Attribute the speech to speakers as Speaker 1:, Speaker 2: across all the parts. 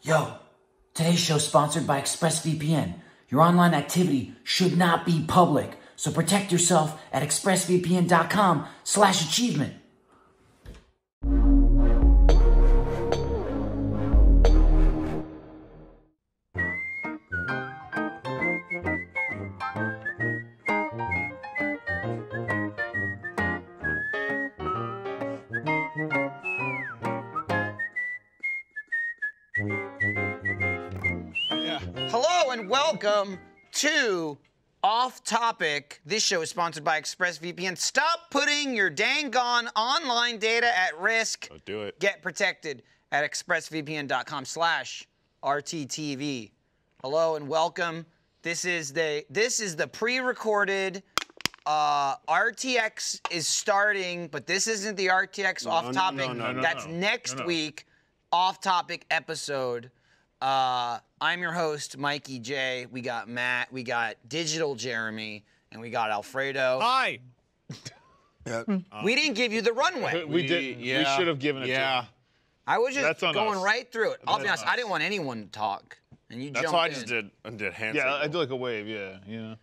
Speaker 1: Yo, today's show is sponsored by ExpressVPN. Your online activity should not be public, so protect yourself at expressvpn.com/achievement.
Speaker 2: Hello and welcome to Off Topic. This show is sponsored by ExpressVPN. Stop putting your dang gone online data at risk.
Speaker 3: Don't do it.
Speaker 2: Get protected at expressvpn.com/RTTV. Hello and welcome. This is the pre-recorded. RTX is starting, but this isn't the RTX Off Topic. That's next week. Off Topic episode. I'm your host, Mikey J. We got Matt, we got Digital Jeremy, and we got Alfredo.
Speaker 4: Hi.
Speaker 2: We didn't give you the runway.
Speaker 4: We didn't.
Speaker 3: Yeah.
Speaker 4: We should have given it to him.
Speaker 2: I was just
Speaker 4: That's on
Speaker 2: going
Speaker 4: us.
Speaker 2: right through it. I'll be honest,
Speaker 4: on us.
Speaker 2: I didn't want anyone to talk, and you
Speaker 3: That's
Speaker 2: jumped
Speaker 3: why I
Speaker 2: in.
Speaker 3: just did hand
Speaker 4: Yeah, I
Speaker 3: signal.
Speaker 4: did like a wave, yeah.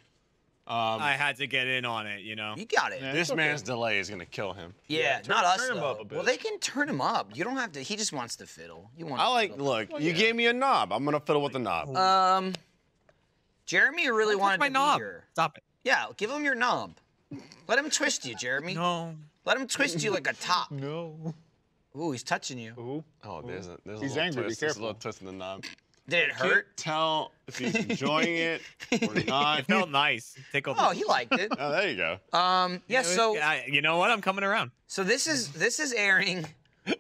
Speaker 5: I had to get in on it, you know.
Speaker 2: You got it.
Speaker 4: Yeah.
Speaker 3: This
Speaker 4: It's okay.
Speaker 3: man's delay is gonna kill him.
Speaker 2: Yeah, not us
Speaker 4: turn him
Speaker 2: though.
Speaker 4: up a bit.
Speaker 2: Well, they can turn him up. You don't have to. He just wants to fiddle. You want?
Speaker 3: I
Speaker 2: to
Speaker 3: like.
Speaker 2: fiddle.
Speaker 3: Look, you gave me a knob. I'm gonna fiddle with the knob.
Speaker 2: Jeremy really wanted
Speaker 5: my
Speaker 2: to
Speaker 5: knob.
Speaker 2: be here.
Speaker 5: Stop it.
Speaker 2: Yeah, give him your knob. Let him twist you, Jeremy.
Speaker 5: No.
Speaker 2: Let him twist you like a top.
Speaker 4: No.
Speaker 2: Ooh, he's touching you.
Speaker 4: Ooh.
Speaker 3: Oh, there's a
Speaker 4: He's
Speaker 3: little
Speaker 4: angry, be
Speaker 3: twist. There's a
Speaker 4: careful.
Speaker 3: little twist in the knob.
Speaker 2: Did it
Speaker 3: Can't
Speaker 2: hurt?
Speaker 3: tell if he's enjoying it or not.
Speaker 5: It felt nice. Tickled.
Speaker 2: Oh, he liked it.
Speaker 3: Oh, there you go.
Speaker 2: Yeah. So
Speaker 5: You know what? I'm coming around.
Speaker 2: this is airing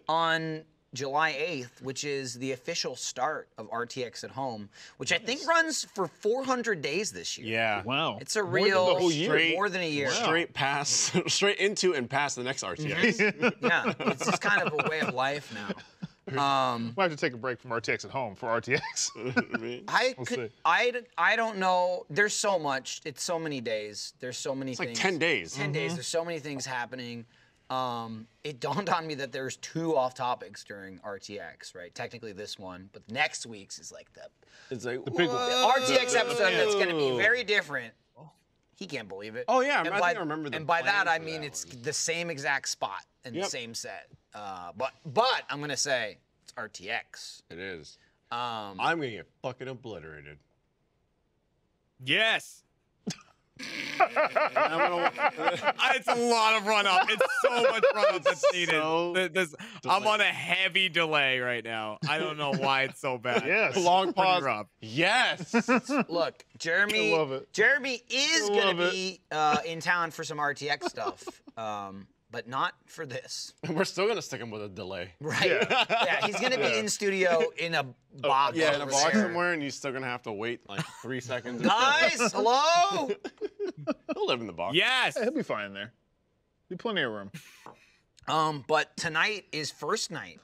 Speaker 2: on July 8th, which is the official start of RTX at Home, which I think runs for 400 days this year.
Speaker 3: Yeah.
Speaker 4: Wow.
Speaker 2: It's a
Speaker 4: More than
Speaker 2: real
Speaker 4: the whole year.
Speaker 2: more than a year.
Speaker 3: Straight past, straight into and past the next RTX.
Speaker 2: Yeah, it's just kind of a way of life now.
Speaker 4: We'll have to take a break from RTX at home for RTX.
Speaker 2: I don't know. There's so much. It's so many days. There's so many
Speaker 3: It's
Speaker 2: things.
Speaker 3: like 10 days.
Speaker 2: 10 days. There's so many things happening. It dawned on me that there's 2 off topics during RTX, right? Technically this one, but next week's is like the
Speaker 3: It's like
Speaker 4: big one.
Speaker 2: RTX episode that's going to be very different. He can't believe it.
Speaker 3: Oh, yeah, I
Speaker 2: And
Speaker 3: think I remember the
Speaker 2: And by that
Speaker 3: plan
Speaker 2: I
Speaker 3: for
Speaker 2: mean
Speaker 3: that
Speaker 2: it's
Speaker 3: one.
Speaker 2: the same exact spot and the
Speaker 3: Yep.
Speaker 2: same set. But I'm going to say it's RTX.
Speaker 3: It is.
Speaker 2: Um,
Speaker 3: I'm gonna get fucking obliterated.
Speaker 5: Yes.
Speaker 3: I'm gonna,
Speaker 5: It's a lot of run up. It's so much run up that's needed.
Speaker 3: so
Speaker 5: I'm on a heavy delay right now. I don't know why it's so bad.
Speaker 4: Yes.
Speaker 3: long
Speaker 5: Pretty
Speaker 3: pause.
Speaker 5: rough.
Speaker 3: Yes.
Speaker 2: Look, Jeremy.
Speaker 4: I love it.
Speaker 2: Jeremy is
Speaker 4: I
Speaker 2: going
Speaker 4: love
Speaker 2: to be in town for some RTX stuff, but not for this.
Speaker 3: We're still gonna stick him with a delay.
Speaker 2: Right? Yeah, he's going to be in studio in a box.
Speaker 3: Yeah, in a
Speaker 2: over
Speaker 3: box
Speaker 2: there.
Speaker 3: somewhere, and you're still gonna have to wait like 3 seconds.
Speaker 2: Guys, hello.
Speaker 3: He'll live in the box.
Speaker 5: Yes.
Speaker 4: He'll be fine there. Be plenty of room.
Speaker 2: But tonight is first night.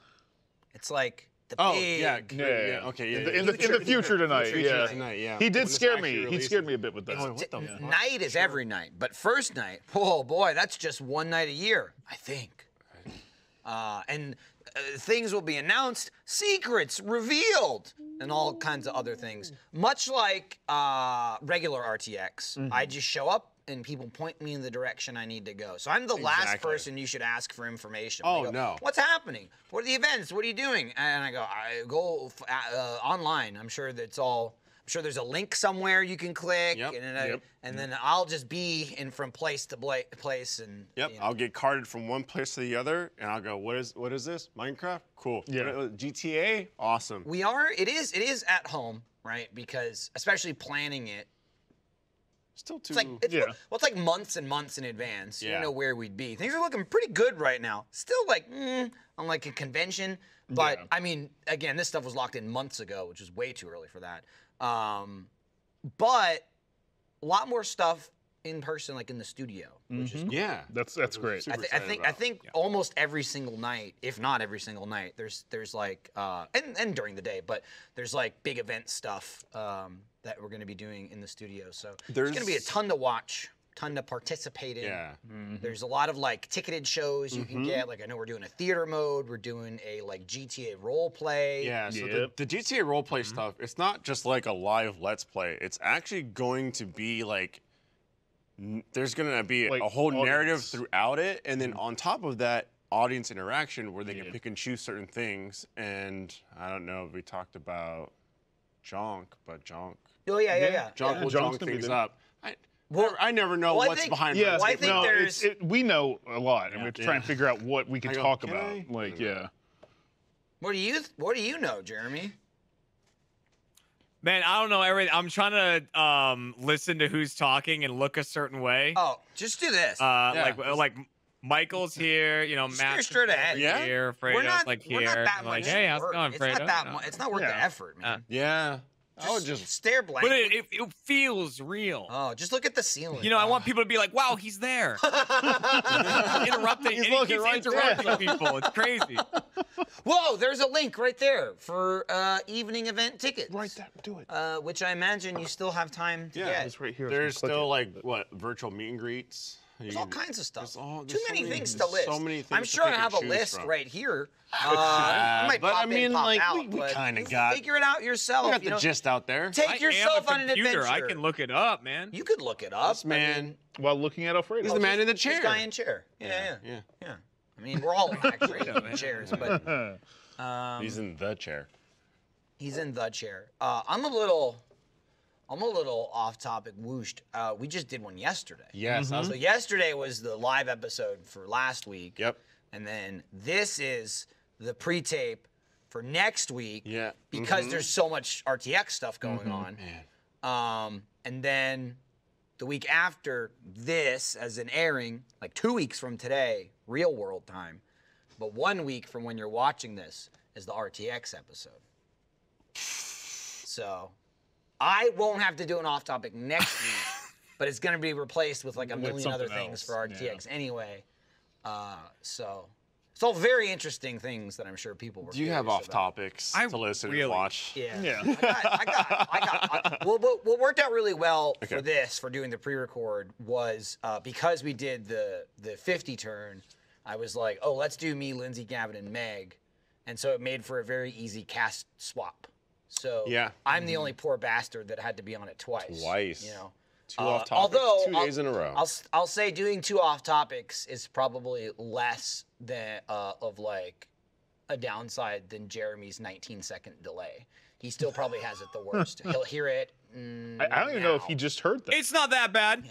Speaker 2: It's like the
Speaker 3: Oh,
Speaker 2: big.
Speaker 3: yeah.
Speaker 4: Yeah.
Speaker 3: Okay, yeah.
Speaker 4: In the future tonight,
Speaker 3: Future
Speaker 4: yeah.
Speaker 3: tonight, yeah.
Speaker 4: He
Speaker 3: When
Speaker 4: did
Speaker 3: this
Speaker 4: scare
Speaker 3: actually
Speaker 4: me. He
Speaker 3: releases.
Speaker 4: scared me a bit with that.
Speaker 3: Oh, what the fuck?
Speaker 2: Night is every night, but first night, oh boy, that's just one night a year, I think. And things will be announced, secrets revealed, and all kinds of other things. Much like regular RTX, I just show up and people point me in the direction I need to go. So I'm the last
Speaker 3: Exactly.
Speaker 2: person you should ask for information.
Speaker 3: Oh,
Speaker 2: They go,
Speaker 3: no.
Speaker 2: What's happening? What are the events? What are you doing? And I go online. I'm sure that's all. I'm sure there's a link somewhere you can click,
Speaker 3: Yep,
Speaker 2: and then I'll just be in from place to place, and
Speaker 3: Yep,
Speaker 2: you know.
Speaker 3: I'll get carted from one place to the other, and I'll go, what is this? Minecraft? Cool.
Speaker 4: Yeah.
Speaker 3: GTA? Awesome.
Speaker 2: We are. It is at home, right? Because especially planning it,
Speaker 3: Still too.
Speaker 2: it's like
Speaker 4: Yeah.
Speaker 2: it's like months and months in advance. You
Speaker 3: Yeah.
Speaker 2: know where we'd be. Things are looking pretty good right now. Still like on like a convention, but
Speaker 4: Yeah.
Speaker 2: I mean, again, this stuff was locked in months ago, which was way too early for that. But a lot more stuff in person, like in the studio, which is
Speaker 3: yeah.
Speaker 4: That's great.
Speaker 3: Super
Speaker 2: I
Speaker 3: excited
Speaker 2: think
Speaker 3: about.
Speaker 2: almost every single night, if not every single night, there's like and during the day, but there's like big event stuff that we're going to be doing in the studio. So there's going to be a
Speaker 3: There's-
Speaker 2: ton to watch. ton to participate in.
Speaker 3: Yeah.
Speaker 2: There's a lot of like ticketed shows you can get. Like I know we're doing a theater mode. We're doing a like GTA role play.
Speaker 3: Yeah, so
Speaker 4: Yep.
Speaker 3: the GTA roleplay stuff, it's not just like a live Let's Play. It's actually going to be like, there's going to be
Speaker 4: Like
Speaker 3: a whole narrative
Speaker 4: audience.
Speaker 3: throughout it. And then on top of that, audience interaction where they can pick and choose certain things. And I don't know if we talked about Jonk, but Jonk
Speaker 2: Oh yeah.
Speaker 3: will
Speaker 4: Jonk's
Speaker 3: junk
Speaker 4: gonna be
Speaker 3: things
Speaker 4: there.
Speaker 3: up. I never know
Speaker 2: well, I
Speaker 3: what's
Speaker 2: think-
Speaker 3: behind
Speaker 4: Yeah,
Speaker 2: Well, I
Speaker 3: Redscape.
Speaker 2: think
Speaker 4: no,
Speaker 2: there's-
Speaker 4: we know a lot, and we have to try and figure out what we can
Speaker 3: I go,
Speaker 4: talk
Speaker 3: "Can
Speaker 4: about.
Speaker 3: I?"
Speaker 4: Like, yeah.
Speaker 2: What do you know, Jeremy?
Speaker 5: Man, I don't know everything. I'm trying to listen to who's talking and look a certain way.
Speaker 2: Oh, just do this.
Speaker 5: Like Michael's here, you know,
Speaker 2: Just steer
Speaker 5: Matt's
Speaker 2: straight ahead.
Speaker 3: Yeah?
Speaker 5: here,
Speaker 2: we're
Speaker 5: Fredo's
Speaker 2: not
Speaker 5: like
Speaker 2: we're
Speaker 5: here.
Speaker 2: not that
Speaker 5: I'm
Speaker 2: much
Speaker 5: like, hey, how's it
Speaker 2: work.
Speaker 5: going,
Speaker 2: It's
Speaker 5: Fredo?
Speaker 2: not that much. It's not worth the
Speaker 4: Yeah.
Speaker 2: effort, man.
Speaker 3: Yeah. I would just
Speaker 2: stare blank.
Speaker 5: But it feels real.
Speaker 2: Oh, just look at the ceiling.
Speaker 5: You know, I want people to be like, wow, he's there. Interrupting.
Speaker 4: He's
Speaker 5: and he
Speaker 4: looking
Speaker 5: keeps
Speaker 4: right
Speaker 5: interrupting people. It's crazy.
Speaker 2: Whoa, there's a link right there for evening event tickets.
Speaker 4: Right there, do it.
Speaker 2: Which I imagine you still have time to get.
Speaker 4: It's right here.
Speaker 3: There's
Speaker 4: So click
Speaker 3: still
Speaker 4: it.
Speaker 3: like what virtual meet and greets.
Speaker 2: There's all kinds of stuff.
Speaker 3: there's all-
Speaker 2: Too
Speaker 3: there's so
Speaker 2: many
Speaker 3: many-
Speaker 2: things to
Speaker 3: there's
Speaker 2: list.
Speaker 3: so many things
Speaker 2: I'm
Speaker 3: to
Speaker 2: sure I
Speaker 3: pick and
Speaker 2: have a
Speaker 3: choose
Speaker 2: list
Speaker 3: from.
Speaker 2: right here.
Speaker 3: Yeah,
Speaker 2: You might
Speaker 3: but
Speaker 2: pop
Speaker 3: I mean,
Speaker 2: in, pop
Speaker 3: like,
Speaker 2: out.
Speaker 3: we
Speaker 2: but
Speaker 3: kinda
Speaker 2: you
Speaker 3: got-
Speaker 2: figure it out yourself.
Speaker 3: We got
Speaker 2: you
Speaker 3: the
Speaker 2: know?
Speaker 3: gist out there.
Speaker 2: Take
Speaker 5: I
Speaker 2: yourself
Speaker 5: am
Speaker 2: on
Speaker 5: a
Speaker 2: an
Speaker 5: computer.
Speaker 2: adventure.
Speaker 5: I can look it up, man.
Speaker 2: You could look it up.
Speaker 3: This man,
Speaker 4: While looking at Alfredo.
Speaker 3: he's the man in the
Speaker 2: This
Speaker 3: chair.
Speaker 2: guy in chair. Yeah.
Speaker 3: Yeah.
Speaker 2: I mean, we're all actually in chairs, but
Speaker 3: He's in the chair.
Speaker 2: he's in the chair. I'm a little off topic. Whooshed. We just did one yesterday.
Speaker 3: Yes.
Speaker 2: So yesterday was the live episode for last week.
Speaker 3: Yep.
Speaker 2: And then this is the pre-tape for next week.
Speaker 3: Yeah.
Speaker 2: Because there's so much RTX stuff going on.
Speaker 3: Man.
Speaker 2: And then the week after this, as an airing, like 2 weeks from today, real world time, but 1 week from when you're watching this is the RTX episode. So I won't have to do an off topic next week, but it's going to be replaced with like a million other
Speaker 4: something
Speaker 2: things
Speaker 4: else,
Speaker 2: for RTX anyway. So it's all very interesting things that I'm sure people were
Speaker 3: Do you have
Speaker 2: curious
Speaker 3: off
Speaker 2: about.
Speaker 3: topics
Speaker 5: I
Speaker 3: to listen
Speaker 5: really-
Speaker 3: and watch?
Speaker 2: Yeah.
Speaker 4: Yeah.
Speaker 2: I got. What worked out really well for
Speaker 3: Okay.
Speaker 2: this, for doing the pre-record, was because we did the 50 turn. I was like, oh, let's do me, Lindsay, Gavin, and Meg, and so it made for a very easy cast swap. So
Speaker 3: Yeah.
Speaker 2: I'm the only poor bastard that had to be on it twice.
Speaker 3: Twice.
Speaker 2: You know.
Speaker 3: Two off topics,
Speaker 2: Although
Speaker 3: 2 days in a row.
Speaker 2: I'll say doing 2 off topics is probably less than of like a downside than Jeremy's 19-second delay. He still probably has it the worst. He'll hear it.
Speaker 4: I don't even know if
Speaker 2: now.
Speaker 4: he just heard that.
Speaker 5: It's not that bad.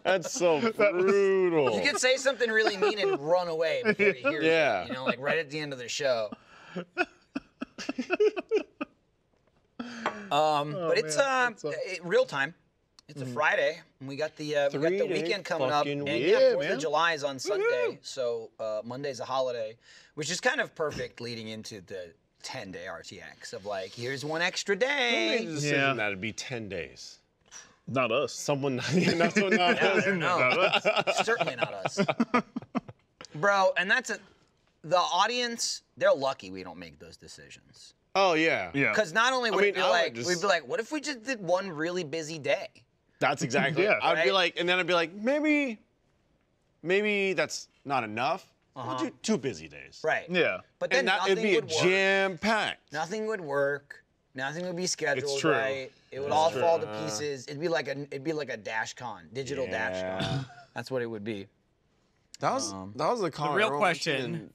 Speaker 3: That's so brutal.
Speaker 2: You could say something really mean and run away before he hears
Speaker 3: Yeah.
Speaker 2: it. You know, like right at the end of the show. But it's real time. It's a Friday, and we got the
Speaker 3: 3-day
Speaker 2: weekend coming up,
Speaker 3: fucking
Speaker 2: and
Speaker 3: week.
Speaker 2: yeah,
Speaker 4: Yeah,
Speaker 2: 4th of
Speaker 4: man.
Speaker 2: July is on Sunday, so Monday's a holiday, which is kind of perfect leading into the 10-day RTX of like, here's one extra
Speaker 3: Who made
Speaker 2: day.
Speaker 3: the decision
Speaker 4: Yeah.
Speaker 3: that it'd be 10 days?
Speaker 4: Not us.
Speaker 3: Someone not us.
Speaker 2: No, certainly not us, bro. And that's the audience. They're lucky we don't make those decisions.
Speaker 3: Oh yeah.
Speaker 4: Yeah.
Speaker 2: Because not only would
Speaker 3: mean,
Speaker 2: it be
Speaker 3: I would
Speaker 2: like,
Speaker 3: just-
Speaker 2: we'd be like, what if we just did one really busy day?
Speaker 3: That's exactly.
Speaker 4: Yeah.
Speaker 3: I'd be
Speaker 2: Right?
Speaker 3: like, and then I'd be like, maybe that's not enough. We'll do 2 busy days.
Speaker 2: Right.
Speaker 4: Yeah.
Speaker 2: But then
Speaker 3: And that it'd
Speaker 2: nothing
Speaker 3: be
Speaker 2: would work.
Speaker 3: jam packed.
Speaker 2: Nothing would work. Nothing would be scheduled
Speaker 4: true.
Speaker 2: right. It would all fall to pieces. It'd be like a dash con, digital dash con. That's what it would be.
Speaker 3: That was the con.
Speaker 5: real question-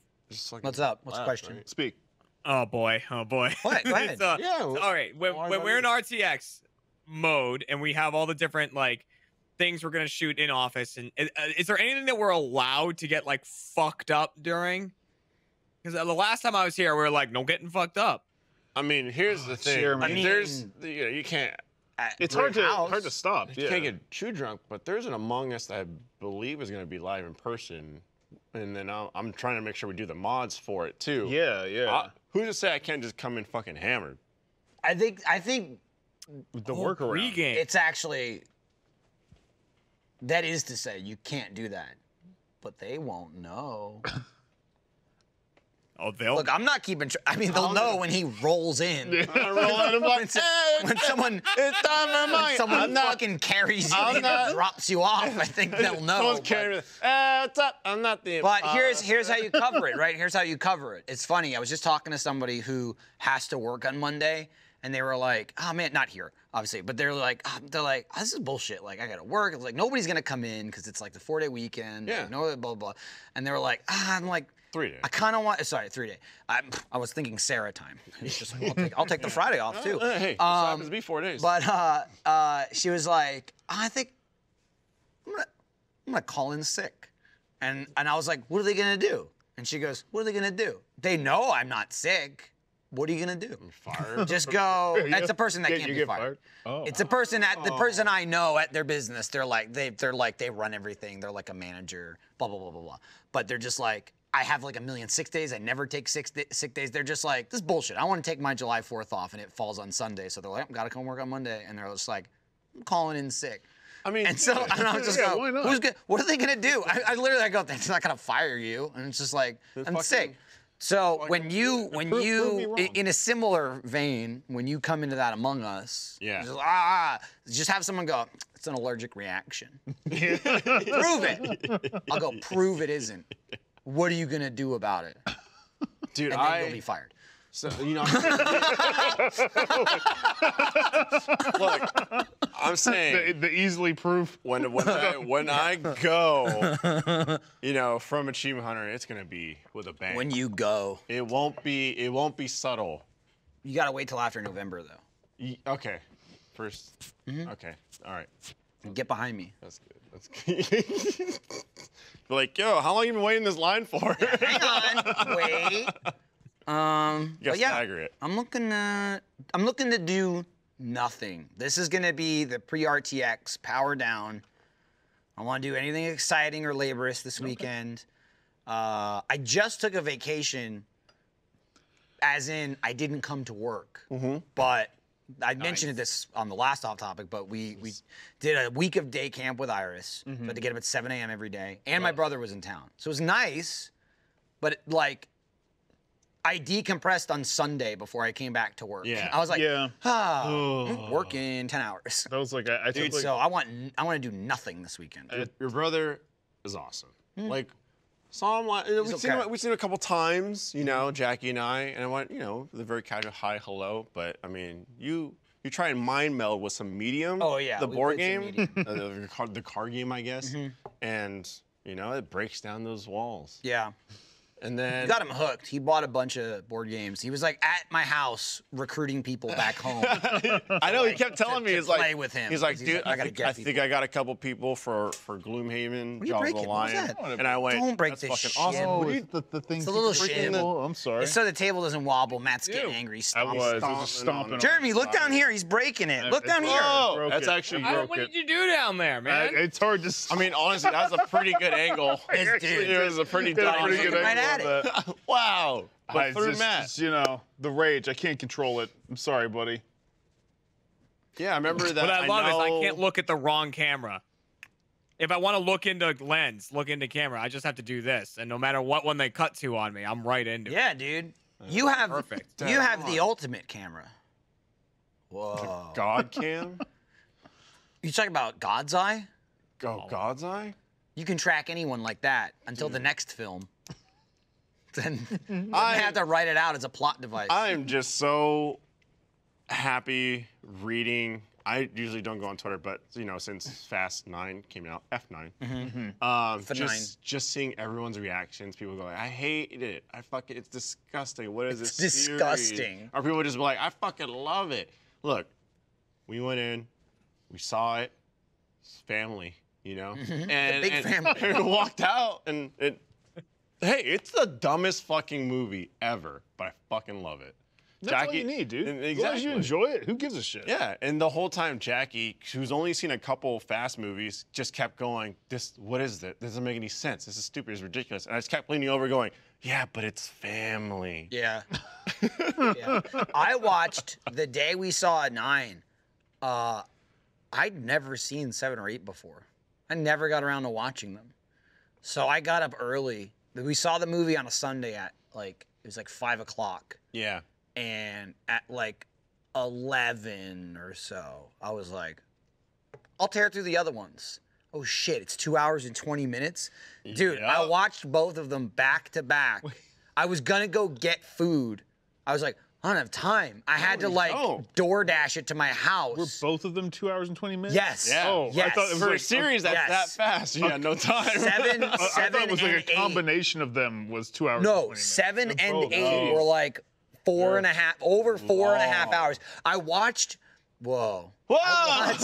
Speaker 2: What's up? What's the question?
Speaker 4: Speak.
Speaker 5: Oh boy. Oh boy.
Speaker 2: What? Go ahead.
Speaker 3: Yeah,
Speaker 5: all right. When we're in RTX mode and we have all the different like things we're gonna shoot in office, and is there anything that we're allowed to get like fucked up during? Because the last time I was here, we were like, no getting fucked up.
Speaker 3: I mean, here's the thing.
Speaker 4: Jeremy.
Speaker 3: I mean,
Speaker 2: I
Speaker 3: there's
Speaker 2: mean-
Speaker 3: you can't
Speaker 4: It's
Speaker 2: Your
Speaker 4: hard to
Speaker 2: house.
Speaker 4: stop.
Speaker 3: you
Speaker 4: Yeah.
Speaker 3: can't get too drunk, but there's an Among Us that I believe is going to be live in person, and then I'm trying to make sure we do the mods for it too.
Speaker 4: Yeah.
Speaker 3: Who's to say I can't just come in fucking hammered?
Speaker 2: I think
Speaker 4: The workaround.
Speaker 5: Pregame.
Speaker 2: it's actually, that is to say, you can't do that. But they won't know.
Speaker 5: Oh, they'll.
Speaker 2: Look, I'm not keeping. I mean, they'll know when he rolls in.
Speaker 3: I roll in, I'm like,
Speaker 2: When someone,
Speaker 3: it's time for mine.
Speaker 2: someone fucking carries you in and drops you off, I think they'll know.
Speaker 3: Someone's
Speaker 2: but-
Speaker 3: carrying me. What's up? I'm not the.
Speaker 2: But here's how you cover it, right? Here's how you cover it. It's funny. I was just talking to somebody who has to work on Monday, and they were like, "Oh man, not here, obviously." But they're like, oh, "This is bullshit. Like, I gotta work." It's like nobody's gonna come in because it's like the 4-day weekend.
Speaker 3: Yeah.
Speaker 2: Like, no, blah, blah blah. And they were like, I'm like.
Speaker 3: 3 days.
Speaker 2: I kind of want. Sorry, 3 day. I was thinking Sarah time. It's just like I'll take the Friday off too.
Speaker 3: Hey, this happens to be 4 days.
Speaker 2: But she was like, I think I'm gonna call in sick, and I was like, what are they gonna do? And she goes, what are they gonna do? They know I'm not sick. What are you gonna do?
Speaker 3: Fired.
Speaker 2: Just go. That's a person that
Speaker 4: You
Speaker 2: can't be
Speaker 4: get
Speaker 2: fired.
Speaker 4: Oh.
Speaker 2: It's a person at the person I know at their business. They're like they run everything. They're like a manager. Blah blah blah blah blah. But they're just like. I have like a million sick days. I never take sick days. They're just like, this is bullshit. I want to take my July 4th off, and it falls on Sunday. So they're like, I've got to come work on Monday. And they're just like, I'm calling in sick.
Speaker 3: I mean,
Speaker 2: And so and I was just
Speaker 4: Yeah,
Speaker 2: go,
Speaker 4: why not?
Speaker 2: who's good? What are they gonna do? I literally go, they're not gonna fire you. And it's just like, I'm
Speaker 3: fucking-
Speaker 2: sick. So when you
Speaker 4: prove me wrong.
Speaker 2: in a similar vein, when you come into that Among Us,
Speaker 3: Yeah.
Speaker 2: just have someone go, it's an allergic reaction. Prove it. I'll go, prove it isn't. What are you gonna do about it?
Speaker 3: dude,
Speaker 2: And then you'll be fired.
Speaker 3: So, you know, look, I'm saying
Speaker 4: The easily proof.
Speaker 3: when I go, you know, from Achievement Hunter, it's gonna be with a bang.
Speaker 2: When you go,
Speaker 3: It won't be subtle.
Speaker 2: you gotta wait till after November though.
Speaker 3: Okay, first. Okay, all right,
Speaker 2: Get behind me.
Speaker 3: that's good. That's good. Be like, yo, how long you been waiting in this line for?
Speaker 2: Hang on, wait.
Speaker 3: You
Speaker 2: But
Speaker 3: gotta
Speaker 2: yeah,
Speaker 3: stagger it.
Speaker 2: I'm looking to do nothing. This is gonna be the pre-RTX power down. I want to do anything exciting or laborious this weekend. I just took a vacation, as in I didn't come to work, but I mentioned this on the last off topic. But we did a week of day camp with Iris. We had to get up at 7 a.m. every day, and my brother was in town, so it was nice. But like, I decompressed on Sunday before I came back to work.
Speaker 3: Yeah.
Speaker 2: I was like,
Speaker 4: Yeah.
Speaker 2: I'm working 10 hours.
Speaker 4: That was like I took like,
Speaker 2: So I want to do nothing this weekend.
Speaker 3: Your brother is awesome. Like, saw him. We've seen
Speaker 2: okay.
Speaker 3: him. We've seen him a couple times. You know, Jackie and I. And I went, you know, the very casual hi, hello. But I mean, you try and mind meld with some Medium.
Speaker 2: Oh, yeah,
Speaker 3: The
Speaker 2: we
Speaker 3: board
Speaker 2: played
Speaker 3: game,
Speaker 2: some
Speaker 3: the card game, I guess. And you know, it breaks down those walls.
Speaker 2: Yeah.
Speaker 3: And then
Speaker 2: Got him hooked. He bought a bunch of board games. He was like at my house recruiting people back home.
Speaker 3: I know he kept telling me,
Speaker 2: to
Speaker 3: he's like,
Speaker 2: play with him,
Speaker 3: he's like,
Speaker 2: 'cause he's
Speaker 3: dude,
Speaker 2: like, I gotta
Speaker 3: I
Speaker 2: get
Speaker 3: think I got a couple people for Gloomhaven,
Speaker 2: are you
Speaker 3: Jaws of the
Speaker 2: breaking? What was
Speaker 3: Lion,
Speaker 2: that?
Speaker 3: and I went,
Speaker 2: Don't break
Speaker 3: that's
Speaker 2: this
Speaker 3: fucking
Speaker 2: shit.
Speaker 3: awesome.
Speaker 4: oh,
Speaker 3: What do you-
Speaker 4: it's the thing.
Speaker 2: It's a little
Speaker 4: freaking
Speaker 2: shit.
Speaker 4: table. I'm sorry.
Speaker 2: It's so the table doesn't wobble. Matt's getting
Speaker 3: Ew.
Speaker 2: angry.
Speaker 4: I was. It was
Speaker 3: stomping
Speaker 4: just stomping.
Speaker 3: on-
Speaker 2: Jeremy, look down here. He's breaking it. Look down here.
Speaker 3: Whoa,
Speaker 4: Broke
Speaker 3: that's
Speaker 4: it.
Speaker 3: actually.
Speaker 4: I-
Speaker 5: What did you do down there, man?
Speaker 4: It's hard to.
Speaker 3: I mean, honestly, that was a pretty good angle.
Speaker 2: This dude.
Speaker 3: It was a pretty
Speaker 4: did a
Speaker 3: dumb
Speaker 4: pretty
Speaker 3: angle.
Speaker 4: good
Speaker 2: Right
Speaker 4: angle
Speaker 2: at
Speaker 4: on that.
Speaker 3: Wow. But through
Speaker 4: just,
Speaker 3: Matt.
Speaker 4: just, you know, the rage. I can't control it. I'm sorry, buddy.
Speaker 3: Yeah, I remember that.
Speaker 5: What I love is I
Speaker 3: know-
Speaker 5: can't look at the wrong camera. If I want to look into lens, look into camera, I just have to do this. And no matter what one they cut to on me, I'm right into it.
Speaker 2: Yeah, dude. You have
Speaker 5: Perfect.
Speaker 2: You have the ultimate camera. Whoa.
Speaker 3: God cam.
Speaker 2: You talking about God's Eye?
Speaker 3: Oh, God's eye.
Speaker 2: You can track anyone like that until the next film. Then
Speaker 3: I-
Speaker 2: I have to write it out as a plot device.
Speaker 3: I am just so happy reading. I usually don't go on Twitter, but you know, since Fast 9 came out, F9, just seeing everyone's reactions. People go like, "I hate it. I fucking, it's disgusting. What is
Speaker 2: It's
Speaker 3: this? series?"
Speaker 2: disgusting.
Speaker 3: Or people just be like, "I fucking love it." Look, we went in, we saw it. It's family, you know, and
Speaker 2: big family.
Speaker 3: and walked out, and it. Hey, it's the dumbest fucking movie ever, but I fucking love it.
Speaker 4: That's all you need, dude. As long as
Speaker 3: Exactly.
Speaker 4: you enjoy it, who gives a shit?
Speaker 3: Yeah, and the whole time Jackie, who's only seen a couple Fast movies, just kept going, what is this? This doesn't make any sense. This is stupid, it's ridiculous. And I just kept leaning over going, yeah, but it's family.
Speaker 2: Yeah. Yeah. I watched the day we saw 9. I'd never seen 7 or 8 before. I never got around to watching them. So I got up early. We saw the movie on a Sunday at like It was like 5 o'clock.
Speaker 3: Yeah.
Speaker 2: And at like 11 or so, I was like, I'll tear through the other ones. Oh shit, it's 2 hours and 20 minutes? Dude,
Speaker 3: Yeah.
Speaker 2: I watched both of them back to back. I was gonna go get food. I was like, I don't have time. I had to like DoorDash it to my house.
Speaker 4: Were both of them 2 hours and 20 minutes?
Speaker 2: Yes.
Speaker 3: Yeah.
Speaker 4: Oh,
Speaker 2: Yes.
Speaker 4: I thought it was
Speaker 3: For
Speaker 4: like
Speaker 3: a series that's
Speaker 2: yes.
Speaker 3: that fast, you had no time.
Speaker 2: Seven,
Speaker 4: I thought it was
Speaker 2: and
Speaker 4: like a
Speaker 2: 8.
Speaker 4: combination of them was 2 hours. and 20
Speaker 2: No,
Speaker 4: minutes.
Speaker 2: 7
Speaker 4: They're
Speaker 2: and
Speaker 4: both-
Speaker 2: 8 were like over 4.5 hours. I watched. Whoa.
Speaker 3: Whoa!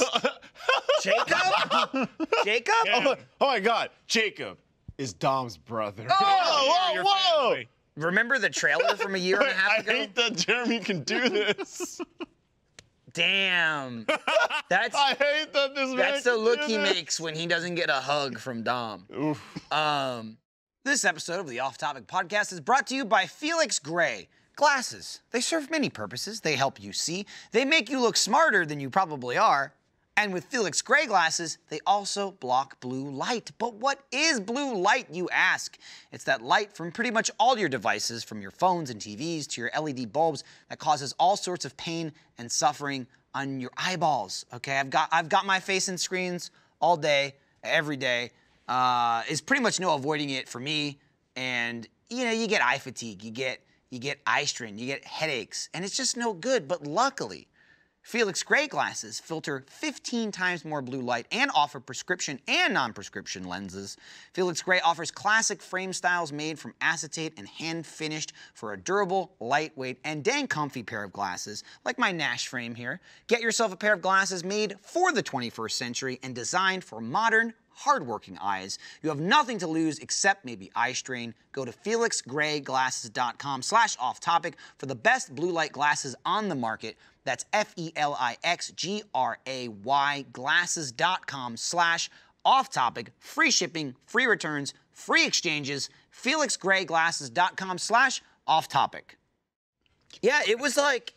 Speaker 2: Jacob? Jacob?
Speaker 3: Oh my God, Jacob is Dom's brother.
Speaker 2: Oh,
Speaker 5: Your
Speaker 3: whoa!
Speaker 5: family.
Speaker 2: Remember the trailer from a year and a half
Speaker 3: I
Speaker 2: ago?
Speaker 3: hate that Jeremy can do this.
Speaker 2: Damn. That's
Speaker 3: I hate that this man
Speaker 2: that's the
Speaker 3: can
Speaker 2: look
Speaker 3: do
Speaker 2: he
Speaker 3: this.
Speaker 2: makes when he doesn't get a hug from Dom.
Speaker 3: Oof.
Speaker 2: This episode of the Off Topic Podcast is brought to you by Felix Gray. Glasses. They serve many purposes. They help you see. They make you look smarter than you probably are. And with Felix Gray glasses, they also block blue light. But what is blue light, you ask? It's that light from pretty much all your devices, from your phones and TVs to your LED bulbs, that causes all sorts of pain and suffering on your eyeballs. Okay, I've got my face in screens all day, every day. Is pretty much no avoiding it for me. And you know, you get eye fatigue, you get eye strain, you get headaches, and it's just no good. But luckily, Felix Gray glasses filter 15 times more blue light and offer prescription and non-prescription lenses. Felix Gray offers classic frame styles made from acetate and hand-finished for a durable, lightweight, and dang comfy pair of glasses, like my Nash frame here. Get yourself a pair of glasses made for the 21st century and designed for modern, hardworking eyes. You have nothing to lose except maybe eye strain. Go to felixgrayglasses.com/off-topic for the best blue light glasses on the market. That's FELIXGRAY glasses.com/off-topic. Free shipping, free returns, free exchanges. felixgrayglasses.com/off-topic. Yeah, it was like,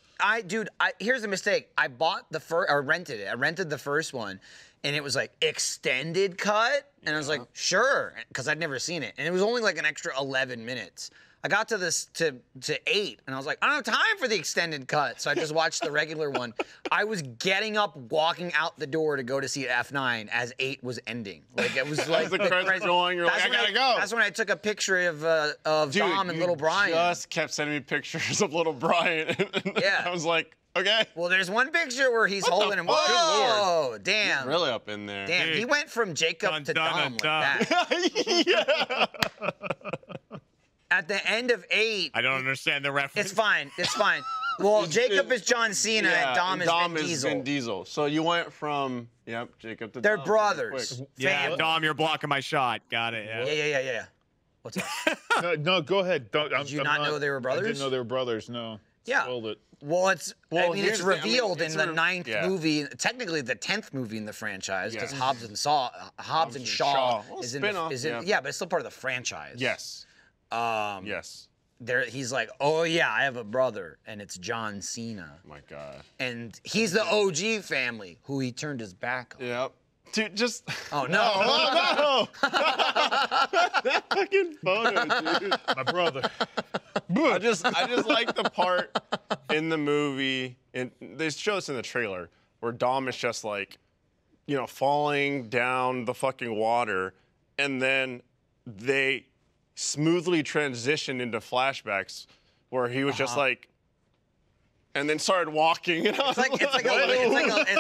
Speaker 2: here's the mistake. I bought the first, or rented it. I rented the first one, and it was like extended cut, and I was like, sure, because I'd never seen it, and it was only like an extra 11 minutes. I got to this to 8, and I was like, I don't have time for the extended cut, so I just watched the regular one. I was getting up, walking out the door to go to see F9 as 8 was ending. Like it was like
Speaker 3: the credits going, you're like,
Speaker 2: That's
Speaker 3: I
Speaker 2: when
Speaker 3: gotta go.
Speaker 2: That's when I took a picture of
Speaker 3: Dude,
Speaker 2: Dom and
Speaker 3: you
Speaker 2: little Brian.
Speaker 3: just kept sending me pictures of little Brian.
Speaker 2: Yeah.
Speaker 3: I was like, okay.
Speaker 2: Well, there's one picture where he's holding him.
Speaker 3: fuck?
Speaker 2: Whoa, damn.
Speaker 3: Really up in there.
Speaker 2: Damn, he
Speaker 5: Dude.
Speaker 2: went from Jacob
Speaker 5: Dun,
Speaker 2: to
Speaker 5: dun,
Speaker 2: Dom
Speaker 5: dun,
Speaker 2: like that.
Speaker 3: Yeah.
Speaker 2: At the end of 8,
Speaker 5: I don't understand the reference.
Speaker 2: it's fine. It's fine. Well, Jacob is John Cena and Dom is Vin Diesel.
Speaker 3: Vin Diesel. So you went from Jacob to
Speaker 2: They're
Speaker 3: Dom
Speaker 2: brothers.
Speaker 3: quick.
Speaker 5: Yeah,
Speaker 2: Fam-
Speaker 5: Dom, you're blocking my shot. Got it. Yeah.
Speaker 2: Yeah. What's up?
Speaker 4: No, go ahead.
Speaker 2: Did you not know they were brothers?
Speaker 4: I didn't know they were brothers. No.
Speaker 2: Yeah.
Speaker 4: Spoiled it.
Speaker 2: Well, it's
Speaker 3: here's the thing,
Speaker 2: revealed
Speaker 3: it's
Speaker 2: in the
Speaker 3: sort of-
Speaker 2: 9th
Speaker 3: yeah.
Speaker 2: movie, technically the 10th movie in the franchise, because
Speaker 3: Yeah.
Speaker 2: Hobbs and Shaw
Speaker 3: and Shaw. Well,
Speaker 2: is in
Speaker 3: spin-off,
Speaker 2: the, is in,
Speaker 3: yeah.
Speaker 2: yeah, but it's still part of the franchise.
Speaker 3: Yes.
Speaker 2: Um,
Speaker 3: Yes.
Speaker 2: he's like, oh yeah, I have a brother, and it's John Cena,
Speaker 3: Oh my God.
Speaker 2: and he's the OG family who he turned his back on.
Speaker 3: Yep. Dude, just.
Speaker 2: Oh no!
Speaker 3: Oh no! That fucking photo, dude.
Speaker 4: My brother.
Speaker 3: I just like the part in the movie, and they show us in the trailer, where Dom is just like, falling down the fucking water, and then they smoothly transition into flashbacks where he was just like, and then started walking. And
Speaker 2: It's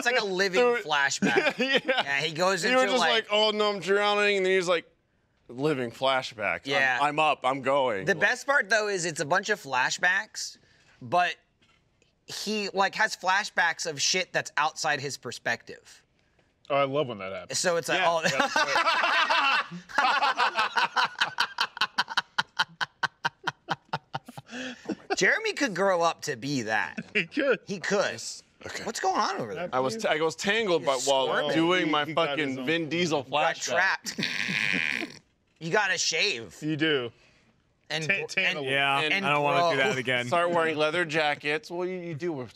Speaker 2: like a living
Speaker 3: Dude.
Speaker 2: flashback.
Speaker 3: Yeah.
Speaker 2: He goes
Speaker 3: He
Speaker 2: into
Speaker 3: was just like, oh no, I'm drowning, and then he's like, living flashbacks.
Speaker 2: Yeah.
Speaker 3: I'm up, I'm going.
Speaker 2: The best part though is it's a bunch of flashbacks, but he like has flashbacks of shit that's outside his perspective.
Speaker 4: Oh, I love when that happens.
Speaker 2: So it's like,
Speaker 3: Yeah.
Speaker 2: Jeremy could grow up to be that.
Speaker 4: He could.
Speaker 2: He could.
Speaker 3: Okay.
Speaker 2: What's going on over there?
Speaker 3: I was tangled, but while
Speaker 2: squirming.
Speaker 3: doing my
Speaker 4: He got his
Speaker 3: fucking
Speaker 4: own-
Speaker 3: Vin Diesel
Speaker 2: Got
Speaker 3: flashback.
Speaker 2: trapped. You gotta shave
Speaker 4: You do.
Speaker 2: and
Speaker 4: Tan a little.
Speaker 5: Yeah,
Speaker 2: And
Speaker 5: I don't want to do
Speaker 2: grow.
Speaker 5: that again.
Speaker 3: Start wearing leather jackets. Well, you do wear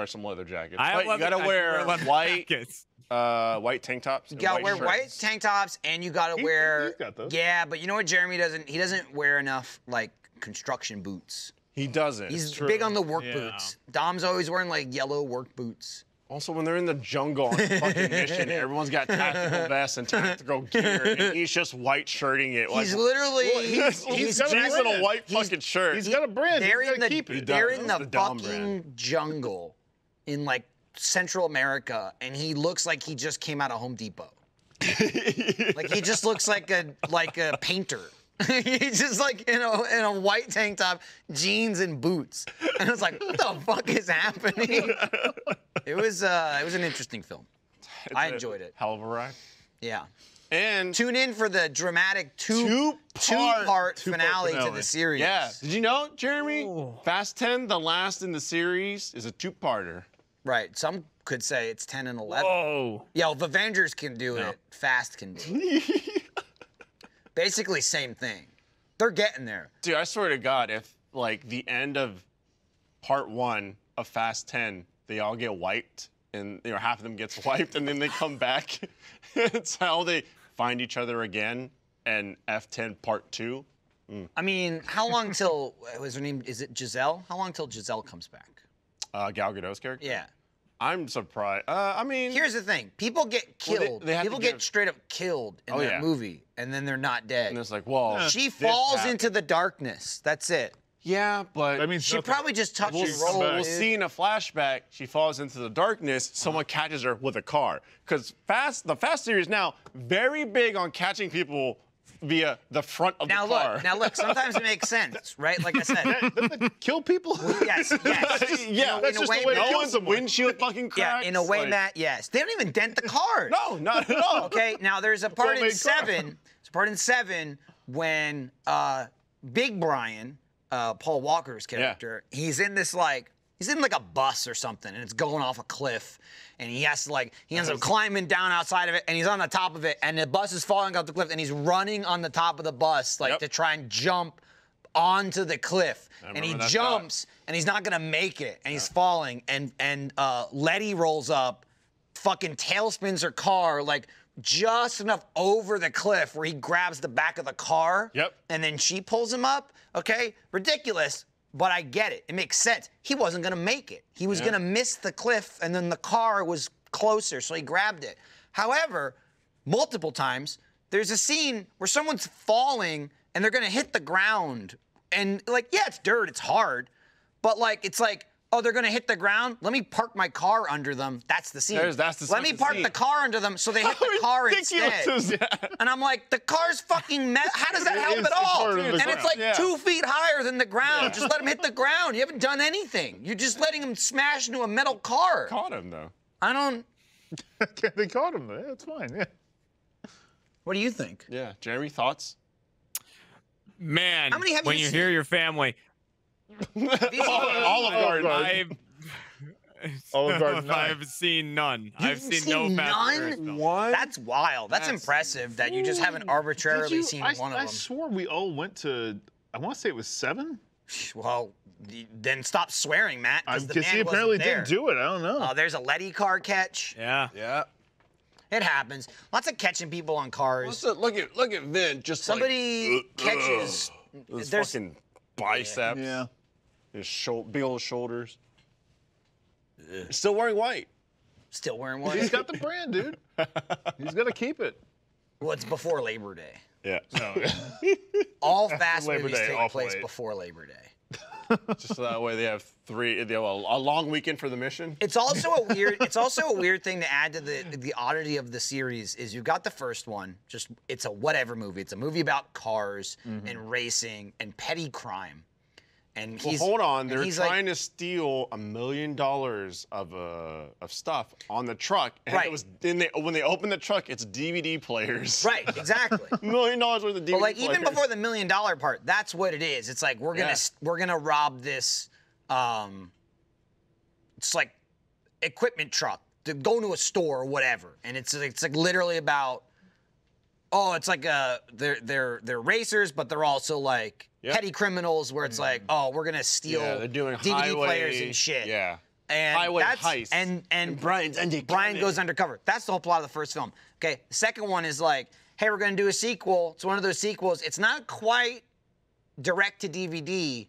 Speaker 3: some leather jackets.
Speaker 5: I have
Speaker 3: But you gotta
Speaker 5: I
Speaker 3: wear
Speaker 5: leather
Speaker 3: white
Speaker 5: jackets.
Speaker 3: white tank tops.
Speaker 2: You gotta wear white tank tops, and you gotta wear.
Speaker 4: he's got those.
Speaker 2: Yeah, but you know what Jeremy doesn't? He doesn't wear enough like construction boots.
Speaker 3: He doesn't.
Speaker 2: He's big on the work boots. Dom's always wearing like yellow work boots.
Speaker 3: Also, when they're in the jungle on a fucking mission, everyone's got tactical vests and tactical gear, and he's just white shirting it.
Speaker 2: He's literally
Speaker 3: he's
Speaker 4: got a
Speaker 3: in a
Speaker 4: brand.
Speaker 3: white fucking shirt.
Speaker 4: He's got a brand.
Speaker 2: They're
Speaker 4: He's
Speaker 2: in
Speaker 4: gotta
Speaker 2: the
Speaker 4: keep it.
Speaker 2: they're in
Speaker 3: That's
Speaker 2: the
Speaker 3: the Dom
Speaker 2: fucking jungle in like Central America, and he looks like he just came out of Home Depot. Like he just looks like a painter. He's just like in a white tank top, jeans and boots, and it's like, what the fuck is happening? It was an interesting film. I enjoyed it.
Speaker 3: Hell of a ride.
Speaker 2: Yeah.
Speaker 3: And
Speaker 2: Tune in for the dramatic two-part finale to the series.
Speaker 3: yeah, did you know, Jeremy? Fast 10, the last in the series, is a two-parter.
Speaker 2: Right. Some could say it's 10 and 11.
Speaker 5: Whoa.
Speaker 2: Yeah, if Avengers can do it, Fast can do it. Basically, same thing. They're getting there.
Speaker 3: Dude, I swear to God, if like the end of part 1 of Fast 10, they all get wiped, and half of them gets wiped, and then they come back. It's how they find each other again. And F10 part 2.
Speaker 2: I mean, how long till was her name? Is it Giselle? How long till Giselle comes back?
Speaker 3: Gal Gadot's character.
Speaker 2: Yeah.
Speaker 3: I'm surprised. I mean,
Speaker 2: Here's the thing: people get
Speaker 3: Well,
Speaker 2: killed.
Speaker 3: they have to
Speaker 2: People get
Speaker 3: give-
Speaker 2: straight up killed in
Speaker 3: Oh,
Speaker 2: that
Speaker 3: yeah.
Speaker 2: movie, and then they're not dead.
Speaker 3: and it's like, whoa.
Speaker 2: She
Speaker 3: this
Speaker 2: falls
Speaker 3: happened.
Speaker 2: into the darkness. That's it.
Speaker 3: Yeah, but
Speaker 4: That means
Speaker 2: She
Speaker 4: nothing.
Speaker 2: probably just touched
Speaker 3: we'll,
Speaker 2: and rolled.
Speaker 3: we'll
Speaker 2: dude.
Speaker 3: see in a flashback. She falls into the darkness. Someone catches her with a car. Because the Fast series now very big on catching people via the front of
Speaker 2: Now
Speaker 3: the car.
Speaker 2: look. Sometimes it makes sense, right? Like I said.
Speaker 4: Doesn't it kill people?
Speaker 2: Yes.
Speaker 3: yeah,
Speaker 2: in a way,
Speaker 3: no
Speaker 2: Matt-
Speaker 3: one's windshield fucking
Speaker 2: Yeah,
Speaker 3: cracks.
Speaker 2: in a way,
Speaker 3: like-
Speaker 2: Matt. Yes, they don't even dent the cars.
Speaker 3: No, not at all.
Speaker 2: Okay, now there's a part in
Speaker 4: well-made car.
Speaker 2: 7. There's a part in 7 when Big Brian, Paul Walker's character, he's in like a bus or something, and it's going off a cliff, and he has to he ends up climbing down outside of it, and he's on the top of it, and the bus is falling off the cliff, and he's running on the top of the bus
Speaker 3: Yep.
Speaker 2: to try and jump onto the cliff, and he
Speaker 3: remember that
Speaker 2: jumps, and he's not gonna make it, and he's falling, and Letty rolls up, fucking tailspins her car just enough over the cliff where he grabs the back of the car.
Speaker 3: Yep.
Speaker 2: And then she pulls him up. Okay, ridiculous, but I get it. It makes sense. He wasn't gonna make it. He was gonna miss the cliff, and then the car was closer, so he grabbed it. However, multiple times, there's a scene where someone's falling and they're gonna hit the ground. And yeah, it's dirt, it's hard, but it's like, oh, they're gonna hit the ground? Let me park my car under them. That's the scene.
Speaker 3: That's the
Speaker 2: Let me
Speaker 3: fucking
Speaker 2: park
Speaker 3: scene.
Speaker 2: the car under them so they hit the car
Speaker 3: ridiculous
Speaker 2: instead.
Speaker 3: is that?
Speaker 2: And I'm like, the car's fucking how does that
Speaker 4: It
Speaker 2: help
Speaker 4: is
Speaker 2: at all?
Speaker 4: harder than
Speaker 2: And
Speaker 4: the
Speaker 2: it's
Speaker 4: ground.
Speaker 2: like 2 feet higher than the ground. Just let him hit the ground. You haven't done anything. You're just letting him smash into a metal car.
Speaker 3: Caught him though.
Speaker 2: I don't.
Speaker 4: They caught him. Yeah, it's fine. Yeah.
Speaker 2: What do you think?
Speaker 3: Yeah, Jeremy, thoughts?
Speaker 5: Man,
Speaker 2: How many have
Speaker 5: when
Speaker 2: you
Speaker 5: you
Speaker 2: seen?
Speaker 5: hear your family,
Speaker 3: Olive Garden.
Speaker 5: I've
Speaker 4: Olive Garden 9.
Speaker 5: I've seen none. I've
Speaker 2: You've
Speaker 5: seen no
Speaker 2: seen
Speaker 5: Fast and
Speaker 2: none?
Speaker 5: Furious films.
Speaker 3: What?
Speaker 2: That's wild. That's impressive that you just haven't arbitrarily seen one of
Speaker 4: I
Speaker 2: them.
Speaker 4: swore we all went to. I want to say it was 7.
Speaker 2: Well, then stop swearing, Matt.
Speaker 4: I
Speaker 2: Because the
Speaker 4: guess
Speaker 2: man
Speaker 4: he apparently
Speaker 2: wasn't there.
Speaker 4: didn't do it. I don't know.
Speaker 2: There's a Letty car catch.
Speaker 5: Yeah.
Speaker 3: Yeah.
Speaker 2: It happens. Lots of catching people on cars.
Speaker 3: Look at Vin. Just
Speaker 2: Somebody catches.
Speaker 3: his
Speaker 2: There's
Speaker 3: fucking biceps.
Speaker 4: Yeah.
Speaker 3: His big old shoulders. Still wearing white.
Speaker 2: still wearing one.
Speaker 4: He's got the brand, dude. He's gonna keep it.
Speaker 2: Well, it's before Labor Day.
Speaker 3: Yeah.
Speaker 2: All fast
Speaker 4: Labor
Speaker 2: movies
Speaker 4: Day,
Speaker 2: take
Speaker 4: off
Speaker 2: place
Speaker 4: late.
Speaker 2: before Labor Day.
Speaker 3: Just so that way they have a long weekend for the mission.
Speaker 2: It's also a weird thing to add to the oddity of the series is you've got the first one, just it's a whatever movie. It's a movie about cars and racing and petty crime. And
Speaker 3: Well,
Speaker 2: he's
Speaker 3: hold on.
Speaker 2: and
Speaker 3: They're
Speaker 2: he's
Speaker 3: trying to steal $1 million of stuff on the truck, and
Speaker 2: Right.
Speaker 3: it was when they open the truck, it's DVD players.
Speaker 2: Right, exactly.
Speaker 3: $1 million worth of DVD
Speaker 2: But
Speaker 3: players.
Speaker 2: even before the $1 million part, that's what it is. It's like we're gonna rob this. It's like equipment truck to go to a store or whatever, and it's like literally about. Oh, it's like they're racers, but they're also like petty criminals. Where it's like, oh, we're gonna steal
Speaker 3: they're doing
Speaker 2: DVD
Speaker 3: highway,
Speaker 2: players and shit.
Speaker 3: Yeah.
Speaker 2: And
Speaker 3: Highway
Speaker 2: that's,
Speaker 3: heist.
Speaker 2: And
Speaker 3: Brian's undercover.
Speaker 2: Brian goes undercover. That's the whole plot of the first film. Okay, the second one is like, hey, we're gonna do a sequel. It's one of those sequels. It's not quite direct to DVD,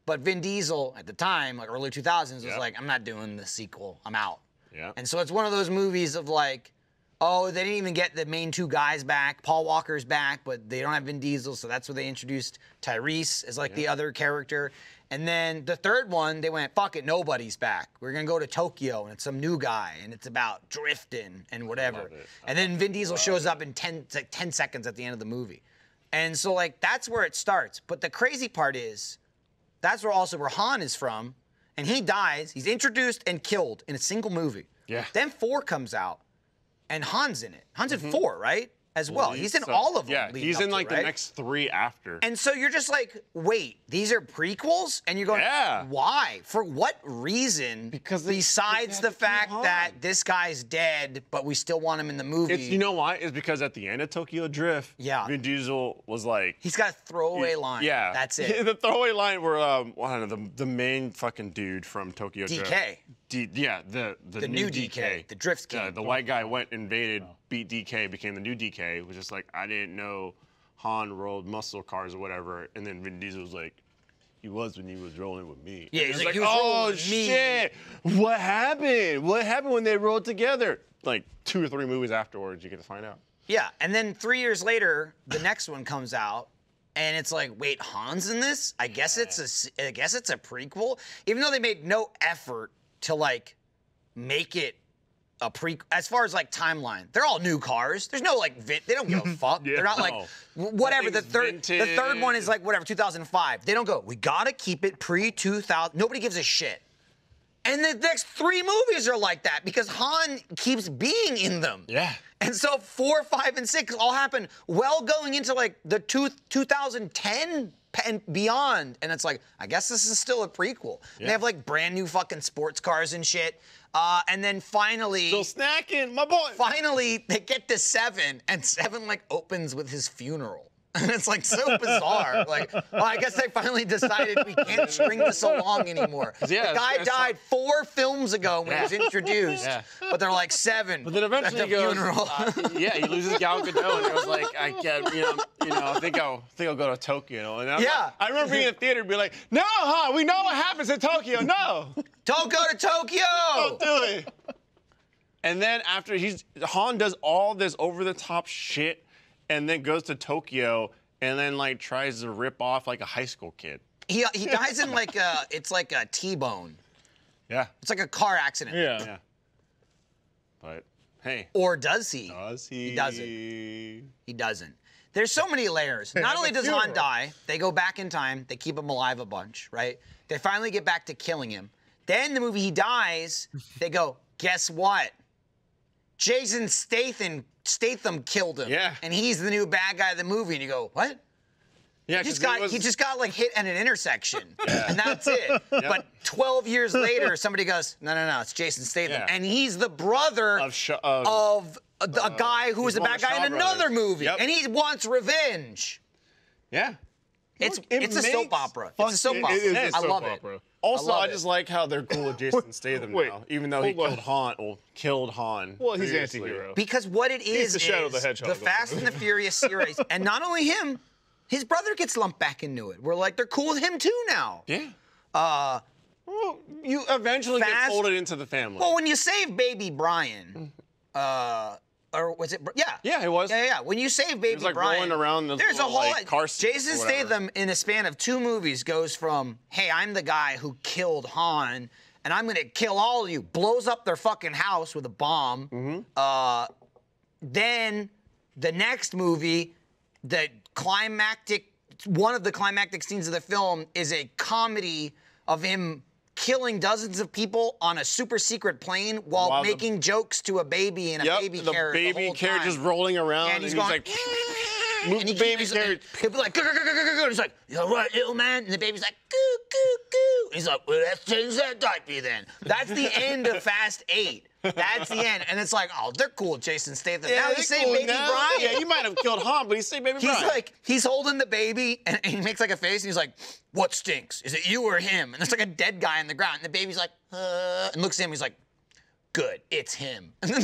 Speaker 2: But Vin Diesel at the time, like early 2000s, was
Speaker 3: Yeah.
Speaker 2: like, I'm not doing the sequel. I'm out.
Speaker 3: Yeah.
Speaker 2: And so it's one of those movies of like, oh, they didn't even get the main two guys back. Paul Walker's back, but they don't have Vin Diesel, so that's where they introduced Tyrese as like the other character. And then the third one, they went, fuck it, nobody's back. We're gonna go to Tokyo, and it's some new guy, and it's about drifting and whatever.
Speaker 3: love it.
Speaker 2: And then Vin Diesel shows up in 10 seconds at the end of the movie. And so like that's where it starts. But the crazy part is, that's where Han is from, and he dies. He's introduced and killed in a single movie.
Speaker 3: Yeah.
Speaker 2: Then 4 comes out, and Han's in it. Han's in 4, right? As well. He's in
Speaker 3: So-
Speaker 2: all of them.
Speaker 3: Yeah,
Speaker 2: leading
Speaker 3: he's
Speaker 2: up
Speaker 3: in
Speaker 2: to
Speaker 3: like
Speaker 2: it,
Speaker 3: the
Speaker 2: right?
Speaker 3: next 3 after.
Speaker 2: And so you're just like, wait, these are prequels? And you're going,
Speaker 3: Yeah.
Speaker 2: why? For what reason?
Speaker 3: Because
Speaker 2: besides the
Speaker 3: keep
Speaker 2: fact
Speaker 3: Han.
Speaker 2: that this guy's dead, but we still want him in the movie.
Speaker 3: It's, you know why? It's because at the end of Tokyo Drift,
Speaker 2: Yeah.
Speaker 3: Vin Diesel was like,
Speaker 2: He's got a throwaway line.
Speaker 3: yeah,
Speaker 2: That's it.
Speaker 3: The throwaway line where I don't know, the main fucking dude from Tokyo Drift.
Speaker 2: DK.
Speaker 3: Yeah, the
Speaker 2: new DK, the Drift
Speaker 3: Yeah,
Speaker 2: King.
Speaker 3: the white guy went, invaded, beat DK, became the new DK. Was just like, I didn't know Han rolled muscle cars or whatever. And then Vin Diesel was like, he was when he was rolling with me.
Speaker 2: Yeah,
Speaker 3: And
Speaker 2: he's
Speaker 3: it's
Speaker 2: like, he was rolling
Speaker 3: oh
Speaker 2: with me."
Speaker 3: shit, what happened? What happened when they rolled together? Like 2 or 3 movies afterwards, you get to find out.
Speaker 2: Yeah, and then 3 years later, the next one comes out, and it's like, wait, Han's in this? I guess it's a prequel, even though they made no effort to like make it a pre. As far as like timeline, they're all new cars. There's no like they don't give a fuck. They're not like whatever. The
Speaker 3: Nothing's
Speaker 2: third one is
Speaker 3: vintage.
Speaker 2: like whatever 2005. They don't go. We gotta keep it pre 2000. Nobody gives a shit. And the next 3 movies are like that because Han keeps being in them.
Speaker 3: Yeah.
Speaker 2: And so 4, 5, and 6 all happen well going into like the 2010 and beyond. And it's like, I guess this is still a prequel. And they have like brand new fucking sports cars and shit. And then finally,
Speaker 3: Still snacking, my boy.
Speaker 2: finally they get to 7, and 7 like opens with his funeral. And it's like so bizarre. Like, well, I guess they finally decided we can't string this along anymore.
Speaker 3: Yeah,
Speaker 2: the guy
Speaker 3: it's-
Speaker 2: died 4 films ago when he was introduced,
Speaker 3: Yeah.
Speaker 2: but they're like 7.
Speaker 3: But then eventually
Speaker 2: at
Speaker 3: he
Speaker 2: the
Speaker 3: goes,
Speaker 2: funeral.
Speaker 3: yeah, he loses Gal Gadot, and he was like, I can't, I think I'll go to Tokyo. And I'm
Speaker 2: Yeah.
Speaker 3: like, I remember being in the theater and be like, no, huh? We know what happens in Tokyo. No,
Speaker 2: Don't go to Tokyo.
Speaker 3: don't do it. And then after Han does all this over the top shit, and then goes to Tokyo, and then like tries to rip off like a high school kid.
Speaker 2: He dies in like it's like a T-bone.
Speaker 3: Yeah.
Speaker 2: It's like a car accident.
Speaker 3: Yeah. But hey,
Speaker 2: Or does he?
Speaker 3: does he?
Speaker 2: He doesn't. He doesn't. There's so many layers. Not only does Han die, they go back in time. They keep him alive a bunch, right? They finally get back to killing him. Then the movie he dies, they go, guess what? Jason Statham killed him.
Speaker 3: Yeah.
Speaker 2: And he's the new bad guy of the movie. And you go, what?
Speaker 3: Yeah,
Speaker 2: He
Speaker 3: 'cause
Speaker 2: just got like hit at an intersection, and that's it. But 12 years later, somebody goes, no, it's Jason Statham,
Speaker 3: Yeah.
Speaker 2: and he's the brother of a guy who was a
Speaker 3: one of
Speaker 2: bad guy
Speaker 3: the
Speaker 2: in
Speaker 3: Shaw
Speaker 2: another
Speaker 3: brothers.
Speaker 2: movie,
Speaker 3: Yep.
Speaker 2: and he wants revenge.
Speaker 3: Yeah.
Speaker 2: It's
Speaker 3: Look, it
Speaker 2: a soap
Speaker 3: makes
Speaker 2: opera. It's a soap
Speaker 4: It
Speaker 2: opera.
Speaker 4: is a
Speaker 2: I
Speaker 4: soap
Speaker 2: love
Speaker 4: opera.
Speaker 2: it.
Speaker 3: Also,
Speaker 2: love
Speaker 3: I
Speaker 2: it.
Speaker 3: just like how they're cool with Jason Statham
Speaker 4: Wait,
Speaker 3: now, even though he
Speaker 4: hold on.
Speaker 3: killed Han.
Speaker 4: Well, he's
Speaker 3: previously.
Speaker 4: anti-hero.
Speaker 2: Because what it is
Speaker 4: the Shadow the
Speaker 2: is
Speaker 4: Hedgehog
Speaker 2: the
Speaker 4: of the
Speaker 2: Fast and the Furious series, and not only him, his brother gets lumped back into it. We're like, they're cool with him too now.
Speaker 3: Yeah. Well, you eventually get
Speaker 2: Fast-
Speaker 3: folded into the family.
Speaker 2: Well, when you save Baby Brian, or was it? Yeah.
Speaker 3: Yeah, it was.
Speaker 2: Yeah. When you save Baby
Speaker 3: was, like,
Speaker 2: Brian,
Speaker 3: rolling around the
Speaker 2: there's a
Speaker 3: little,
Speaker 2: whole
Speaker 3: like, car seat
Speaker 2: Jason
Speaker 3: or whatever.
Speaker 2: Statham in a span of 2 movies goes from, hey, I'm the guy who killed Han, and I'm gonna kill all of you. Blows up their fucking house with a bomb.
Speaker 3: Mm-hmm.
Speaker 2: Then the next movie, one of the climactic scenes of the film is a comedy of him killing dozens of people on a super secret plane while
Speaker 3: While the-
Speaker 2: making jokes to a baby and a
Speaker 3: Yep,
Speaker 2: baby
Speaker 3: the
Speaker 2: carrot.
Speaker 3: baby
Speaker 2: whole
Speaker 3: carrot
Speaker 2: time.
Speaker 3: just rolling around,
Speaker 2: And he's going,
Speaker 3: like, move
Speaker 2: and
Speaker 3: the
Speaker 2: he
Speaker 3: baby
Speaker 2: keeps,
Speaker 3: carrot.
Speaker 2: he'll be like, "Goo, goo, goo, goo, goo, goo." He's like, you all right, little man? And the baby's like, goo, goo, goo. He's like, well, let's change that diaper then. That's the end of Fast 8. That's the end. And it's like, oh, they're cool, Jason Statham. now
Speaker 3: they're
Speaker 2: he's saying
Speaker 3: cool
Speaker 2: Baby
Speaker 3: now.
Speaker 2: Brian.
Speaker 3: Yeah, you might have killed Han, but he's saying Baby
Speaker 2: He's
Speaker 3: Brian.
Speaker 2: like, he's holding the baby, and he makes like a face, and he's like, what stinks? Is it you or him? And there's like a dead guy on the ground, and the baby's like, and looks at him, he's like, good, it's him. And then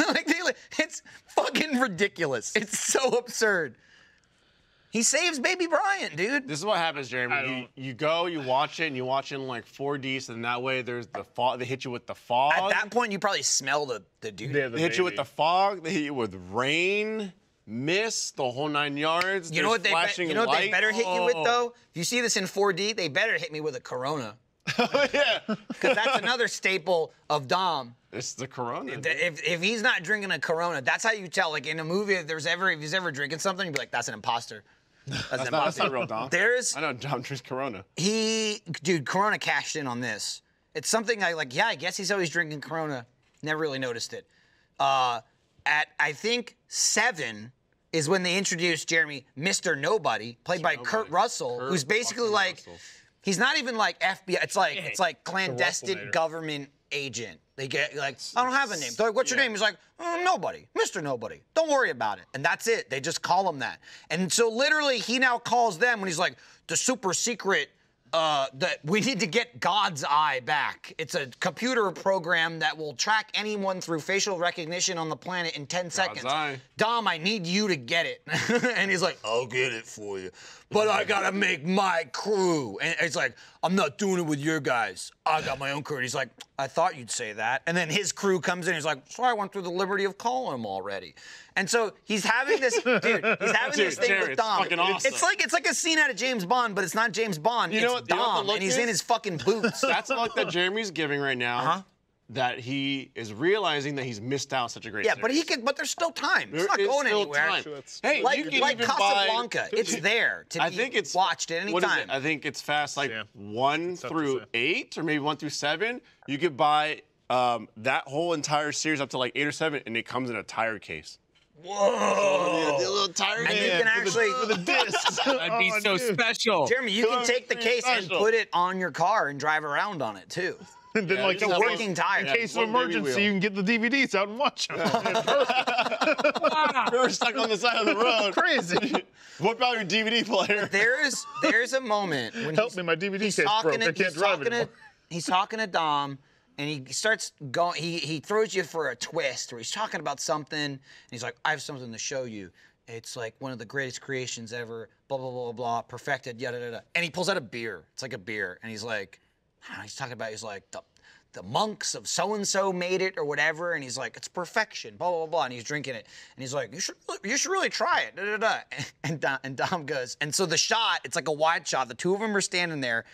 Speaker 2: it's fucking ridiculous. It's so absurd. He saves baby Bryant, dude.
Speaker 3: This is what happens, Jeremy. You go, you watch it, and you watch it in like 4D, so then that way there's the fog. They hit you with the fog.
Speaker 2: At that point, you probably smell the dude.
Speaker 4: Yeah,
Speaker 3: They hit you with the fog. They hit you with rain, mist, the whole 9 yards.
Speaker 2: You know what they
Speaker 3: lights.
Speaker 2: better hit you with though? If you see this in 4D, they better hit me with a Corona.
Speaker 3: Oh, yeah.
Speaker 2: Because that's another staple of Dom.
Speaker 3: It's the Corona.
Speaker 2: If he's not drinking a Corona, that's how you tell. Like in a movie, if he's ever drinking something, you'd be like, that's an imposter. That's
Speaker 3: not real, Dom.
Speaker 2: There's
Speaker 3: I know Dom drinks Corona.
Speaker 2: Dude, Corona cashed in on this. It's something I guess he's always drinking Corona. Never really noticed it. At I think 7 is when they introduced Jeremy, Mr. Nobody, played by Kurt Russell, who's basically like, he's not even like FBI. It's like clandestine government agent. They get like, I don't have a name. They're like, what's your name? He's like, Nobody, Mr. Nobody. Don't worry about it. And that's it. They just call him that. And so literally, he now calls them when he's like, the super secret. That we need to get God's Eye back. It's a computer program that will track anyone through facial recognition on the planet in 10 seconds.
Speaker 3: Eye.
Speaker 2: Dom, I need you to get it. And he's like, I'll get it for you. But I gotta make my crew. And it's like, I'm not doing it with your guys. I got my own crew. And he's like, I thought you'd say that. And then his crew comes in. He's like, so I went through the liberty of calling him already. And so he's having this, dude, he's having this thing
Speaker 3: Jared,
Speaker 2: with Dom.
Speaker 3: it's fucking awesome.
Speaker 2: It's like a scene out of James Bond, but it's not James Bond.
Speaker 3: You know
Speaker 2: it's
Speaker 3: what- you know what the
Speaker 2: Dom,
Speaker 3: look
Speaker 2: and he's
Speaker 3: is?
Speaker 2: in his fucking boots.
Speaker 3: That's the look that Jeremy's giving right now.
Speaker 2: Uh-huh.
Speaker 3: That he is realizing that he's missed out such a great
Speaker 2: Yeah,
Speaker 3: series.
Speaker 2: but he could. But there's still time. It's
Speaker 3: There
Speaker 2: not
Speaker 3: is
Speaker 2: going
Speaker 3: still
Speaker 2: anywhere.
Speaker 3: time.
Speaker 4: Sure, that's-
Speaker 3: Hey,
Speaker 2: Like
Speaker 3: you can
Speaker 2: like
Speaker 3: even
Speaker 2: Casablanca,
Speaker 3: buy,
Speaker 2: it's there to
Speaker 3: I
Speaker 2: be
Speaker 3: think it's
Speaker 2: watched at any
Speaker 3: what is
Speaker 2: time.
Speaker 3: it? I think it's fast like
Speaker 4: Yeah.
Speaker 3: 1
Speaker 4: tough to
Speaker 3: through
Speaker 4: say.
Speaker 3: 8, or maybe 1 through 7. You could buy that whole entire series up to like 8 or 7, and it comes in a tire case.
Speaker 2: Whoa!
Speaker 3: The little tire
Speaker 2: And
Speaker 3: case.
Speaker 2: you can actually,
Speaker 4: for the discs.
Speaker 5: That'd be so special.
Speaker 2: Jeremy, you can take the case and
Speaker 3: special.
Speaker 2: put it on your car and drive around on it too.
Speaker 4: And then, like,
Speaker 3: just
Speaker 2: It's a
Speaker 3: have
Speaker 2: working tire.
Speaker 4: in case of
Speaker 3: one baby
Speaker 4: emergency,
Speaker 3: wheel.
Speaker 4: you can get the DVDs out and watch them.
Speaker 3: We're stuck on the side of the road.
Speaker 4: Crazy.
Speaker 3: What about your DVD player?
Speaker 2: There's a moment when
Speaker 4: Help me, my DVD
Speaker 2: he's
Speaker 4: case
Speaker 2: talking
Speaker 4: broke. I can't drive anymore.
Speaker 2: He's talking to Dom, and he starts going. He throws you for a twist, or he's talking about something, and he's like, "I have something to show you. It's like one of the greatest creations ever. Blah blah blah blah. Perfected. Yada yada." And he pulls out a beer. It's like a beer, and he's like, I don't know, he's talking about. He's like the monks of so and so made it or whatever, and he's like, it's perfection. Blah blah blah. And he's drinking it, and he's like, you should really try it. Da, da, da. And Dom goes, and so the shot, it's like a wide shot. The two of them are standing there.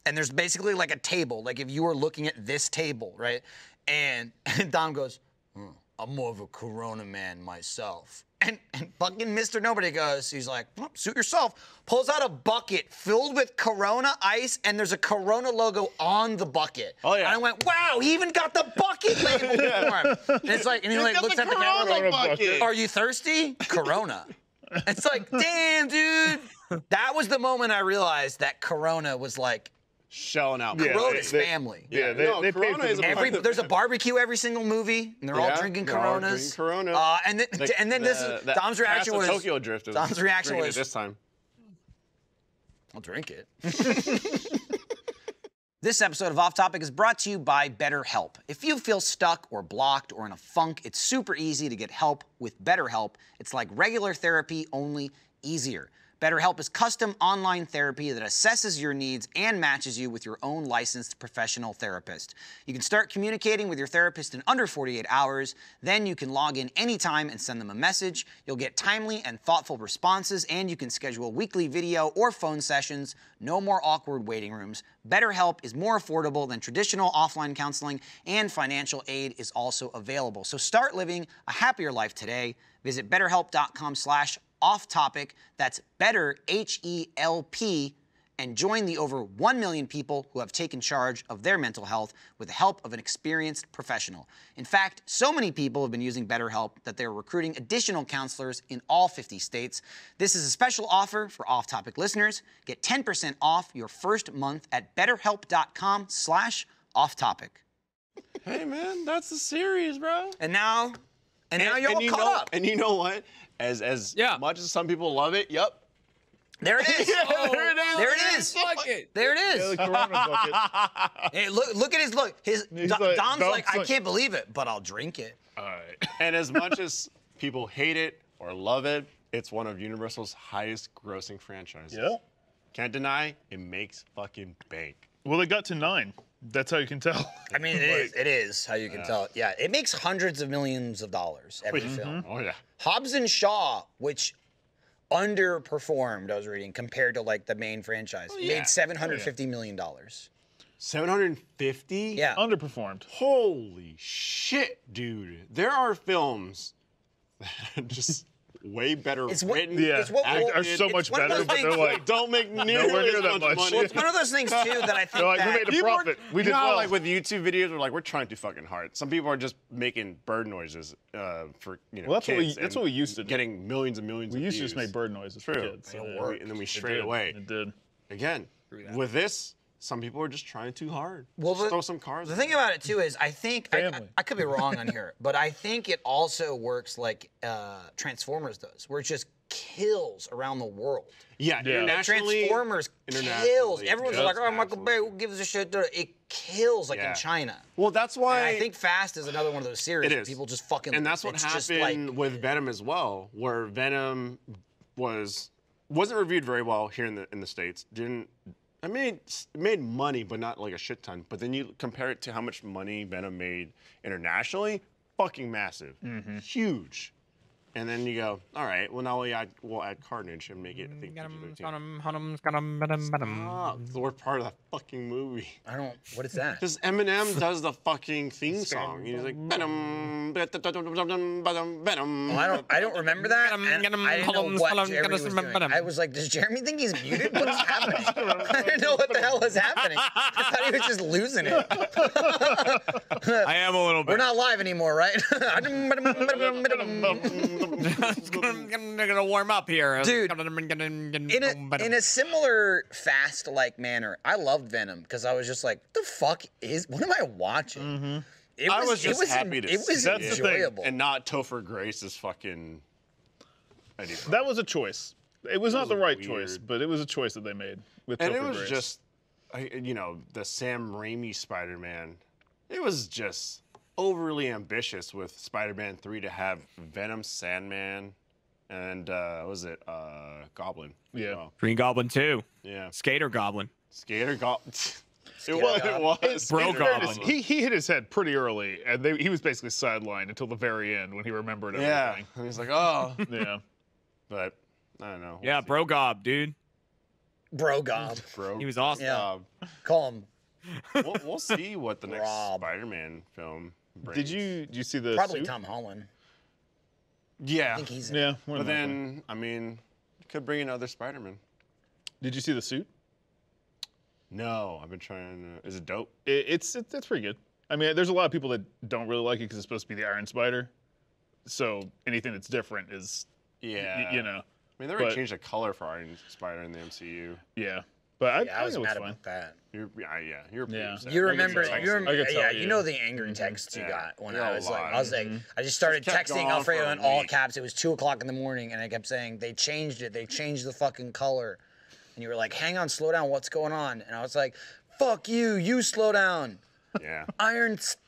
Speaker 2: And there's basically like a table, like if you were looking at this table, right? And Dom goes, I'm more of a Corona man myself. And fucking Mr. Nobody goes, he's like, well, suit yourself. Pulls out a bucket filled with Corona ice, and there's a Corona logo on the bucket.
Speaker 3: Oh, yeah.
Speaker 2: And I went, wow, he even got the bucket label for him. And it's like, and he like looks at the camera
Speaker 3: Corona
Speaker 2: like,
Speaker 3: bucket.
Speaker 2: are you thirsty? Corona. It's like, damn, dude. That was the moment I realized that Corona was like,
Speaker 3: Shelling out.
Speaker 4: Yeah,
Speaker 2: Corona's
Speaker 4: they-
Speaker 2: family.
Speaker 4: Yeah,
Speaker 3: No,
Speaker 4: they paid
Speaker 3: Corona
Speaker 4: for
Speaker 3: is
Speaker 4: the
Speaker 3: a part of-
Speaker 2: There's a barbecue every single movie, and they're all
Speaker 3: Yeah,
Speaker 2: drinking
Speaker 3: they're all
Speaker 2: Coronas.
Speaker 3: drinking Corona.
Speaker 2: And then this is Dom's reaction was
Speaker 3: Tokyo Drift.
Speaker 2: Dom's reaction
Speaker 3: drinking
Speaker 2: was
Speaker 3: it this time.
Speaker 2: I'll drink it. This episode of Off Topic is brought to you by BetterHelp. If you feel stuck or blocked or in a funk, it's super easy to get help with BetterHelp. It's like regular therapy, only easier. BetterHelp is custom online therapy that assesses your needs and matches you with your own licensed professional therapist. You can start communicating with your therapist in under 48 hours. Then you can log in anytime and send them a message. You'll get timely and thoughtful responses, and you can schedule weekly video or phone sessions. No more awkward waiting rooms. BetterHelp is more affordable than traditional offline counseling, and financial aid is also available. So start living a happier life today. Visit BetterHelp.com/off-topic. That's better, H-E-L-P, and join the over 1 million people who have taken charge of their mental health with the help of an experienced professional. In fact, so many people have been using BetterHelp that they're recruiting additional counselors in all 50 states. This is a special offer for Off-Topic listeners. Get 10% off your first month at BetterHelp.com/off-topic.
Speaker 3: Hey man, that's the series, bro.
Speaker 2: And now you're all
Speaker 3: you
Speaker 2: caught
Speaker 3: know,
Speaker 2: up.
Speaker 3: And you know what? As
Speaker 5: Yeah.
Speaker 3: much as some people love it, yep.
Speaker 2: There it is.
Speaker 3: There it is.
Speaker 2: There it is.
Speaker 5: Fuck it.
Speaker 2: There it
Speaker 4: Yeah,
Speaker 2: is.
Speaker 4: the Corona bucket.
Speaker 2: Hey, look at his look.
Speaker 4: He's
Speaker 2: Dom's like, I
Speaker 4: like-
Speaker 2: can't believe it, but I'll drink it.
Speaker 4: All right.
Speaker 3: And as much as people hate it or love it, it's one of Universal's highest grossing franchises.
Speaker 4: Yeah.
Speaker 3: Can't deny it makes fucking bank.
Speaker 4: Well, they got to 9. That's how you can tell.
Speaker 2: I mean, it is how you can tell. Yeah, it makes hundreds of millions of dollars every film.
Speaker 3: Oh yeah.
Speaker 2: Hobbs and Shaw, which underperformed, I was reading, compared to like the main franchise, made $750 million.
Speaker 3: 750?
Speaker 2: Yeah.
Speaker 4: Underperformed.
Speaker 3: Holy shit, dude. There are films that are just way better
Speaker 2: It's what-
Speaker 3: written.
Speaker 4: Yeah,
Speaker 2: It's what-
Speaker 4: are so
Speaker 2: it's
Speaker 4: much
Speaker 2: one of
Speaker 4: better,
Speaker 2: those
Speaker 4: but they're
Speaker 2: things-
Speaker 4: like,
Speaker 3: Don't make
Speaker 4: nowhere
Speaker 3: nearly
Speaker 4: near
Speaker 3: as
Speaker 4: that
Speaker 3: much
Speaker 4: much.
Speaker 3: money.
Speaker 2: It's one of those things too that I think
Speaker 4: they're like, we
Speaker 2: that
Speaker 4: made a
Speaker 3: People are-
Speaker 4: profit. We
Speaker 3: you
Speaker 4: did
Speaker 3: know how,
Speaker 4: well.
Speaker 3: like with YouTube videos, we're like, we're trying too fucking hard. Some people are just making bird noises for
Speaker 4: Well, that's what we-
Speaker 3: kids
Speaker 4: that's
Speaker 3: and
Speaker 4: what we used to do.
Speaker 3: Getting millions and millions.
Speaker 4: we
Speaker 3: of
Speaker 4: used to just
Speaker 3: views.
Speaker 4: make bird noises for
Speaker 3: True.
Speaker 4: kids.
Speaker 3: And
Speaker 4: So
Speaker 3: then we
Speaker 4: it
Speaker 3: strayed
Speaker 4: did.
Speaker 3: away.
Speaker 4: It did.
Speaker 3: Again, with this, some people are just trying too hard.
Speaker 2: Well,
Speaker 3: Just throw some cars.
Speaker 2: The
Speaker 3: in
Speaker 2: thing
Speaker 3: there.
Speaker 2: about it too is I think
Speaker 4: Family.
Speaker 2: I could be wrong on here, but I think it also works like Transformers does, where it just kills around the world.
Speaker 3: Yeah,
Speaker 4: Yeah.
Speaker 3: internationally.
Speaker 2: Transformers kills.
Speaker 3: internationally,
Speaker 2: Everyone's
Speaker 3: just
Speaker 2: like, oh, Michael Bay,
Speaker 3: absolutely.
Speaker 2: who gives a shit? It kills like
Speaker 3: Yeah.
Speaker 2: in China.
Speaker 3: Well, that's why
Speaker 2: And I think Fast is another one of those series
Speaker 3: it
Speaker 2: where
Speaker 3: is.
Speaker 2: people just fucking.
Speaker 3: And that's what
Speaker 2: it's just
Speaker 3: happened
Speaker 2: like,
Speaker 3: with Venom as well, where Venom wasn't reviewed very well here in the States. It made money, but not like a shit ton. But then you compare it to how much money Venom made internationally, fucking massive, huge. And then you go, all right, well now we'll add Carnage and make it. I think the worst part of the fucking movie.
Speaker 2: I don't. What is that?
Speaker 3: Because Eminem does the fucking theme song. He's like Venom, Venom.
Speaker 2: Well, I don't remember that. And I didn't know what Jeremy was doing. I was like, does Jeremy think he's muted? What's happening? I didn't know what the hell was happening. I thought he was just losing it.
Speaker 5: I am a little bit.
Speaker 2: We're not live anymore, right?
Speaker 5: I'm gonna warm up here,
Speaker 2: Dude,
Speaker 5: In
Speaker 2: in a similar Fast-like manner, I loved Venom because I was just like, what am I watching?
Speaker 3: I was just happy to
Speaker 2: It was
Speaker 3: see
Speaker 4: That's the thing.
Speaker 2: enjoyable.
Speaker 3: and not Topher Grace's fucking. Eddie Brock.
Speaker 4: That was a choice. It was not the right
Speaker 3: weird.
Speaker 4: choice, but it was a choice that they made with
Speaker 3: And
Speaker 4: Topher
Speaker 3: it was
Speaker 4: Grace.
Speaker 3: just, the Sam Raimi Spider-Man. It was just overly ambitious with Spider-Man 3 to have Venom, Sandman, and what was it, Goblin.
Speaker 4: Yeah.
Speaker 3: Oh,
Speaker 5: Green Goblin 2.
Speaker 3: yeah.
Speaker 5: Skater Goblin.
Speaker 3: Skater Goblin. It was.
Speaker 5: Bro
Speaker 3: Skater
Speaker 5: Goblin.
Speaker 4: He hit his head pretty early, and he was basically sidelined until the very end when he remembered
Speaker 3: Yeah.
Speaker 4: everything.
Speaker 3: And he's like, oh.
Speaker 4: Yeah.
Speaker 3: But I don't know.
Speaker 5: Yeah, Bro Gob, dude.
Speaker 2: Bro Gob.
Speaker 3: Bro.
Speaker 5: He was awesome.
Speaker 2: Yeah. Call him.
Speaker 3: We'll see what the next
Speaker 2: Rob.
Speaker 3: Spider-Man film brings.
Speaker 4: Did you see the
Speaker 2: Probably
Speaker 4: suit?
Speaker 2: Tom Holland.
Speaker 3: Yeah.
Speaker 2: I think he's in
Speaker 4: Yeah.
Speaker 2: it.
Speaker 4: more
Speaker 3: But
Speaker 4: than likely.
Speaker 3: then, could bring another Spider-Man.
Speaker 4: Did you see the suit?
Speaker 3: No, I've been trying to. Is it dope?
Speaker 4: It's pretty good. I mean, there's a lot of people that don't really like it because it's supposed to be the Iron Spider. So anything that's different is,
Speaker 3: Yeah.
Speaker 4: you know,
Speaker 3: I mean, they already
Speaker 4: but-
Speaker 3: changed the color for Iron Spider in the MCU.
Speaker 4: yeah. But
Speaker 2: Yeah, I
Speaker 4: I
Speaker 2: was
Speaker 4: think it
Speaker 2: mad
Speaker 4: looks fine.
Speaker 2: about that.
Speaker 3: You're pretty
Speaker 4: Yeah.
Speaker 3: upset.
Speaker 2: You
Speaker 3: I
Speaker 2: remember?
Speaker 3: can
Speaker 2: You
Speaker 3: tell.
Speaker 2: remember?
Speaker 4: I could tell
Speaker 2: Yeah,
Speaker 4: you.
Speaker 2: you know the angry text you
Speaker 3: Yeah.
Speaker 2: got when
Speaker 3: Yeah,
Speaker 2: I
Speaker 3: a
Speaker 2: was like,
Speaker 3: lot.
Speaker 2: I just started
Speaker 3: Just kept
Speaker 2: texting
Speaker 3: going on
Speaker 2: Alfredo
Speaker 3: for a
Speaker 2: in all
Speaker 3: week.
Speaker 2: caps. It was 2:00 in the morning, and I kept saying they changed it. They changed the fucking color, and you were like, "Hang on, slow down. What's going on?" And I was like, "Fuck you. You slow down.
Speaker 3: Yeah.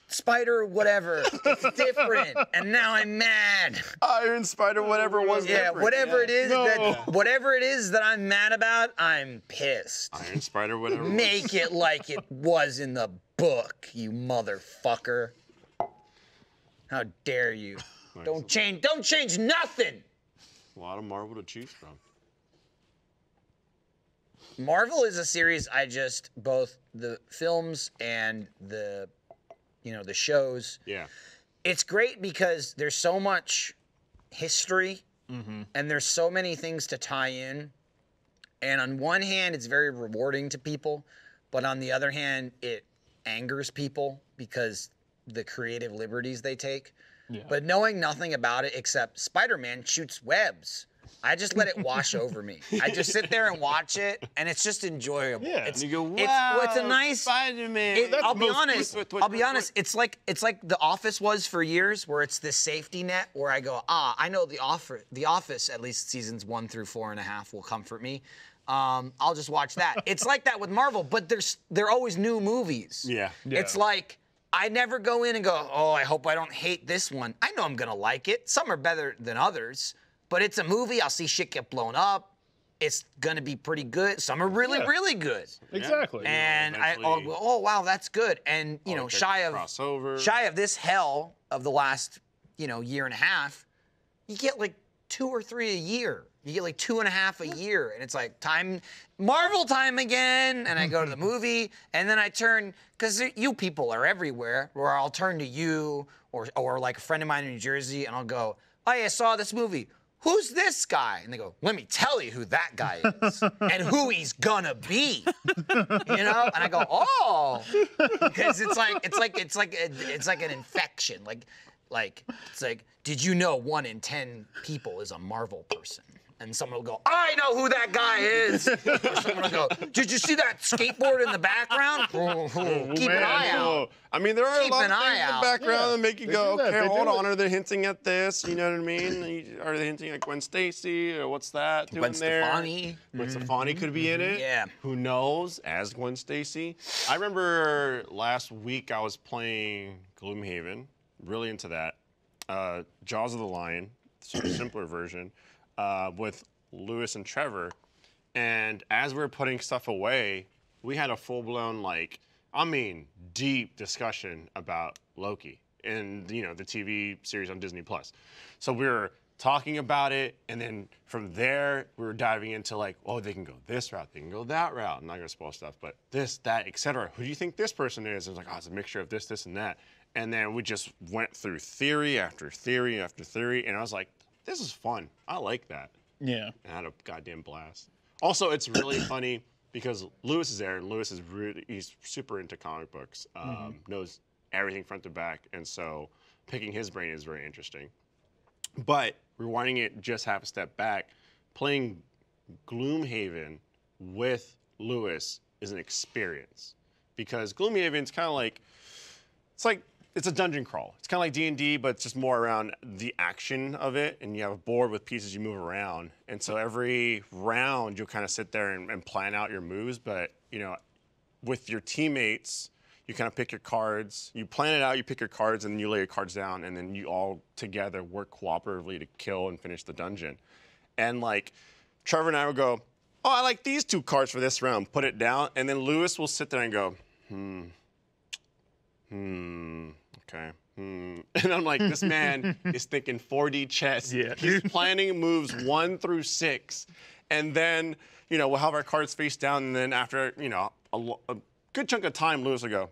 Speaker 2: Spider, whatever. It's different." And now I'm mad.
Speaker 3: Iron Spider, whatever it was.
Speaker 2: Yeah,
Speaker 3: different.
Speaker 2: whatever it is
Speaker 4: No.
Speaker 2: whatever it is that I'm mad about, I'm pissed.
Speaker 3: Iron Spider, whatever. it was.
Speaker 2: Make it like it was in the book, you motherfucker. How dare you? Don't change nothing.
Speaker 3: A lot of Marvel to choose from.
Speaker 2: Marvel is a series both the films and the shows.
Speaker 3: Yeah.
Speaker 2: It's great because there's so much history and there's so many things to tie in. And on one hand, it's very rewarding to people, but on the other hand, it angers people because the creative liberties they take.
Speaker 4: Yeah.
Speaker 2: But knowing nothing about it except Spider-Man shoots webs, I just let it wash over me. I just sit there and watch it, and it's just enjoyable.
Speaker 4: Yeah.
Speaker 2: It's,
Speaker 3: And you go,
Speaker 2: it's a
Speaker 3: wow,
Speaker 2: nice
Speaker 3: Spider-Man.
Speaker 2: I'll be
Speaker 4: most-
Speaker 2: honest.
Speaker 3: Wait,
Speaker 2: I'll be honest. It's like The Office was for years, where it's this safety net where I go, I know The Office. At least seasons 1 through 4.5 will comfort me. I'll just watch that. It's like that with Marvel, but they're always new movies.
Speaker 3: Yeah.
Speaker 2: It's like I never go in and go, oh, I hope I don't hate this one. I know I'm gonna like it. Some are better than others. but it's a movie. I'll see shit get blown up. It's gonna be pretty good. Some are really, really good.
Speaker 4: Exactly.
Speaker 2: And
Speaker 3: eventually-
Speaker 2: oh wow, that's good. And you know, shy of this hell of the last, you know, year and a half, you get like 2 or 3 a year. You get like 2.5 a year, and it's like Marvel time again. And I go to the movie, and then I turn, because you people are everywhere, where I'll turn to you or like a friend of mine in New Jersey, and I'll go, oh yeah, I saw this movie. Who's this guy? And they go, let me tell you who that guy is and who he's gonna be. You know? And I go, oh, because it's like an infection. Like it's like, did you know 1 in 10 people is a Marvel person? And someone will go, I know who that guy is. Or someone will go, did you see that skateboard in the background? Keep an eye out.
Speaker 3: I mean, there are a lot
Speaker 2: Keep
Speaker 3: of
Speaker 2: an
Speaker 3: things
Speaker 2: eye
Speaker 3: in the
Speaker 2: out.
Speaker 3: background that make you go,
Speaker 4: do that.
Speaker 3: okay,
Speaker 4: They
Speaker 3: hold
Speaker 4: do
Speaker 3: on. Are they hinting at this? You know what I mean? Are they hinting at Gwen Stacy? Or what's that doing
Speaker 2: Gwen
Speaker 3: there?
Speaker 2: Stefani.
Speaker 3: Gwen Stefani could be in it.
Speaker 2: Yeah.
Speaker 3: Who knows? As Gwen Stacy. I remember last week I was playing Gloomhaven. Really into that. Jaws of the Lion, sort of simpler version, with Lewis and Trevor. And as we were putting stuff away, we had a full-blown, like, I mean, deep discussion about Loki and, you know, the TV series on Disney+. So we were talking about it, and then from there, we were diving into, like, oh, they can go this route, they can go that route. I'm not going to spoil stuff, but this, that, etc. Who do you think this person is? It was like, oh, it's a mixture of this, this, and that. And then we just went through theory after theory after theory, and I was like, this is fun. I like that.
Speaker 4: Yeah.
Speaker 3: And I had a goddamn blast. Also, it's really funny because Lewis is there, and Lewis is he's super into comic books, knows everything front to back, and so picking his brain is very interesting. But rewinding it just half a step back, playing Gloomhaven with Lewis is an experience because Gloomhaven's kind of like, it's a dungeon crawl. It's kind of like D&D, but it's just more around the action of it. And you have a board with pieces you move around. And so every round, you'll kind of sit there and plan out your moves. But, you know, with your teammates, you kind of pick your cards. You plan it out, you pick your cards, and then you lay your cards down. And then you all together work cooperatively to kill and finish the dungeon. And, like, Trevor and I would go, oh, I like these 2 cards for this round. Put it down. And then Lewis will sit there and go, okay. And I'm like, this man is thinking 4D chess.
Speaker 4: Yeah.
Speaker 3: He's planning moves 1 through 6. And then, you know, we'll have our cards face down. And then after, you know, a good chunk of time, Lewis will go,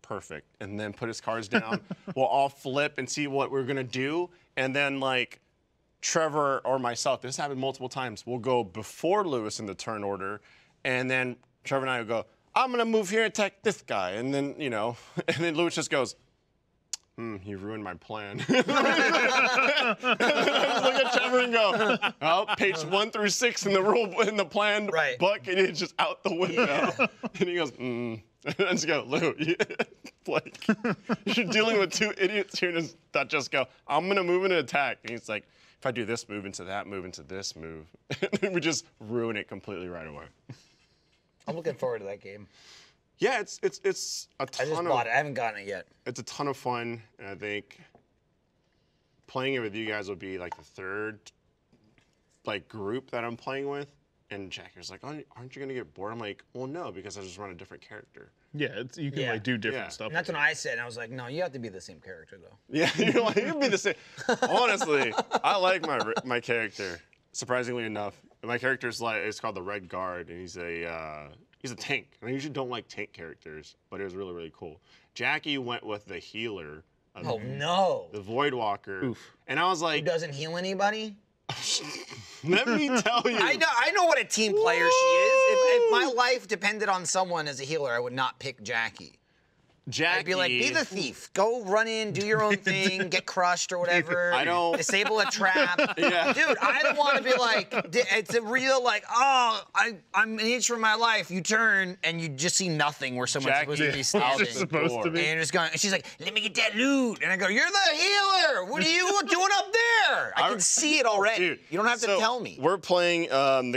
Speaker 3: perfect. And then put his cards down. We'll all flip and see what we're going to do. And then, like, Trevor or myself, this happened multiple times, we'll go before Lewis in the turn order. And then Trevor and I will go, I'm going to move here and attack this guy. And then, you know, and then Lewis just goes, you ruined my plan. Look at Trevor and go, oh, page 1 through 6 in the plan book, and it's just out the window. Yeah. And he goes, And I just go, Lou, like, you're dealing with 2 idiots here that just go, I'm going to move and attack. And he's like, if I do this move into that move into this move, we just ruin it completely right away.
Speaker 2: I'm looking forward to that game.
Speaker 3: Yeah, it's a ton
Speaker 2: I just bought it. I haven't gotten it yet.
Speaker 3: It's a ton of fun, and I think playing it with you guys will be like the 3rd like group that I'm playing with. And Jacker's like, aren't you gonna get bored? I'm like, well, no, because I just run a different character.
Speaker 4: Yeah, you can like do different stuff.
Speaker 2: And that's what I said. And I was like, no, you have to be the same character though.
Speaker 3: Yeah, you're like, you'd be the same. Honestly, I like my character. Surprisingly enough, my character's it's called the Red Guard, and he's a tank. And I usually don't like tank characters, but it was really, really cool. Jackie went with the healer.
Speaker 2: Oh no.
Speaker 3: The Voidwalker. Oof. And I was like,
Speaker 2: who doesn't heal anybody?
Speaker 3: Let me tell you.
Speaker 2: I know what a team player she is. If my life depended on someone as a healer, I would not pick Jackie. I'd be like, be the thief. Go run in, do your own thing, get crushed or whatever.
Speaker 3: I don't.
Speaker 2: Disable a trap.
Speaker 3: Yeah.
Speaker 2: Dude, I don't want to be like, it's a real like, oh, I'm an inch from my life. You turn and you just see nothing where someone's supposed to be standing.
Speaker 4: Supposed to be.
Speaker 2: And you're just going, and she's like, let me get that loot. And I go, you're the healer. What are you doing up there? I can see it already.
Speaker 3: Dude,
Speaker 2: you don't have to tell me.
Speaker 3: We're playing one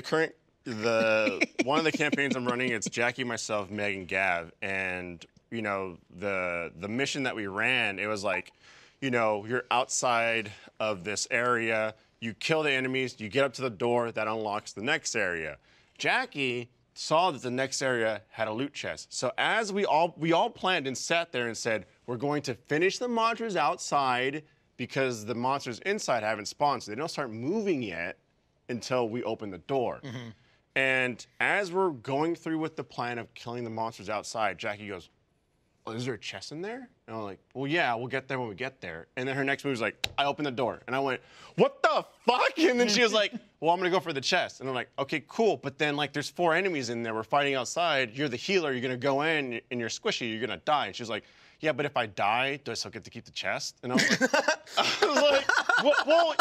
Speaker 3: of the campaigns I'm running. It's Jackie, myself, Meg, and Gav, and you know, the mission that we ran, it was like, you know, you're outside of this area, you kill the enemies, you get up to the door, that unlocks the next area. Jackie saw that the next area had a loot chest. So as we all planned and sat there and said, we're going to finish the monsters outside because the monsters inside haven't spawned, so they don't start moving yet until we open the door. And as we're going through with the plan of killing the monsters outside, Jackie goes, oh, is there a chest in there? And I'm like, well, yeah, we'll get there when we get there. And then her next move was like, I opened the door. And I went, what the fuck? And then she was like, well, I'm gonna go for the chest. And I'm like, okay, cool. But then like there's 4 enemies in there. We're fighting outside. You're the healer. You're gonna go in and you're squishy. You're gonna die. And she's like, yeah, but if I die, do I still get to keep the chest? And I was like, well,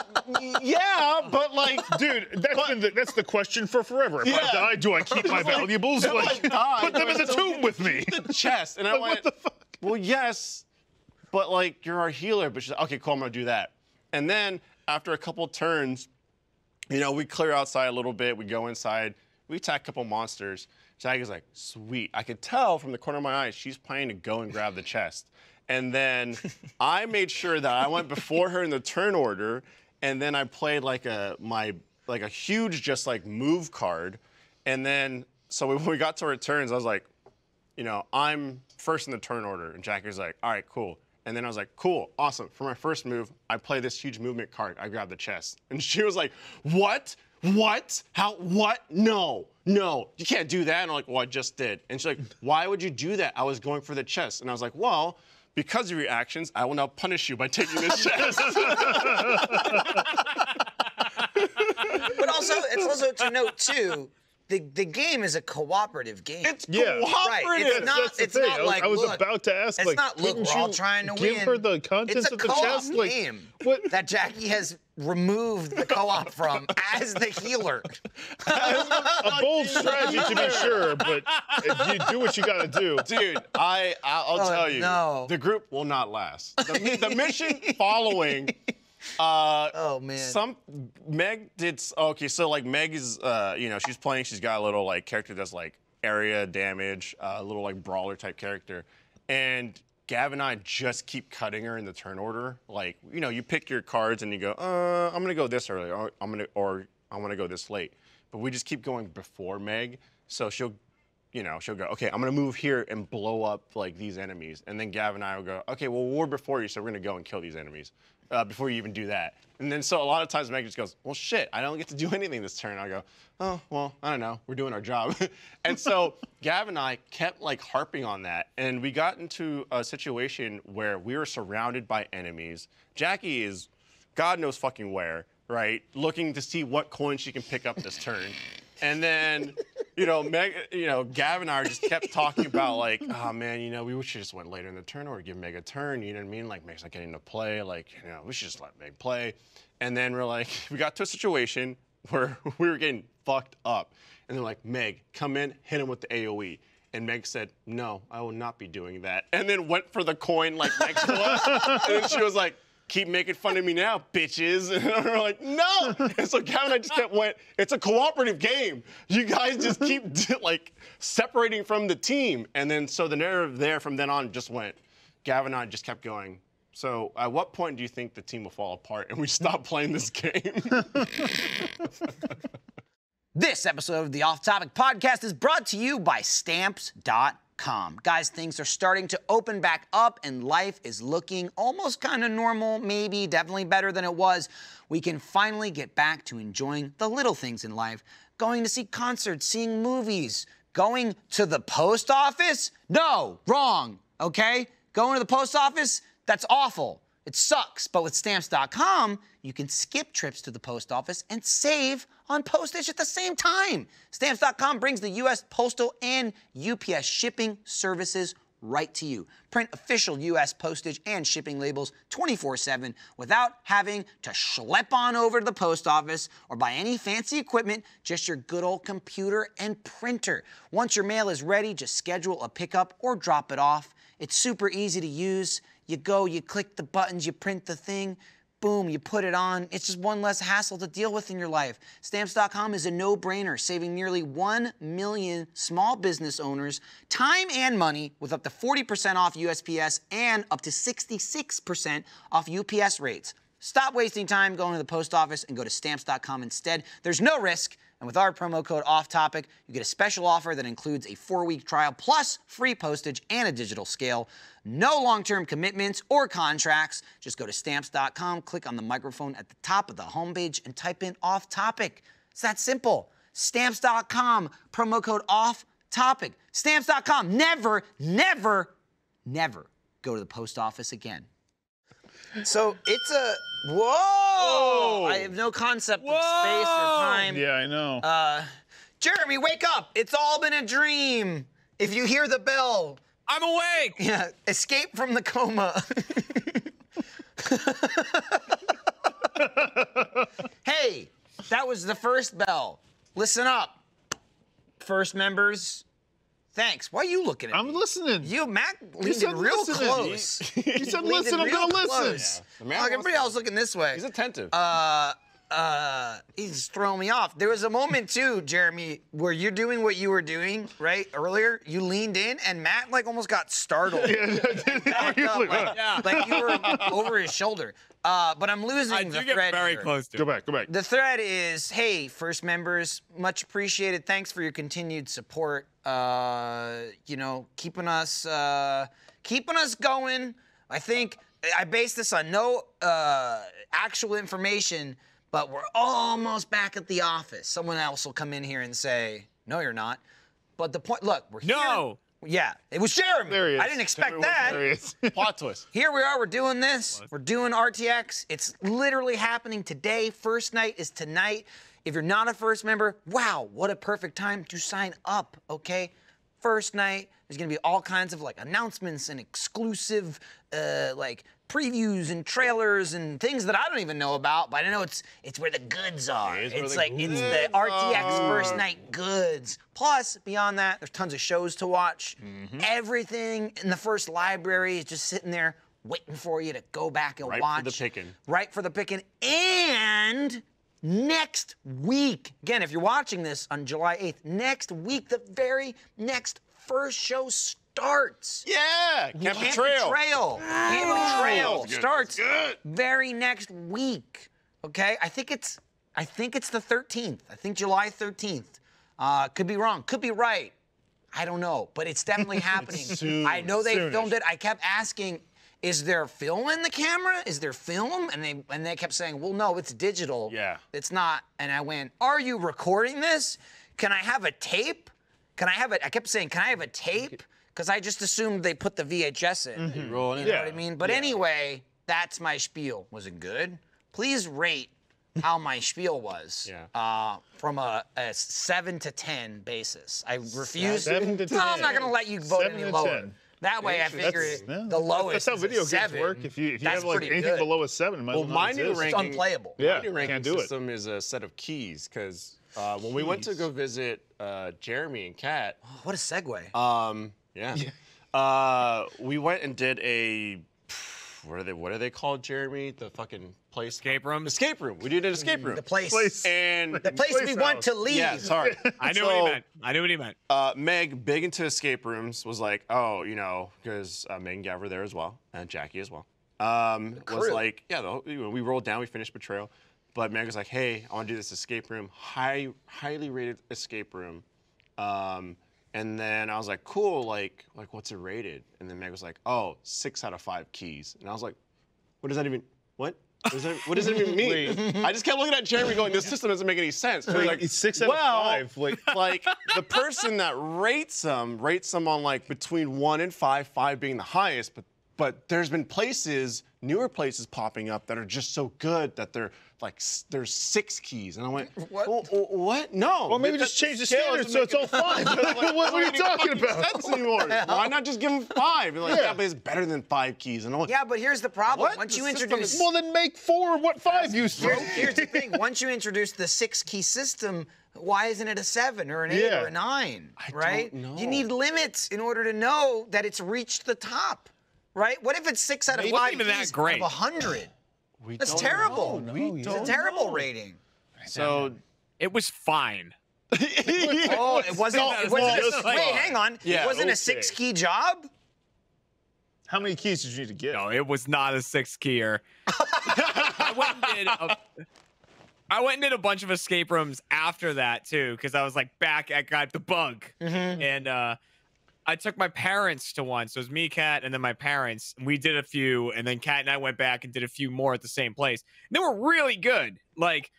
Speaker 3: yeah, but like,
Speaker 4: dude, that's the question for forever. If I die, do I keep my valuables? Like, put them in the tomb with me.
Speaker 3: The chest. And I went,
Speaker 4: what the fuck?
Speaker 3: Well, yes, but like you're our healer. But she's like, okay, cool, I'm gonna do that. And then after a couple turns, you know, we clear outside a little bit. We go inside. We attack a couple monsters. Jackie's like, sweet. I could tell from the corner of my eye she's planning to go and grab the chest. And then I made sure that I went before her in the turn order, and then I played like a huge just like move card. And then so when we got to our turns, I was like, you know, I'm first in the turn order, and Jackie was like, all right, cool. And then I was like, cool, awesome. For my first move, I play this huge movement card. I grab the chest. And she was like, what? What? How? What? No, you can't do that. And I'm like, well, I just did. And she's like, why would you do that? I was going for the chest. And I was like, well, because of your actions, I will now punish you by taking this chest.
Speaker 2: But also, it's also to note too, the game is a cooperative game.
Speaker 3: It's cooperative.
Speaker 2: Right. It's not like,
Speaker 4: I was
Speaker 2: look,
Speaker 4: about to ask,
Speaker 2: it's
Speaker 4: like,
Speaker 2: not, look, we're all trying to win.
Speaker 4: give her the contents of the chest?
Speaker 2: It's a game that Jackie has removed the co-op from as the healer.
Speaker 4: A bold strategy to be sure, but you do what you gotta do.
Speaker 3: Dude, I'll tell you, the group will not last. The mission following.
Speaker 2: Oh man.
Speaker 3: Meg did okay. So like Meg is, you know, she's playing. She's got a little like character that's like area damage, a little like brawler type character, and Gav and I just keep cutting her in the turn order. Like, you know, you pick your cards and you go, I'm gonna go this early, or I'm gonna go this late. But we just keep going before Meg, so she'll go, okay, I'm gonna move here and blow up like these enemies, and then Gav and I will go, okay, well we're before you, so we're gonna go and kill these enemies before you even do that. And then so a lot of times Meg just goes, well shit, I don't get to do anything this turn. I go, oh well, I don't know, we're doing our job. And so Gav and I kept like harping on that, and we got into a situation where we were surrounded by enemies. Jackie is God knows fucking where, right? Looking to see what coin she can pick up this turn. And then, Gav and I just kept talking about like, oh man, we should just went later in the turn or give Meg a turn, you know what I mean? Like Meg's not getting to play, like, we should just let Meg play. And then we're like, we got to a situation where we were getting fucked up. And they're like, Meg, come in, hit him with the AoE. And Meg said, no, I will not be doing that. And then went for the coin like next to us. And then she was like, keep making fun of me now, bitches. And we're like, no. And so Gav and I just it's a cooperative game. You guys just keep like separating from the team. And then so the narrative there from then on just went, Gav and I just kept going, so at what point do you think the team will fall apart and we stop playing this game?
Speaker 1: This episode of the Off Topic Podcast is brought to you by Stamps.com. Guys, things are starting to open back up and life is looking almost kind of normal, maybe definitely better than it was. We can finally get back to enjoying the little things in life, going to see concerts, seeing movies, going to the post office. No, wrong, okay? Going to the post office, that's awful. It sucks, but with Stamps.com, you can skip trips to the post office and save on postage at the same time. Stamps.com brings the U.S. Postal and UPS shipping services right to you. Print official U.S. postage and shipping labels 24/7 without having to schlep on over to the post office or buy any fancy equipment, just your good old computer and printer. Once your mail is ready, just schedule a pickup or drop it off. It's super easy to use. You go, you click the buttons, you print the thing, boom, you put it on. It's just one less hassle to deal with in your life. Stamps.com is a no-brainer, saving nearly 1 million small business owners time and money with up to 40% off USPS and up to 66% off UPS rates. Stop wasting time going to the post office and go to Stamps.com instead. There's no risk, and with our promo code OFFTOPIC, you get a special offer that includes a 4-week trial plus free postage and a digital scale. No long-term commitments or contracts. Just go to Stamps.com, click on the microphone at the top of the homepage, and type in OFF-TOPIC. It's that simple. Stamps.com, promo code OFF-TOPIC. Stamps.com. Never, never, never go to the post office again. So it's a whoa! I have no concept of space or time.
Speaker 4: Yeah, I know.
Speaker 1: Jeremy, wake up! It's all been a dream. If you hear the bell,
Speaker 5: I'm awake.
Speaker 1: yeah, escape from the coma. Hey, that was the first bell. Listen up, first members. Thanks. Why are you looking at me?
Speaker 4: I'm listening.
Speaker 1: You, Matt, leaned
Speaker 4: said
Speaker 1: in real
Speaker 4: listen.
Speaker 1: close.
Speaker 4: You said
Speaker 1: Leaned
Speaker 4: listen,
Speaker 1: in
Speaker 4: I'm
Speaker 1: real
Speaker 4: gonna
Speaker 1: close.
Speaker 4: listen.
Speaker 3: The man
Speaker 1: Like
Speaker 3: wants
Speaker 1: everybody else looking this way.
Speaker 3: He's attentive.
Speaker 1: He's throwing me off. There was a moment too, Jeremy, where you're doing what you were doing, right? Earlier, you leaned in and Matt like almost got startled. Backed up, like you were over his shoulder. But I'm losing
Speaker 5: I
Speaker 1: the
Speaker 5: do get
Speaker 1: thread
Speaker 5: very
Speaker 1: here.
Speaker 5: close to
Speaker 4: Go
Speaker 5: it.
Speaker 4: back, go back.
Speaker 1: The thread is, hey, first members, much appreciated. Thanks for your continued support. You know, keeping us going. I think I base this on no actual information, but we're almost back at the office. Someone else will come in here and say, no, you're not. But the point, look, we're here.
Speaker 5: No.
Speaker 1: Yeah, it was Jeremy.
Speaker 4: There he is.
Speaker 1: I didn't expect
Speaker 4: Jeremy,
Speaker 1: that.
Speaker 4: there he is.
Speaker 3: Plot twist.
Speaker 1: Here we are, we're doing this. We're doing RTX. It's literally happening today. First night is tonight. If you're not a first member, wow, what a perfect time to sign up, okay? First night, there's gonna be all kinds of like announcements and exclusive like previews and trailers and things that I don't even know about, but I know it's where the goods are.
Speaker 3: It is where
Speaker 1: It's
Speaker 3: the
Speaker 1: like it's the RTX first night goods. Plus, beyond that, there's tons of shows to watch. Everything in the first library is just sitting there waiting for you to go back and
Speaker 3: Ripe for
Speaker 1: watch.
Speaker 3: the picking.
Speaker 1: Right for the picking. And next week, again, if you're watching this on July 8th, next week, the very next first show starts.
Speaker 3: Yeah, Camp
Speaker 1: Camp
Speaker 3: Betrayal.
Speaker 1: Betrayal. Camp Betrayal
Speaker 3: That's good.
Speaker 1: starts
Speaker 3: That's good.
Speaker 1: very next week. Okay, I think it's the 13th. I think July 13th. Could be wrong. Could be right. I don't know, but it's definitely happening.
Speaker 4: soon.
Speaker 1: I know they
Speaker 4: Soonish.
Speaker 1: filmed it. I kept asking, is there film in the camera? Is there film? And they kept saying, well, no, it's digital.
Speaker 3: Yeah.
Speaker 1: It's not. And I went, are you recording this? Can I have a tape? Can I have it? I kept saying, can I have a tape? Because I just assumed they put the VHS in.
Speaker 3: Rolling in.
Speaker 1: You know what I mean? But anyway, that's my spiel. Was it good? Please rate how my spiel was.
Speaker 3: Yeah.
Speaker 1: From a 7 to 10 basis. I refuse.
Speaker 4: 7 to
Speaker 1: No, I'm
Speaker 4: 10.
Speaker 1: not gonna let you vote
Speaker 4: 7
Speaker 1: any
Speaker 4: to
Speaker 1: lower.
Speaker 4: 10.
Speaker 1: That way, I figure the lowest.
Speaker 4: That's how
Speaker 1: is a
Speaker 4: video games
Speaker 1: 7.
Speaker 4: work. If you
Speaker 1: That's
Speaker 4: have like
Speaker 1: pretty
Speaker 4: anything
Speaker 1: good.
Speaker 4: below a 7, it might
Speaker 3: Well,
Speaker 4: as well
Speaker 3: my
Speaker 4: not
Speaker 3: new
Speaker 4: exist.
Speaker 1: It's
Speaker 3: ranking,
Speaker 1: unplayable.
Speaker 4: Yeah,
Speaker 3: my new ranking
Speaker 4: can't do it.
Speaker 3: system is a set of keys because when we went to go visit Jeremy and Kat,
Speaker 1: What a segue.
Speaker 3: we went and did a what are they called, Jeremy? The fucking place.
Speaker 5: Escape rooms?
Speaker 3: Escape room. We did an escape room.
Speaker 1: the place.
Speaker 3: And
Speaker 1: The place we want to leave.
Speaker 3: yeah, sorry.
Speaker 5: I knew what he meant. I knew what he meant.
Speaker 3: Meg, big into escape rooms, was like, oh, you know, because Meg and Gav were there as well, and Jackie as well. Was
Speaker 1: crew.
Speaker 3: like, yeah, we rolled down, we finished Betrayal, but Meg was like, hey, I want to do this escape room, highly rated escape room. And then I was like, cool, like what's it rated? And then Meg was like, oh, 6 out of 5 keys. And I was like, what does that even, what? What does it even mean? I just kept looking at Jeremy going, this system doesn't make any sense. So
Speaker 4: Like, it's 6 out of 5.
Speaker 3: like the person that rates them on like between 1 and 5, 5 being the highest, but there's been newer places popping up that are just so good that they're like, there's 6 keys. And I went, what? No.
Speaker 4: Well, maybe just change the standard so it's all 5. What are you talking about?
Speaker 3: Sense anymore. Why not just give them 5? And like, yeah, but it's better than 5 keys. And I'm like,
Speaker 1: Yeah, but here's the problem.
Speaker 3: What?
Speaker 1: Once
Speaker 3: The
Speaker 1: you
Speaker 3: system
Speaker 1: introduce,
Speaker 3: is-
Speaker 4: Well, then make 4 what 5 used to.
Speaker 1: here's the thing. Once you introduce the 6-key system, why isn't it a 7 or an 8
Speaker 4: Yeah.
Speaker 1: or a 9? Right?
Speaker 3: don't know.
Speaker 1: You need limits in order to know that it's reached the top. Right? What if it's 6 out of
Speaker 5: Maybe
Speaker 1: 5
Speaker 5: not even that
Speaker 1: keys
Speaker 5: great.
Speaker 1: out of 100?
Speaker 3: we
Speaker 1: That's
Speaker 3: don't
Speaker 1: terrible.
Speaker 3: know.
Speaker 1: It's a terrible rating.
Speaker 3: So,
Speaker 5: It was fine.
Speaker 1: Oh, it wasn't. It wasn't
Speaker 4: just
Speaker 1: wait,
Speaker 4: fine.
Speaker 1: hang on.
Speaker 3: Yeah,
Speaker 1: it wasn't a
Speaker 4: okay.
Speaker 1: 6-key job.
Speaker 4: How many keys did you need to get?
Speaker 5: No, it was not a 6-keyer. I I went and did a bunch of escape rooms after that too, because I was like back. I got the bug, and I took my parents to one. So it was me, Kat, and then my parents. We did a few, and then Kat and I went back and did a few more at the same place. And they were really good. Like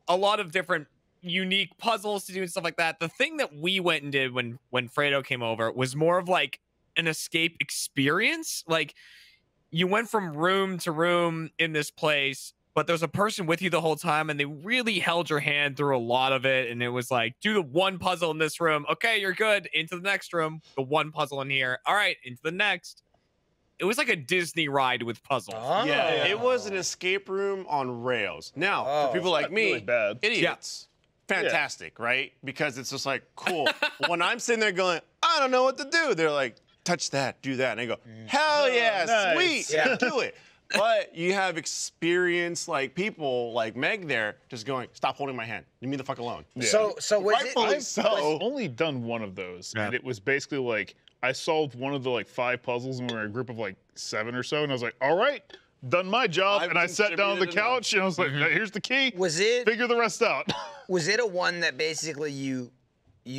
Speaker 5: a lot of different unique puzzles to do and stuff like that. The thing that we went and did when Fredo came over was more of like an escape experience. Like you went from room to room in this place, but there's a person with you the whole time, and they really held your hand through a lot of it. And it was like, do the one puzzle in this room. Okay, you're good. Into the next room. The one puzzle in here. All right, into the next. It was like a Disney ride with puzzles.
Speaker 2: Oh.
Speaker 3: Yeah, it was an escape room on rails. Now, for people like me,
Speaker 4: really bad.
Speaker 3: idiots, fantastic, right? Because it's just like, cool. When I'm sitting there going, I don't know what to do, they're like, touch that, do that. And I go, hell yeah,
Speaker 4: nice.
Speaker 3: sweet, yeah, do it. But you have experienced like people like Meg there just going, stop holding my hand. Leave me the fuck alone.
Speaker 4: Yeah.
Speaker 1: So was
Speaker 3: Rightfully
Speaker 1: it?
Speaker 3: so.
Speaker 4: I've only done one of those, and it was basically like I solved one of the like 5 puzzles, and we were a group of like 7 or so, and I was like, all right, done my job,
Speaker 3: I've
Speaker 4: and I sat down on the
Speaker 3: contributed enough.
Speaker 4: couch, and I was like, here's the key.
Speaker 1: Was it?
Speaker 4: Figure the rest out.
Speaker 1: Was it a one that basically you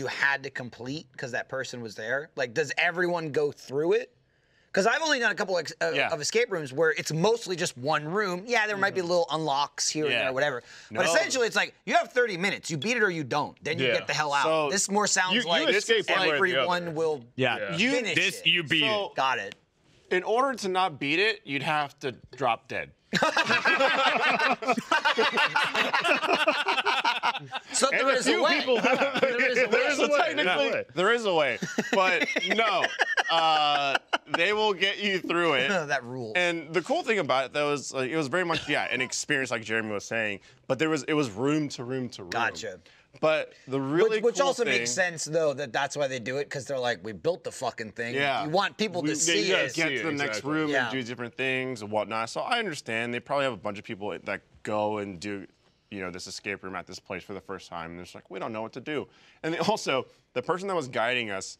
Speaker 1: had to complete because that person was there? Like, does everyone go through it? Because I've only done a couple of escape rooms where it's mostly just one room. Yeah, there might be little unlocks here and there, whatever. But
Speaker 3: No.
Speaker 1: essentially, it's like you have 30 minutes. You beat it or you don't. Then you
Speaker 4: Yeah.
Speaker 1: get the hell out.
Speaker 3: So
Speaker 1: This more sounds
Speaker 4: you
Speaker 1: like
Speaker 4: escape one way or the
Speaker 1: everyone
Speaker 4: other.
Speaker 1: will
Speaker 5: Yeah.
Speaker 1: finish
Speaker 5: This
Speaker 1: it.
Speaker 5: you beat it.
Speaker 3: So,
Speaker 1: Got it.
Speaker 3: in order to not beat it, you'd have to drop dead.
Speaker 1: So there is a
Speaker 4: few
Speaker 1: way.
Speaker 4: people have.
Speaker 1: There is a way.
Speaker 4: There's a way.
Speaker 3: Technically, there is a way, but no, they will get you through it.
Speaker 1: That rules.
Speaker 3: And the cool thing about it, though, is like, it was very much an experience, like Jeremy was saying. But it was room to room to room.
Speaker 1: Gotcha.
Speaker 3: But the really
Speaker 1: Which
Speaker 3: cool
Speaker 1: also
Speaker 3: thing,
Speaker 1: makes sense, though, that's why they do it, because they're like, we built the fucking thing.
Speaker 3: Yeah.
Speaker 1: You want people to see
Speaker 3: yeah,
Speaker 1: it.
Speaker 3: get
Speaker 4: See
Speaker 3: to the
Speaker 4: it,
Speaker 3: next
Speaker 4: exactly.
Speaker 3: room
Speaker 1: Yeah.
Speaker 3: and do different things and whatnot. So I understand they probably have a bunch of people that go and do, this escape room at this place for the first time. And they're just like, we don't know what to do. And also, the person that was guiding us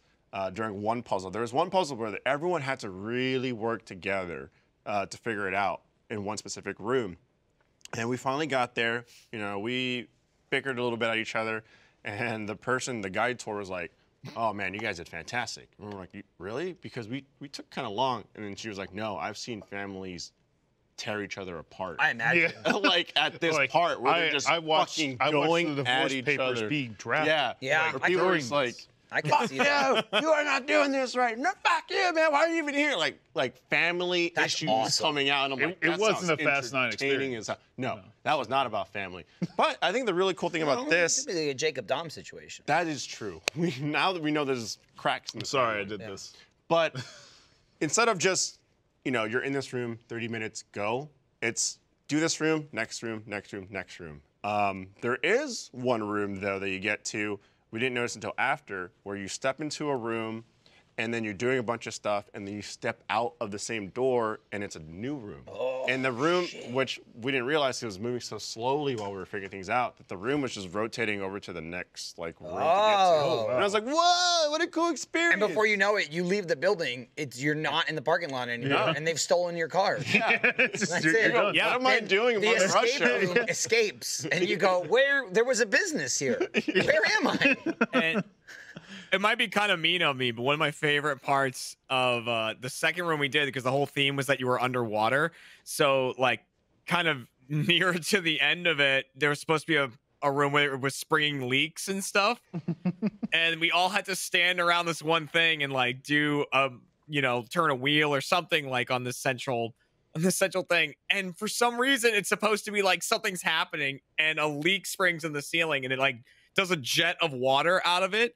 Speaker 3: during one puzzle, there was one puzzle where everyone had to really work together to figure it out in one specific room. And we finally got there. We bickered a little bit at each other. And the guide tour was like, oh man, you guys did fantastic. And we're like, really? Because we took kind of long. And then she was like, no, I've seen families tear each other apart.
Speaker 1: I imagine.
Speaker 3: Like at this
Speaker 4: Like,
Speaker 3: part where they're just
Speaker 4: I watched
Speaker 3: fucking
Speaker 4: the
Speaker 3: going
Speaker 4: divorce
Speaker 3: at each
Speaker 4: papers
Speaker 3: other.
Speaker 4: being drafted.
Speaker 3: Yeah.
Speaker 1: Yeah.
Speaker 3: Or
Speaker 1: I
Speaker 3: people are
Speaker 4: can-
Speaker 3: just like,
Speaker 1: I can see that.
Speaker 3: you are not doing this right. No, fuck you, man. Why are you even here? Like family
Speaker 1: That's
Speaker 3: issues
Speaker 1: awesome.
Speaker 3: coming out. And I'm like,
Speaker 4: It
Speaker 3: that
Speaker 4: wasn't
Speaker 3: sounds
Speaker 4: a Fast 9
Speaker 3: entertaining
Speaker 4: experience.
Speaker 3: as hell. No, that was not about family. But I think the really cool thing about this,
Speaker 1: It's like a Jacob Dom situation.
Speaker 3: that is true. Now that we know there's cracks in the
Speaker 4: Sorry, I
Speaker 3: family.
Speaker 4: did this.
Speaker 3: But instead of just, you're in this room, 30 minutes, go, it's do this room, next room, next room, next room. There is one room, though, that you get to, we didn't notice until after, where you step into a room, and then you're doing a bunch of stuff, and then you step out of the same door, and it's a new room. And the room, which we didn't realize it was moving so slowly while we were figuring things out, that the room was just rotating over to the next room to get to. And I was like, whoa, what a cool experience.
Speaker 1: And before you know it, you leave the building. You're not in the parking lot anymore, and they've stolen your car.
Speaker 4: It's
Speaker 1: That's
Speaker 4: you're
Speaker 1: it.
Speaker 4: done.
Speaker 5: Yeah.
Speaker 3: What am I doing
Speaker 1: The
Speaker 3: about
Speaker 1: escape
Speaker 3: Russia?
Speaker 1: room escapes, and you go, "Where? There was a business here. Where am I?"
Speaker 5: And it might be kind of mean of me, but one of my favorite parts of the second room we did, because the whole theme was that you were underwater. So, like, kind of near to the end of it, there was supposed to be a room where it was springing leaks and stuff. And we all had to stand around this one thing and, like, do turn a wheel or something, like, on this central thing. And for some reason, it's supposed to be like something's happening and a leak springs in the ceiling and it, like, does a jet of water out of it.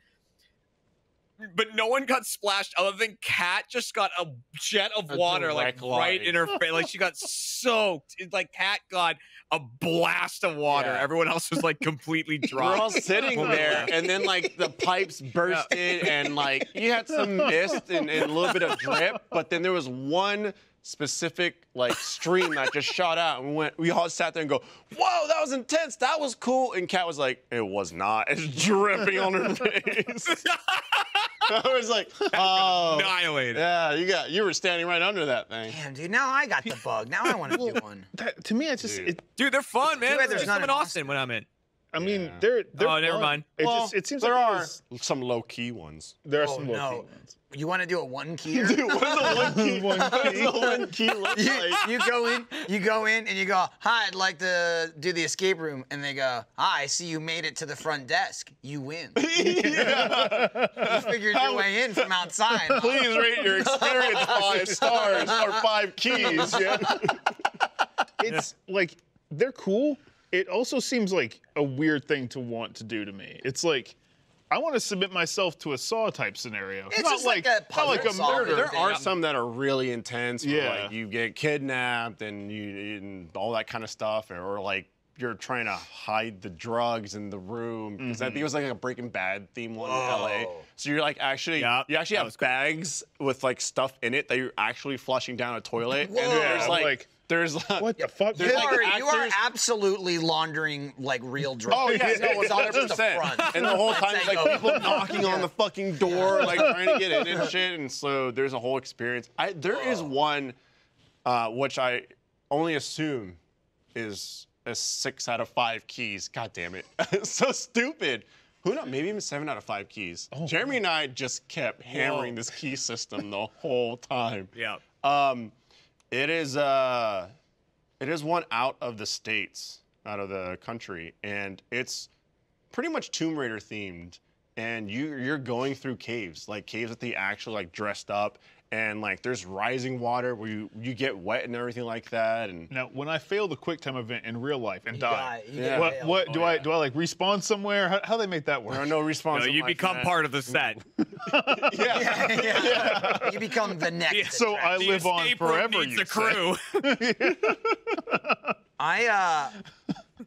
Speaker 5: But no one got splashed other than Kat just got a jet of water like
Speaker 3: direct
Speaker 5: right
Speaker 3: line.
Speaker 5: in her face. Like she got soaked. It's like Kat got a blast of water.
Speaker 3: Yeah.
Speaker 5: Everyone else was like completely dry.
Speaker 3: We're all sitting there, and then like the pipes bursted, and like you had some mist and a little bit of drip, but then there was one specific like stream that just shot out, and we all sat there and go, "Whoa, that was intense! That was cool!" And Kat was like, "It was not. It's dripping on her face." I was like, oh,
Speaker 5: Annihilated.
Speaker 3: yeah, you were standing right under that thing.
Speaker 2: Damn, dude, now I got the bug. Now I want to do one.
Speaker 4: To me, it's just.
Speaker 3: Dude.
Speaker 5: Dude, they're fun, man.
Speaker 2: bad there's
Speaker 5: There's
Speaker 2: not
Speaker 5: some in
Speaker 2: an
Speaker 5: Austin when I'm in.
Speaker 4: I mean,
Speaker 3: Yeah.
Speaker 4: they're
Speaker 5: Oh, never
Speaker 4: fun.
Speaker 5: mind.
Speaker 4: It seems
Speaker 3: there
Speaker 4: like
Speaker 3: are some low key ones.
Speaker 4: there are
Speaker 2: Oh,
Speaker 4: some low
Speaker 2: no.
Speaker 4: key ones.
Speaker 2: You want to do a one keyer?
Speaker 3: Dude, what does a one key?
Speaker 4: One
Speaker 3: What does
Speaker 4: key.
Speaker 3: a one key look like?
Speaker 2: You go in, and you go, hi, I'd like to do the escape room. And they go, hi, I see you made it to the front desk. You win.
Speaker 3: Yeah.
Speaker 2: You figured your way in from outside. huh?
Speaker 3: Please rate your experience 5 stars or 5 keys. Yeah.
Speaker 4: It's like they're cool. It also seems like a weird thing to want to do to me. It's like I want to submit myself to a Saw type scenario.
Speaker 2: It's
Speaker 4: not
Speaker 2: just like a
Speaker 4: not like a
Speaker 2: puzzle solver.
Speaker 4: murder.
Speaker 3: There are some that are really intense. Where,
Speaker 4: Yeah.
Speaker 3: like you get kidnapped and all that kind of stuff, or like you're trying to hide the drugs in the room. Because I think it was like a Breaking Bad theme one in LA.
Speaker 2: Whoa.
Speaker 3: So you're like you actually
Speaker 5: that
Speaker 3: have
Speaker 5: was cool.
Speaker 3: bags with like stuff in it that you're actually flushing down a toilet.
Speaker 2: Whoa.
Speaker 3: And there's
Speaker 4: Yeah,
Speaker 3: like there's
Speaker 4: What the fuck?
Speaker 3: There's
Speaker 2: You
Speaker 3: like
Speaker 2: are
Speaker 3: actors-
Speaker 2: absolutely laundering like real drugs.
Speaker 3: Oh yeah, no,
Speaker 2: It's all just the
Speaker 3: 100%.
Speaker 2: front.
Speaker 3: And the whole time it's
Speaker 2: how
Speaker 3: like
Speaker 2: you go.
Speaker 3: people knocking on the fucking door, like trying to get in and shit. And so there's a whole experience. There is one, which I only assume is a 6 out of 5 keys. God damn it, it's so stupid. Who knows? Maybe even 7 out of 5 keys. Jeremy and I just kept hammering this key system the whole time.
Speaker 5: Yeah.
Speaker 3: It is one out of the States, out of the country, and it's pretty much Tomb Raider themed. And you're going through caves, like caves that they actually like dressed up, and like there's rising water where you get wet and everything like that. And
Speaker 4: Now, when I fail the quick time event in real life and die,
Speaker 2: You
Speaker 3: Yeah.
Speaker 2: get
Speaker 4: what
Speaker 2: bailed.
Speaker 4: do I like respawn somewhere? How they make that work?
Speaker 3: there are no response.
Speaker 5: No, you become part of the set.
Speaker 2: Yeah. You become the next.
Speaker 4: So I
Speaker 5: The
Speaker 4: live on
Speaker 5: escape room
Speaker 4: forever.
Speaker 5: needs
Speaker 4: You
Speaker 5: a crew.
Speaker 2: I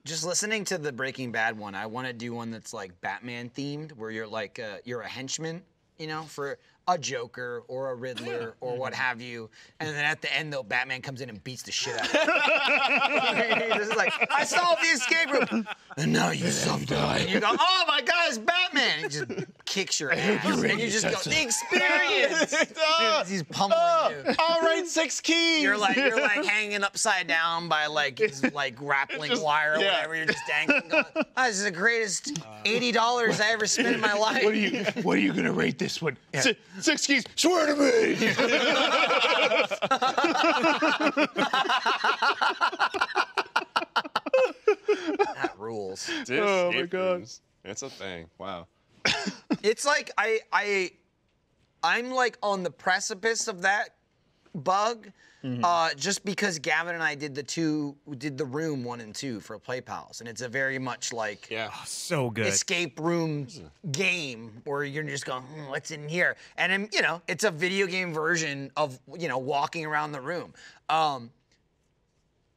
Speaker 2: just listening to the Breaking Bad one. I want to do one that's like Batman themed, where you're like you're a henchman, you know, for a Joker or a Riddler or what have you, and then at the end though, Batman comes in and beats the shit out of you. He's just like, I solved the escape room, and now you solved it. And you go, oh my God, it's Batman! He just kicks your ass, and you just go, the experience. He's pummeling you.
Speaker 3: All right, 6 keys.
Speaker 2: You're like hanging upside down by like his like grappling wire or
Speaker 3: yeah.
Speaker 2: whatever. You're just dangling. Going, oh, this is the greatest $80 I ever spent in my life.
Speaker 4: What are you gonna rate this one? 6 keys. Swear to me.
Speaker 2: That rules.
Speaker 3: Dude,
Speaker 4: Oh, my
Speaker 3: escape
Speaker 4: God.
Speaker 3: rooms. It's a thing. Wow.
Speaker 2: It's like I'm like on the precipice of that bug. Just because Gavin and I did the room 1 and 2 for Play Pals, and it's a very much like
Speaker 3: Yeah.
Speaker 5: So good.
Speaker 2: escape room game where you're just going, what's in here? And you know, it's a video game version of walking around the room.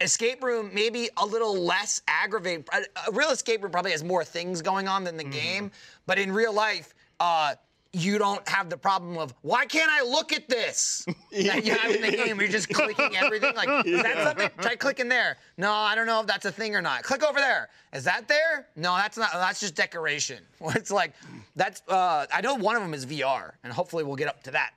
Speaker 2: Escape room maybe a little less aggravating. A real escape room probably has more things going on than the game, but in real life, you don't have the problem of why can't I look at this that you have in the game. You're just clicking everything. Like, is that something? Try clicking there. No, I don't know if that's a thing or not. Click over there. Is that there? No, that's not. That's just decoration. It's like that's. I know one of them is VR, and hopefully we'll get up to that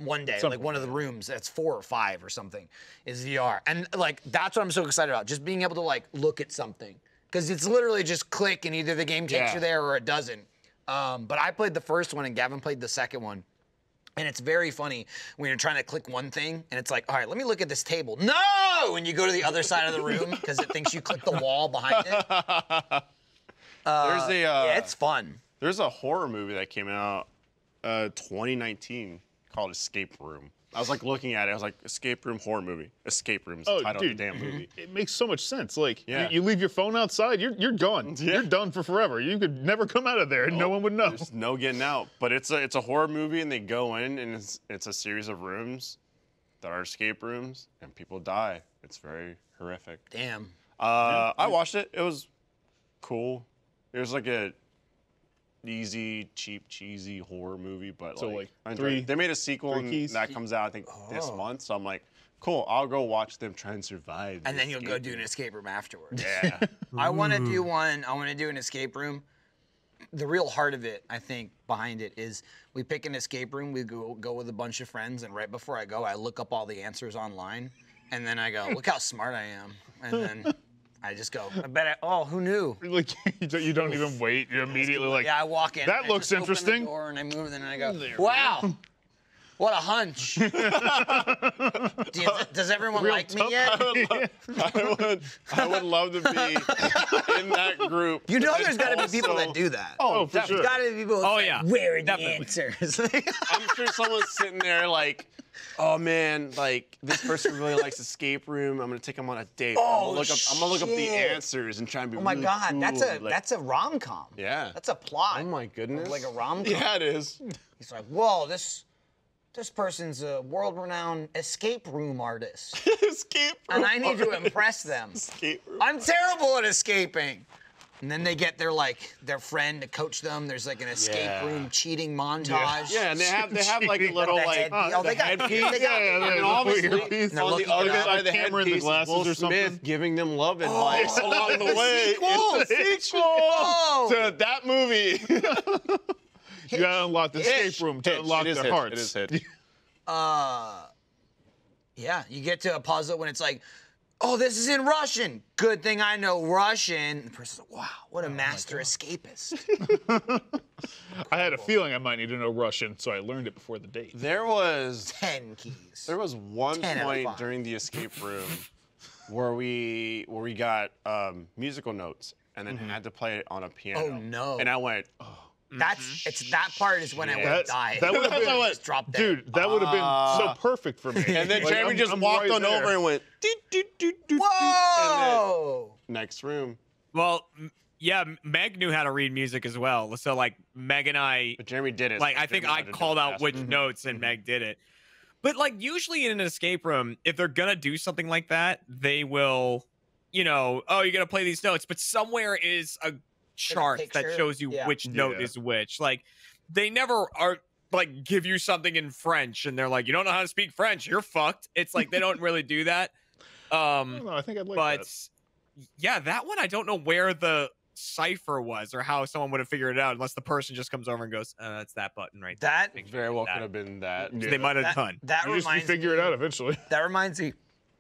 Speaker 2: one day. Like one of the rooms that's 4 or 5 or something is VR, and like that's what I'm so excited about. Just being able to like look at something because it's literally just click, and either the game takes
Speaker 3: Yeah.
Speaker 2: you there or it doesn't. But I played the first one and Gavin played the second one. And it's very funny when you're trying to click one thing and it's like, all right, let me look at this table. No! And you go to the other side of the room because it thinks you clicked the wall behind it. Yeah, it's fun.
Speaker 3: There's a horror movie that came out 2019 called Escape Room. I was like looking at it. I was like, Escape Room horror movie. Escape Room is the title of the damn movie.
Speaker 4: It makes so much sense. Like,
Speaker 3: Yeah.
Speaker 4: you leave your phone outside, you're gone.
Speaker 3: Yeah.
Speaker 4: You're done for forever. You could never come out of there, and no one would know.
Speaker 3: There's no getting out. But it's a horror movie, and they go in, and it's a series of rooms that are escape rooms, and people die. It's very horrific.
Speaker 2: Damn.
Speaker 3: I watched it. It was cool. It was like a easy, cheap, cheesy horror movie, but
Speaker 4: So,
Speaker 3: like
Speaker 4: like,
Speaker 3: I enjoyed it. They made a sequel
Speaker 4: three
Speaker 3: and
Speaker 4: keys?
Speaker 3: that comes out I think this month. So I'm like, cool. I'll go watch them try and survive.
Speaker 2: And
Speaker 3: the
Speaker 2: then you'll go
Speaker 3: escape
Speaker 2: do an
Speaker 3: room.
Speaker 2: escape room afterwards.
Speaker 3: Yeah.
Speaker 2: I want to do one. I want to do an escape room. the real heart of it, I think, behind it is we pick an escape room, we go with a bunch of friends, and right before I go, I look up all the answers online, and then I go, look how smart I am. And then I just go, who knew?
Speaker 4: Like you don't even wait. You're immediately like,
Speaker 2: Yeah, I walk in.
Speaker 4: that
Speaker 2: I
Speaker 4: looks
Speaker 2: just open
Speaker 4: interesting.
Speaker 2: the door and I move, and then I go, wow. What a hunch. Does everyone like me yet?
Speaker 3: I would love to be in that group.
Speaker 2: You know there's got to be
Speaker 3: Also-
Speaker 2: people that do that.
Speaker 4: Oh, for sure.
Speaker 2: There's got to be people that
Speaker 5: Oh,
Speaker 2: say,
Speaker 5: yeah.
Speaker 2: where are the
Speaker 5: Definitely.
Speaker 2: answers?
Speaker 3: I'm sure someone's sitting there like, oh man, like this person really likes escape room. I'm gonna take them on a date.
Speaker 2: Oh,
Speaker 3: I'm gonna look up the
Speaker 2: shit.
Speaker 3: answers and try and be
Speaker 2: Oh my
Speaker 3: really
Speaker 2: God,
Speaker 3: cool.
Speaker 2: that's a rom-com.
Speaker 3: Yeah.
Speaker 2: That's a plot.
Speaker 3: Oh my goodness.
Speaker 2: Like a rom-com.
Speaker 3: Yeah, it is.
Speaker 2: He's like, whoa, this person's a world-renowned escape room artist,
Speaker 3: Escape room.
Speaker 2: and I need to impress them.
Speaker 3: Escape room.
Speaker 2: I'm terrible at escaping. And then they get their friend to coach them. There's like an escape
Speaker 3: Yeah.
Speaker 2: room cheating montage.
Speaker 3: Yeah, and they have like a little
Speaker 2: The
Speaker 3: like
Speaker 2: head- oh, they got
Speaker 3: headpiece.
Speaker 2: they got-
Speaker 3: And
Speaker 4: the
Speaker 3: obviously,
Speaker 4: earpiece.
Speaker 2: They're
Speaker 3: on the
Speaker 2: looking
Speaker 3: other
Speaker 2: it up.
Speaker 3: side of the
Speaker 4: Camera in the
Speaker 3: headpiece is
Speaker 4: glasses
Speaker 3: Will
Speaker 4: or something.
Speaker 3: Smith giving them love advice along the way.
Speaker 2: sequel!
Speaker 3: It's the sequel
Speaker 2: Oh!
Speaker 3: to that movie.
Speaker 4: You gotta unlock the escape
Speaker 3: Hitch.
Speaker 4: room to
Speaker 3: Hitch.
Speaker 4: unlock
Speaker 3: It is
Speaker 4: their
Speaker 3: Hitch.
Speaker 4: hearts.
Speaker 3: It is Hitch.
Speaker 2: Yeah, you get to a puzzle when it's like, oh, this is in Russian. Good thing I know Russian. And the person's like, wow, what a master escapist.
Speaker 4: I had a feeling I might need to know Russian, so I learned it before the date.
Speaker 3: There was
Speaker 2: 10 keys.
Speaker 3: one
Speaker 2: 10 out of
Speaker 3: point
Speaker 2: 5.
Speaker 3: during the escape room where we got musical notes and then had to play it on a piano.
Speaker 2: Oh, no.
Speaker 3: And I went,
Speaker 2: It's that part is when I would have died.
Speaker 4: That would have been,
Speaker 2: Just drop dead.
Speaker 4: dude. That would have been so perfect for me.
Speaker 3: and then
Speaker 4: Like,
Speaker 3: Jeremy
Speaker 4: I'm-
Speaker 3: just
Speaker 4: I'm
Speaker 3: walked
Speaker 4: right
Speaker 3: on
Speaker 4: there.
Speaker 3: over and went, doot, doot, doot, doot,
Speaker 2: Whoa!
Speaker 3: doot. Next room.
Speaker 5: Well, yeah, Meg knew how to read music as well. So like Meg and I,
Speaker 3: But Jeremy did it.
Speaker 5: like
Speaker 3: so
Speaker 5: I think
Speaker 3: Jeremy
Speaker 5: I
Speaker 3: had to do
Speaker 5: called
Speaker 3: it
Speaker 5: out
Speaker 3: faster.
Speaker 5: which notes and Meg did it. But like usually in an escape room, if they're gonna do something like that, they will, oh, you're gonna play these notes, but somewhere is a chart that
Speaker 2: picture?
Speaker 5: shows you
Speaker 2: Yeah.
Speaker 5: which note
Speaker 4: Yeah.
Speaker 5: is which. Like they never are like give you something in French and they're like, you don't know how to speak French, you're fucked. It's like they don't really do that.
Speaker 4: I don't know. I think I'd like
Speaker 5: But
Speaker 4: that.
Speaker 5: yeah, that one I don't know where the cipher was or how someone would have figured it out unless the person just comes over and goes, that's that button right there.
Speaker 2: That
Speaker 3: It very well could have been that.
Speaker 4: Yeah.
Speaker 5: They might have
Speaker 2: that,
Speaker 5: done.
Speaker 2: that
Speaker 4: You
Speaker 2: reminds
Speaker 4: figure
Speaker 2: me,
Speaker 4: it out eventually.
Speaker 2: That reminds me,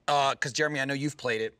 Speaker 2: because Jeremy, I know you've played it.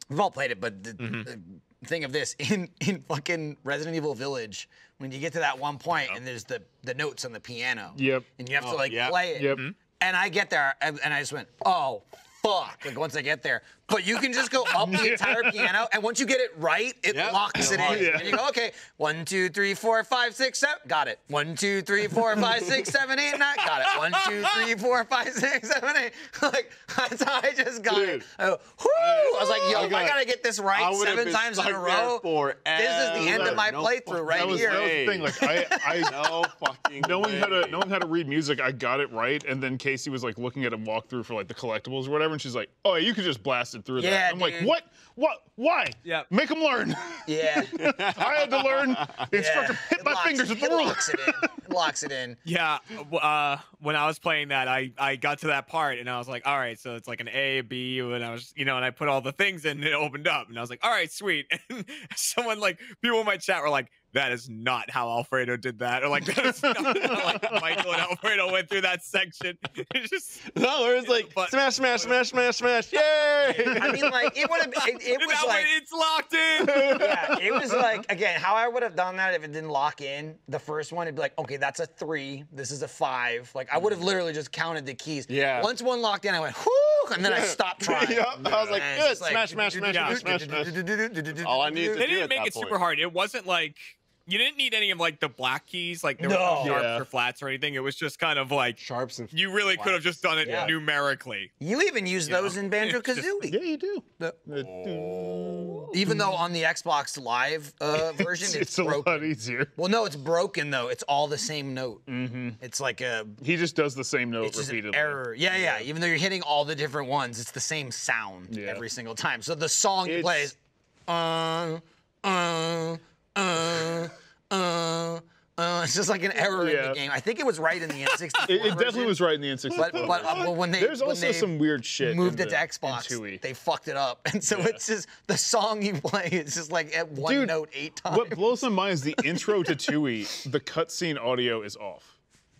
Speaker 2: We've all played it, but
Speaker 5: Mm-hmm.
Speaker 2: the thing of this in fucking Resident Evil Village, when you get to that one point and there's the notes on the piano.
Speaker 4: Yep.
Speaker 2: And you have to like
Speaker 3: yeah.
Speaker 2: play it.
Speaker 4: Yep.
Speaker 2: And I get there and I just went, oh fuck! Like once I get there, but you can just go up the entire piano, and once you get it right, it
Speaker 3: Yep.
Speaker 2: locks it in.
Speaker 4: Yeah.
Speaker 2: And you go, okay, 1, 2, 3, 4, 5, 6, 7, got it. 1, 2, 3, 4, 5, 6, 7, 8, 9, got it. 1, 2, 3, 4, 5, 6, 7, 8. Like that's how I just got it.
Speaker 3: Dude.
Speaker 2: I go, whoo! I was like, yo,
Speaker 3: I
Speaker 2: if I
Speaker 3: got-
Speaker 2: gotta get this right
Speaker 3: I would have
Speaker 2: 7
Speaker 3: been
Speaker 2: times in
Speaker 3: stuck
Speaker 2: a
Speaker 3: there
Speaker 2: row,
Speaker 3: forever.
Speaker 2: this is the end of my
Speaker 3: No
Speaker 2: playthrough
Speaker 3: fucking
Speaker 2: right
Speaker 4: That was
Speaker 2: here.
Speaker 4: the thing. Like I
Speaker 3: No fucking
Speaker 4: knowing
Speaker 3: way.
Speaker 4: how to read music, I got it right. And then Casey was like looking at a walkthrough for like the collectibles or whatever, and she's like, "Oh, you could just blast it through
Speaker 2: Yeah,
Speaker 4: that." I'm like,
Speaker 2: dude.
Speaker 4: "What? Why?
Speaker 5: Yep.
Speaker 4: Make them learn."
Speaker 2: Yeah.
Speaker 4: I had to learn. The instructor hit
Speaker 2: It
Speaker 4: my
Speaker 2: locks-
Speaker 4: fingers with the
Speaker 2: it
Speaker 4: ruler.
Speaker 2: locks it in. It locks it in.
Speaker 5: Yeah, when I was playing that, I got to that part and I was like, all right, so it's like an A, a B, and I was, and I put all the things in and it opened up, and I was like, all right, sweet. And someone like people in my chat were like, that is not how Alfredo did that, or like that is not how like Michael and Alfredo went through that section. It's just
Speaker 3: No, it was like
Speaker 5: But-
Speaker 3: smash, smash, smash, smash, smash. Yay!
Speaker 2: I mean, like it would have. It was
Speaker 5: that
Speaker 2: like.
Speaker 5: way it's locked in.
Speaker 2: Yeah, it was like again how I would have done that if it didn't lock in. The first one, it'd be like, okay, that's a 3. This is a 5. Like I would have literally just counted the keys.
Speaker 3: Yeah.
Speaker 2: Once one locked in, I went whoo, and then I stopped trying.
Speaker 3: Yep. I was like,
Speaker 2: And
Speaker 3: good.
Speaker 2: it's just
Speaker 3: Smash, smash, smash,
Speaker 5: Yeah.
Speaker 3: smash, smash, smash. All I needed to
Speaker 5: They
Speaker 3: do
Speaker 5: didn't
Speaker 3: at
Speaker 5: make
Speaker 3: that
Speaker 5: it super
Speaker 3: point.
Speaker 5: hard. It wasn't like you didn't need any of like the black keys, like there
Speaker 2: No.
Speaker 5: were no sharps
Speaker 4: Yeah.
Speaker 5: or flats or anything. It was just kind of like
Speaker 3: Sharps and
Speaker 5: you really could have just done it
Speaker 2: Yeah.
Speaker 5: numerically.
Speaker 2: You even use those in Banjo
Speaker 5: It's just-
Speaker 2: Kazooie.
Speaker 4: Yeah, you do.
Speaker 2: Even though on the Xbox Live version, it's
Speaker 4: a lot
Speaker 2: broken.
Speaker 4: easier.
Speaker 2: Well, no, it's broken though. It's all the same note. It's like a.
Speaker 4: He just does the same note
Speaker 2: It's just an
Speaker 4: repeatedly.
Speaker 2: error. Yeah. Even though you're hitting all the different ones, it's the same sound
Speaker 4: Yeah.
Speaker 2: every single time. So the song you play is It's just like an error in
Speaker 4: Yeah.
Speaker 2: the game. I think it was right in the N64
Speaker 4: It definitely
Speaker 2: version,
Speaker 4: was right in the N64.
Speaker 2: but when they
Speaker 4: There's
Speaker 2: when
Speaker 4: also
Speaker 2: they
Speaker 4: some weird shit.
Speaker 2: moved
Speaker 4: in
Speaker 2: it to
Speaker 4: the-
Speaker 2: Xbox,
Speaker 4: in 2E.
Speaker 2: they fucked it up, and so it's just the song you play is just like at one
Speaker 4: Dude,
Speaker 2: note 8 times.
Speaker 4: What blows my mind is the intro to 2E. The cutscene audio is off.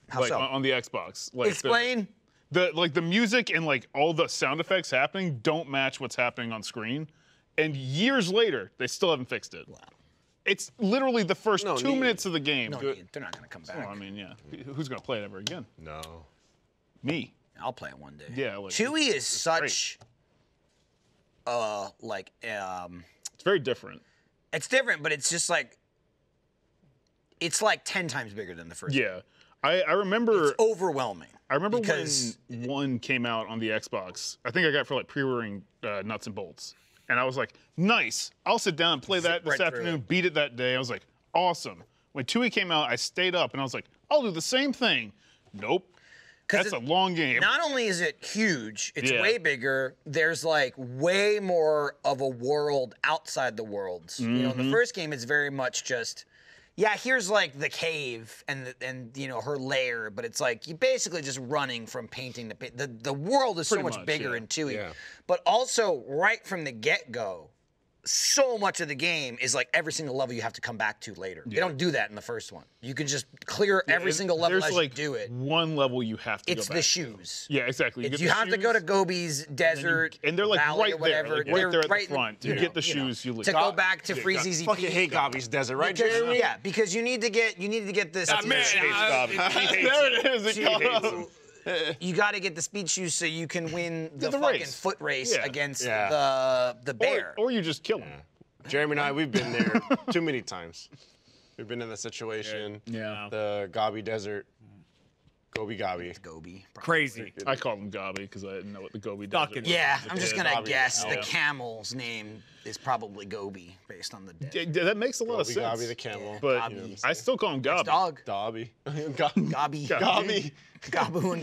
Speaker 2: How
Speaker 4: Like
Speaker 2: so?
Speaker 4: on the Xbox. Like
Speaker 2: Explain.
Speaker 4: the music and like all the sound effects happening don't match what's happening on screen. And years later, they still haven't fixed it. Wow. It's literally the first
Speaker 3: No
Speaker 4: 2
Speaker 3: need.
Speaker 4: minutes of the game.
Speaker 2: No, they're not gonna come back.
Speaker 4: Well, I mean, yeah. Who's gonna play it ever again?
Speaker 3: No.
Speaker 4: Me.
Speaker 2: I'll play it one day.
Speaker 4: Yeah, like,
Speaker 2: Chewie is such, like,
Speaker 4: It's very different.
Speaker 2: it's different, but it's just like, it's like 10 times bigger than the first.
Speaker 4: Yeah. I remember
Speaker 2: It's overwhelming.
Speaker 4: I remember
Speaker 2: because-
Speaker 4: when one came out on the Xbox. I think I got it for like pre-ordering Nuts and Bolts. And I was like, nice. I'll sit down and play that this
Speaker 2: right through
Speaker 4: afternoon,
Speaker 2: it.
Speaker 4: beat it that day. I was like, awesome. When 2E came out, I stayed up and I was like, I'll do the same thing. Nope.
Speaker 2: 'Cause
Speaker 4: That's a long game.
Speaker 2: Not only is it huge, it's
Speaker 4: Yeah.
Speaker 2: way bigger. There's like way more of a world outside the worlds. You know, in
Speaker 4: Mm-hmm.
Speaker 2: the first game, it's very much just, yeah, here's like the cave and you know her lair, but it's like you basically just running from painting to paint. The world is so
Speaker 4: Pretty
Speaker 2: much
Speaker 4: much,
Speaker 2: bigger
Speaker 4: yeah.
Speaker 2: in 2E,
Speaker 3: Yeah.
Speaker 2: but also right from the get-go. So much of the game is like every single level you have to come back to later. They don't do that in the first one. You can just clear every
Speaker 4: And
Speaker 2: single level
Speaker 4: there's
Speaker 2: as
Speaker 4: like
Speaker 2: you do it.
Speaker 4: one level you have to
Speaker 2: It's
Speaker 4: go
Speaker 2: the
Speaker 4: back to.
Speaker 2: shoes.
Speaker 4: Yeah, exactly.
Speaker 2: It's-
Speaker 4: get
Speaker 2: You
Speaker 4: the
Speaker 2: have to go to
Speaker 4: shoes,
Speaker 2: Gobi's desert,
Speaker 4: and they're like
Speaker 2: valley
Speaker 4: right
Speaker 2: or whatever.
Speaker 4: there, like,
Speaker 2: They're
Speaker 4: right there at
Speaker 2: right
Speaker 4: the front. You get the shoes, you leave.
Speaker 2: to go back to
Speaker 4: Yeah,
Speaker 2: Freeze's
Speaker 3: Fucking hate Gobby's Desert, right, Jeremy?
Speaker 2: Yeah, because you need to get this.
Speaker 5: man,
Speaker 4: There it is. It
Speaker 2: to-
Speaker 4: got up.
Speaker 2: you got to get the speed shoes so you can win the,
Speaker 4: the
Speaker 2: fucking
Speaker 4: race.
Speaker 2: foot race
Speaker 4: Yeah.
Speaker 2: against
Speaker 3: Yeah.
Speaker 2: the bear.
Speaker 4: Or you just kill him.
Speaker 3: Jeremy and I, we've been there too many times. We've been in the situation.
Speaker 4: Yeah.
Speaker 3: The Gobby Desert. Gobi.
Speaker 2: Gobi.
Speaker 5: Crazy.
Speaker 4: I called him Gobby because I didn't know what the Gobi
Speaker 5: Fucking-
Speaker 4: Desert was.
Speaker 2: Yeah, I'm just gonna
Speaker 3: Gobi.
Speaker 2: guess the
Speaker 3: Yeah.
Speaker 2: camel's name is probably Gobi based on the dead.
Speaker 4: Yeah, that makes a lot of
Speaker 3: Gobi,
Speaker 4: sense.
Speaker 3: Gobby the camel.
Speaker 4: But
Speaker 2: Gobby.
Speaker 4: I still call him Gobby.
Speaker 2: Dog.
Speaker 3: Dobby.
Speaker 2: Gobby.
Speaker 3: Gobby.
Speaker 2: Gabu and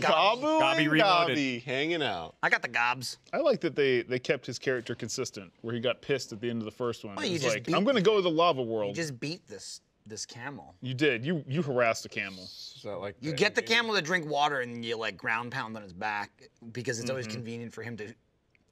Speaker 2: Gobby.
Speaker 3: Gabu
Speaker 5: Gobby
Speaker 3: and
Speaker 5: reloaded.
Speaker 3: Gobby hanging out.
Speaker 2: I got the gobs.
Speaker 4: I like that they kept his character consistent, where he got pissed at the end of the first one.
Speaker 2: Well,
Speaker 4: It
Speaker 2: you
Speaker 4: was
Speaker 2: just
Speaker 4: like,
Speaker 2: beat-
Speaker 4: I'm going to go to the lava world.
Speaker 2: You just beat this camel.
Speaker 4: You did. You harassed a camel.
Speaker 3: Is that like
Speaker 2: You get the camel to drink water and you like ground pound on his back because it's always convenient for him to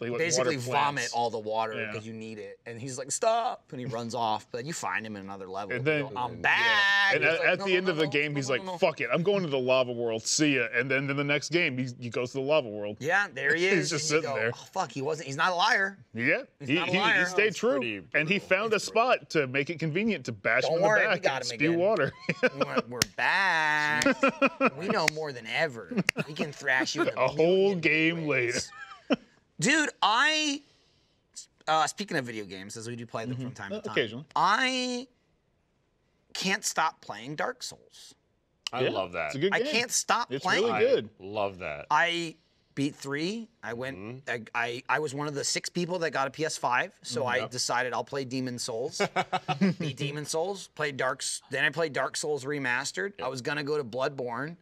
Speaker 4: Like,
Speaker 2: basically
Speaker 4: water
Speaker 2: vomit
Speaker 4: plants.
Speaker 2: all the water
Speaker 4: Yeah.
Speaker 2: because you need it. And he's like, stop. And he runs off. But you find him in another level.
Speaker 4: And
Speaker 2: You
Speaker 4: then-
Speaker 2: go, I'm back.
Speaker 4: And
Speaker 2: He's
Speaker 4: at,
Speaker 2: like,
Speaker 4: at
Speaker 2: "No,
Speaker 4: the
Speaker 2: no,
Speaker 4: end
Speaker 2: no,
Speaker 4: of the
Speaker 2: no,
Speaker 4: game,
Speaker 2: no,
Speaker 4: he's
Speaker 2: no,
Speaker 4: like,
Speaker 2: no, no."
Speaker 4: fuck it. I'm going to the lava world. See ya. And then in the next game, he goes to the lava world.
Speaker 2: Yeah, there he
Speaker 4: He's
Speaker 2: is.
Speaker 4: just
Speaker 2: and you
Speaker 4: sitting
Speaker 2: go,
Speaker 4: there.
Speaker 2: Oh, fuck, he's not a liar.
Speaker 4: Yeah. He,
Speaker 2: not a
Speaker 4: he,
Speaker 2: liar.
Speaker 4: he stayed
Speaker 3: It's
Speaker 4: true.
Speaker 3: pretty
Speaker 4: And he found a spot to make it convenient to bash
Speaker 2: Don't
Speaker 4: him in
Speaker 2: worry,
Speaker 4: the
Speaker 2: we
Speaker 4: back
Speaker 2: got
Speaker 4: and
Speaker 2: him
Speaker 4: spew
Speaker 2: again.
Speaker 4: water.
Speaker 2: We're back. We know more than ever. We can thrash you in
Speaker 4: A whole
Speaker 2: million
Speaker 4: game
Speaker 2: ways.
Speaker 4: later.
Speaker 2: Dude, speaking of video games, as we do play them from time to time,
Speaker 4: Occasionally.
Speaker 2: I can't stop playing Dark Souls.
Speaker 3: I
Speaker 4: Yeah,
Speaker 3: love that.
Speaker 4: It's a good
Speaker 2: I
Speaker 4: game.
Speaker 2: can't stop
Speaker 4: It's
Speaker 2: playing.
Speaker 4: really good.
Speaker 3: Love that.
Speaker 2: I beat 3. I went. I was one of the 6 people that got a PS5, so I decided I'll play Demon Souls. Beat Demon Souls. Then I played Dark Souls Remastered. I was gonna go to Bloodborne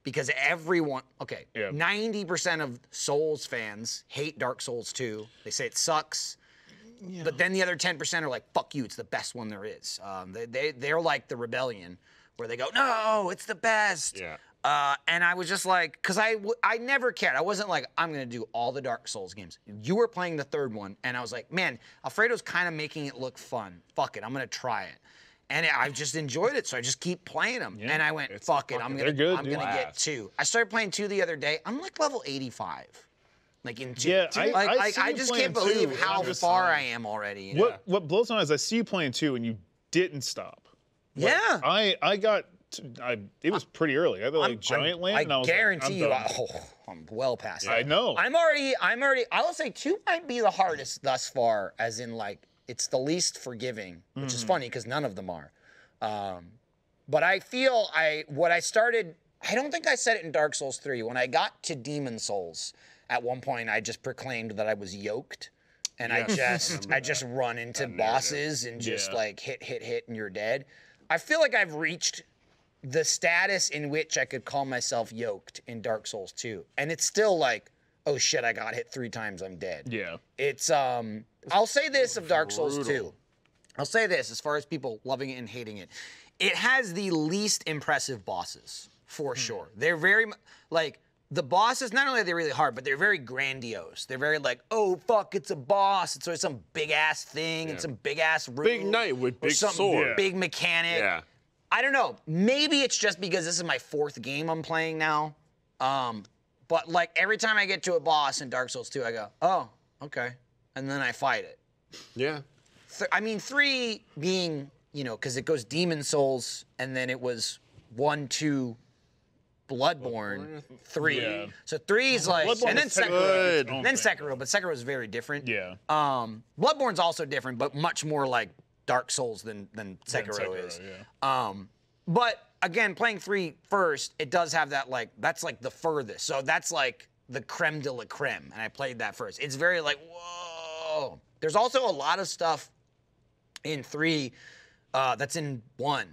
Speaker 2: because everyone. Okay,
Speaker 4: Yeah.
Speaker 2: 90% of Souls fans hate Dark Souls 2. They say it sucks. But then the other 10% are like, "Fuck you! It's the best one there is." They're like the Rebellion, where they go, "No, it's the best."
Speaker 3: Yeah.
Speaker 2: And I was just like, because I never cared. I wasn't like, I'm going to do all the Dark Souls games. You were playing the 3rd one, and I was like, man, Alfredo's kind of making it look fun. Fuck it, I'm going to try it. And I've just enjoyed it, so I just keep playing them. And I went, fuck it, I'm
Speaker 4: they're
Speaker 2: going
Speaker 4: good,
Speaker 2: to
Speaker 4: dude.
Speaker 2: get 2. I started playing 2 the other day. I'm like level 85. Like in 2.
Speaker 4: Yeah, I see
Speaker 2: I
Speaker 4: you
Speaker 2: just
Speaker 4: playing
Speaker 2: can't believe
Speaker 4: 2, and
Speaker 2: how
Speaker 4: I'm just-
Speaker 2: far I am already. You know?
Speaker 4: What blows my mind is I see you playing 2 and you didn't stop.
Speaker 2: Yeah.
Speaker 4: I got. It was pretty early. I had like Giant Land, and I
Speaker 2: I
Speaker 4: was
Speaker 2: guarantee
Speaker 4: like,
Speaker 2: you, I'm well past that.
Speaker 4: I know.
Speaker 2: I'm already. I will say 2 might be the hardest thus far, as in like it's the least forgiving, which is funny because none of them are. But I feel what I started. I don't think I said it in Dark Souls 3. When I got to Demon Souls, at one point I just proclaimed that I was yoked. And I just run into bosses and just
Speaker 4: Yeah.
Speaker 2: like hit, and you're dead. I feel like I've reached the status in which I could call myself yoked in Dark Souls 2. And it's still like, oh shit, I got hit 3 times, I'm dead.
Speaker 4: Yeah.
Speaker 2: It's I'll say this of Dark Souls 2. I'll say this as far as people loving it and hating it. it has the least impressive bosses for sure. They're very like the bosses. Not only are they really hard, but they're very grandiose. They're very like, oh fuck, it's a boss. It's always some big ass thing and some big ass room.
Speaker 3: Big knight with
Speaker 2: or
Speaker 3: big
Speaker 2: some
Speaker 3: sword.
Speaker 2: big mechanic.
Speaker 3: Yeah.
Speaker 2: I don't know. Maybe it's just because this is my 4th game I'm playing now. But like every time I get to a boss in Dark Souls 2, I go, oh, okay, and then I fight it.
Speaker 3: Yeah.
Speaker 2: I mean, 3 being, you know, because it goes Demon Souls, and then it was 1, 2, Bloodborne, 3.
Speaker 4: Yeah.
Speaker 2: So 3 is like,
Speaker 4: Bloodborne
Speaker 2: and then
Speaker 4: is technically like
Speaker 2: Sekiro.
Speaker 4: its own
Speaker 2: Then
Speaker 4: thing.
Speaker 2: Sekiro, but Sekiro is very different.
Speaker 4: Yeah.
Speaker 2: Bloodborne's also different, but much more like Dark Souls than Sekiro is.
Speaker 4: Yeah.
Speaker 2: But again, playing 3 first, it does have that like, that's like the furthest. So that's like the creme de la creme, and I played that first. It's very like, whoa. There's also a lot of stuff in 3 that's in 1.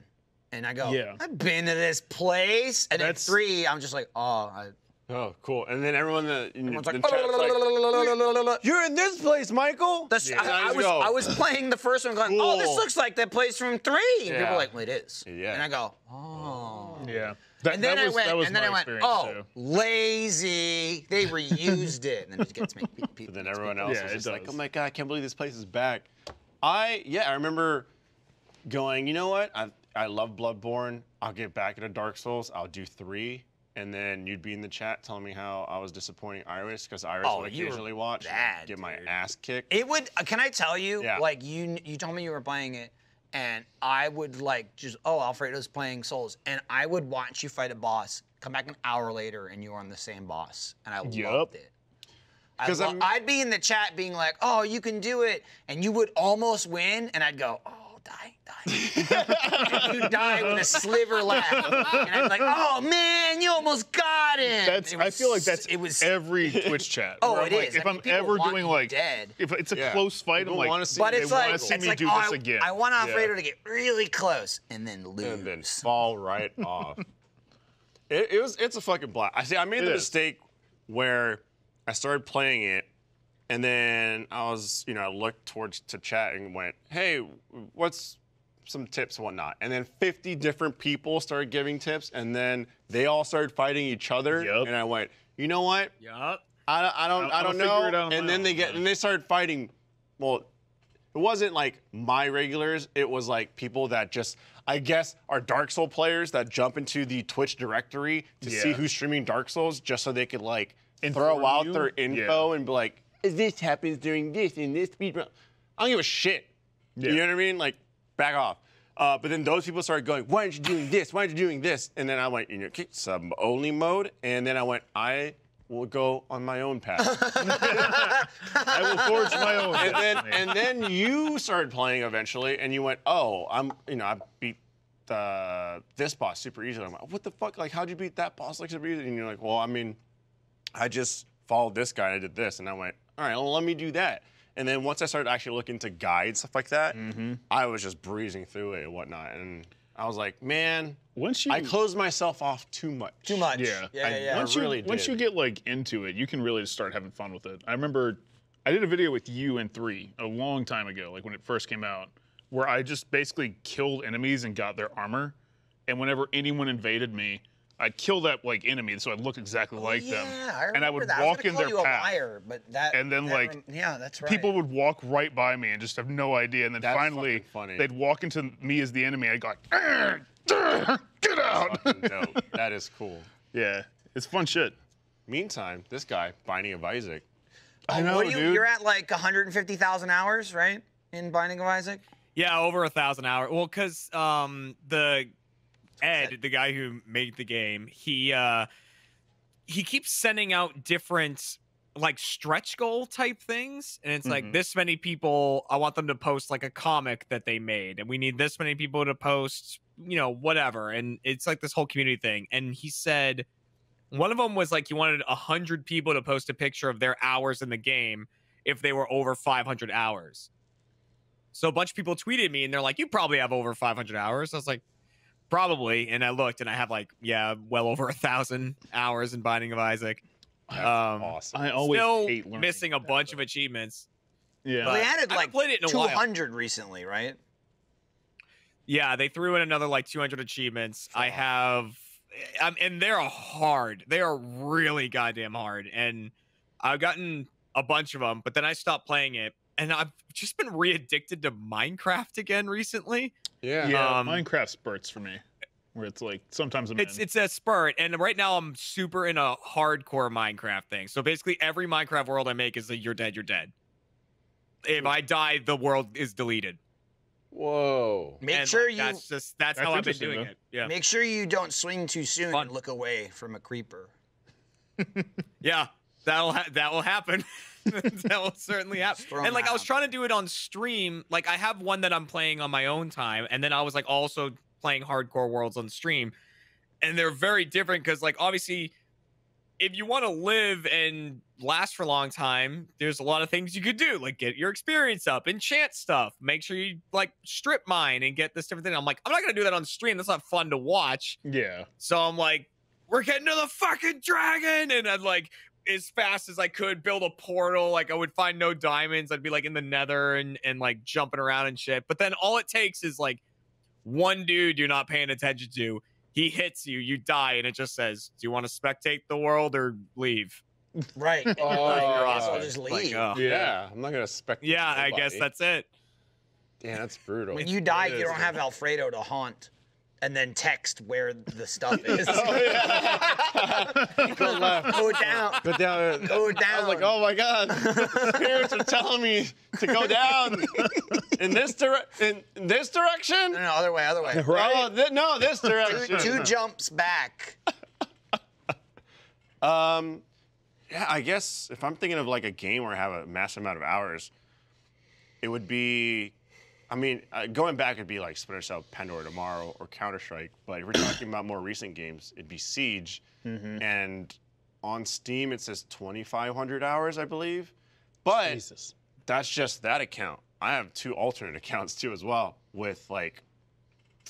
Speaker 2: And I go,
Speaker 4: Yeah.
Speaker 2: I've been to this place. And
Speaker 4: That's-
Speaker 2: in 3, I'm just like, oh,
Speaker 3: Oh, cool. And then everyone
Speaker 2: everyone's like,
Speaker 3: the chat's like, you're in this place, Michael.
Speaker 2: That's,
Speaker 3: And
Speaker 2: I
Speaker 3: just
Speaker 2: was
Speaker 3: go,
Speaker 2: I was playing the first one going, oh, this
Speaker 3: Cool.
Speaker 2: looks like that place from 3. And people
Speaker 3: Yeah.
Speaker 2: are like, well, it is.
Speaker 3: Yeah.
Speaker 2: And I go, oh.
Speaker 4: Yeah.
Speaker 2: And then I went, and then
Speaker 4: my
Speaker 2: I went,
Speaker 4: experience,
Speaker 2: oh,
Speaker 4: too.
Speaker 2: lazy. They reused it. And then it gets me.
Speaker 3: But then everyone else
Speaker 4: Yeah,
Speaker 3: was
Speaker 4: it
Speaker 3: just like,
Speaker 4: does.
Speaker 3: oh my God, I can't believe this place is back. I remember going, you know what? I love Bloodborne. I'll get back into Dark Souls. I'll do 3. And then you'd be in the chat telling me how I was disappointing Iris because Iris
Speaker 2: Oh,
Speaker 3: would
Speaker 2: you were
Speaker 3: occasionally watch and
Speaker 2: bad,
Speaker 3: get my
Speaker 2: dude.
Speaker 3: ass kicked.
Speaker 2: It would. Can I tell you?
Speaker 3: Yeah.
Speaker 2: Like you told me you were playing it, and I would like just Alfredo's playing Souls, and I would watch you fight a boss. Come back an hour later, and you were on the same boss, and I loved it.
Speaker 3: 'Cause
Speaker 2: I'd be in the chat being like, "Oh, you can do it," and you would almost win, and I'd go, "Oh, die." And you'd die with a sliver left, and I'd be like, "Oh man, you almost got it."
Speaker 4: I feel like that's
Speaker 2: it was
Speaker 4: every Twitch chat.
Speaker 2: Oh,
Speaker 4: where
Speaker 2: it
Speaker 4: I'm like,
Speaker 2: is.
Speaker 4: If
Speaker 2: I mean,
Speaker 4: I'm
Speaker 2: people
Speaker 4: ever
Speaker 2: want
Speaker 4: doing
Speaker 2: you
Speaker 4: like,
Speaker 2: dead.
Speaker 4: if it's a
Speaker 3: Yeah.
Speaker 4: close fight,
Speaker 3: People
Speaker 4: I'm like,
Speaker 3: wanna see
Speaker 2: But
Speaker 3: They
Speaker 2: it's
Speaker 4: wanna
Speaker 2: like,
Speaker 4: see
Speaker 2: it's
Speaker 4: me
Speaker 2: like,
Speaker 4: do
Speaker 2: oh,
Speaker 4: this again.
Speaker 2: I want Alfredo
Speaker 4: Yeah.
Speaker 2: to get really close and then lose.
Speaker 3: And then fall right off. It's a fucking blast. I made
Speaker 4: It
Speaker 3: the
Speaker 4: is.
Speaker 3: mistake where I started playing it, and then I was, I looked towards to chat and went, hey, what's some tips and whatnot? And then 50 different people started giving tips, and then they all started fighting each other.
Speaker 4: Yup.
Speaker 3: And I went, you know what?
Speaker 5: Yup.
Speaker 3: I don't
Speaker 4: I'll
Speaker 3: know.
Speaker 4: figure it out on
Speaker 3: And
Speaker 4: my
Speaker 3: then
Speaker 4: own,
Speaker 3: they started fighting. Well, it wasn't like my regulars. It was like people that just, I guess, are Dark Soul players that jump into the Twitch directory to see
Speaker 4: Yeah.
Speaker 3: who's streaming Dark Souls just so they could like
Speaker 4: Inform
Speaker 3: throw out
Speaker 4: you?
Speaker 3: their info
Speaker 4: Yeah.
Speaker 3: and be like, this happens during this in this speedrun. I don't give a shit.
Speaker 4: Yeah.
Speaker 3: You know what I mean? Like, back off. But then those people started going, why aren't you doing this? Why aren't you doing this? And then I went, okay, sub-only mode. And then I went, I will go on my own path.
Speaker 4: I will forge my own. destiny.
Speaker 3: and then you started playing eventually, and you went, oh, I beat this boss super easily. I'm like, what the fuck? Like, how'd you beat that boss like super easily? And you're like, well, I just followed this guy and I did this. And I went, all right, well, let me do that. And then once I started actually looking into guides, stuff like that, I was just breezing through it and whatnot. And I was like, man,
Speaker 4: Once you
Speaker 3: I closed myself off too much.
Speaker 2: Too much.
Speaker 4: Yeah.
Speaker 2: Yeah.
Speaker 4: Once
Speaker 3: really
Speaker 4: once
Speaker 3: did.
Speaker 4: you get like into it, you can really just start having fun with it. I remember I did a video with you and 3 a long time ago, like when it first came out, where I just basically killed enemies and got their armor. And whenever anyone invaded me, I'd kill that like enemy, so I'd look exactly like them.
Speaker 2: Yeah, I remember
Speaker 4: And I would
Speaker 2: that. I was
Speaker 4: walk
Speaker 2: gonna
Speaker 4: in
Speaker 2: call
Speaker 4: their
Speaker 2: you a
Speaker 4: path.
Speaker 2: liar, but that.
Speaker 4: And then,
Speaker 2: that
Speaker 4: like,
Speaker 2: yeah, that's right.
Speaker 4: People would walk right by me and just have no idea. And then
Speaker 3: That's
Speaker 4: finally,
Speaker 3: fucking funny.
Speaker 4: they'd walk into me as the enemy. I'd go, like, get out.
Speaker 3: Fucking dope. That is cool.
Speaker 4: Yeah, it's fun shit.
Speaker 3: Meantime, this guy, Binding of Isaac,
Speaker 4: I know,
Speaker 2: What are you,
Speaker 4: dude.
Speaker 2: You're at like 150,000 hours, right? In Binding of Isaac.
Speaker 5: Yeah, over 1,000 hours. Well, because the Ed, the guy who made the game, he keeps sending out different like stretch goal type things, and it's like this many people. I want them to post like a comic that they made, and we need this many people to post, whatever. And it's like this whole community thing. And he said one of them was like he wanted 100 people to post a picture of their hours in the game if they were over 500 hours. So a bunch of people tweeted me and they're like, you probably have over 500 hours. I was like, probably. And I looked and I have like, well over 1,000 hours in Binding of Isaac.
Speaker 3: awesome.
Speaker 4: I always
Speaker 5: Still
Speaker 4: hate learning.
Speaker 5: missing a bunch of achievements.
Speaker 4: Yeah.
Speaker 2: Well, they
Speaker 5: I
Speaker 2: added
Speaker 5: haven't
Speaker 2: like
Speaker 5: played it in a while.
Speaker 2: 200 recently, right?
Speaker 5: Yeah, they threw in another like 200 achievements. I have, and they're hard. They are really goddamn hard. And I've gotten a bunch of them, but then I stopped playing it. And I've just been re-addicted to Minecraft again recently.
Speaker 3: Yeah.
Speaker 4: Yeah, Minecraft spurts for me, where it's like sometimes I'm in.
Speaker 5: It's a spurt, and right now I'm super in a hardcore Minecraft thing. So basically, every Minecraft world I make is you're dead, you're dead. If I die, the world is deleted.
Speaker 3: Whoa.
Speaker 1: Make
Speaker 5: And,
Speaker 1: sure
Speaker 5: like,
Speaker 1: you
Speaker 5: that's how I've been
Speaker 4: interesting,
Speaker 5: doing
Speaker 4: though.
Speaker 5: it. Yeah,
Speaker 1: make sure you don't swing too soon
Speaker 5: Fun.
Speaker 1: and look away from a creeper.
Speaker 5: yeah, that will happen. That will certainly happen.
Speaker 1: throw
Speaker 5: And like
Speaker 1: 'em
Speaker 5: I was
Speaker 1: out.
Speaker 5: trying to do it on stream. Like I have one that I'm playing on my own time, and then I was like also playing hardcore worlds on stream, and they're very different because like obviously, if you want to live and last for a long time, there's a lot of things you could do, like get your experience up, enchant stuff, make sure you like strip mine and get this different thing. I'm like, I'm not gonna do that on stream. That's not fun to watch.
Speaker 4: Yeah.
Speaker 5: So I'm like, we're getting to the fucking dragon, and I'd like as fast as I could build a portal. Like I would find no diamonds. I'd be like in the nether and like jumping around and shit. But then all it takes is like one dude you're not paying attention to. He hits you, you die, and it just says, "Do you want to spectate the world or leave?"
Speaker 1: Right. And you're
Speaker 3: Oh,
Speaker 1: like,
Speaker 3: you're
Speaker 1: I guess I'll
Speaker 3: awesome.
Speaker 1: just
Speaker 5: Like,
Speaker 1: leave.
Speaker 3: Yeah. I'm not gonna spectate.
Speaker 5: yeah, I guess
Speaker 3: nobody.
Speaker 5: that's it.
Speaker 3: Damn, that's brutal.
Speaker 1: When you die,
Speaker 3: It
Speaker 1: you
Speaker 3: is.
Speaker 1: don't have Alfredo to haunt and then text where the stuff is.
Speaker 3: Go left.
Speaker 1: Go down.
Speaker 3: Go down.
Speaker 1: Go
Speaker 3: I
Speaker 1: down.
Speaker 3: was like, oh my god, the spirits are telling me to go down in this direction.
Speaker 1: No, no, other way, other way.
Speaker 3: Oh, no, this direction.
Speaker 1: Two jumps back.
Speaker 3: Yeah, I guess if I'm thinking of like a game where I have a massive amount of hours, it would be, I mean, going back would be like Splinter Cell, Pandora Tomorrow, or Counter-Strike. But if we're talking about more recent games, it'd be Siege. And on Steam, it says 2,500 hours, I believe. But
Speaker 4: Jesus.
Speaker 3: that's just that account. I have 2 alternate accounts too as well, with like,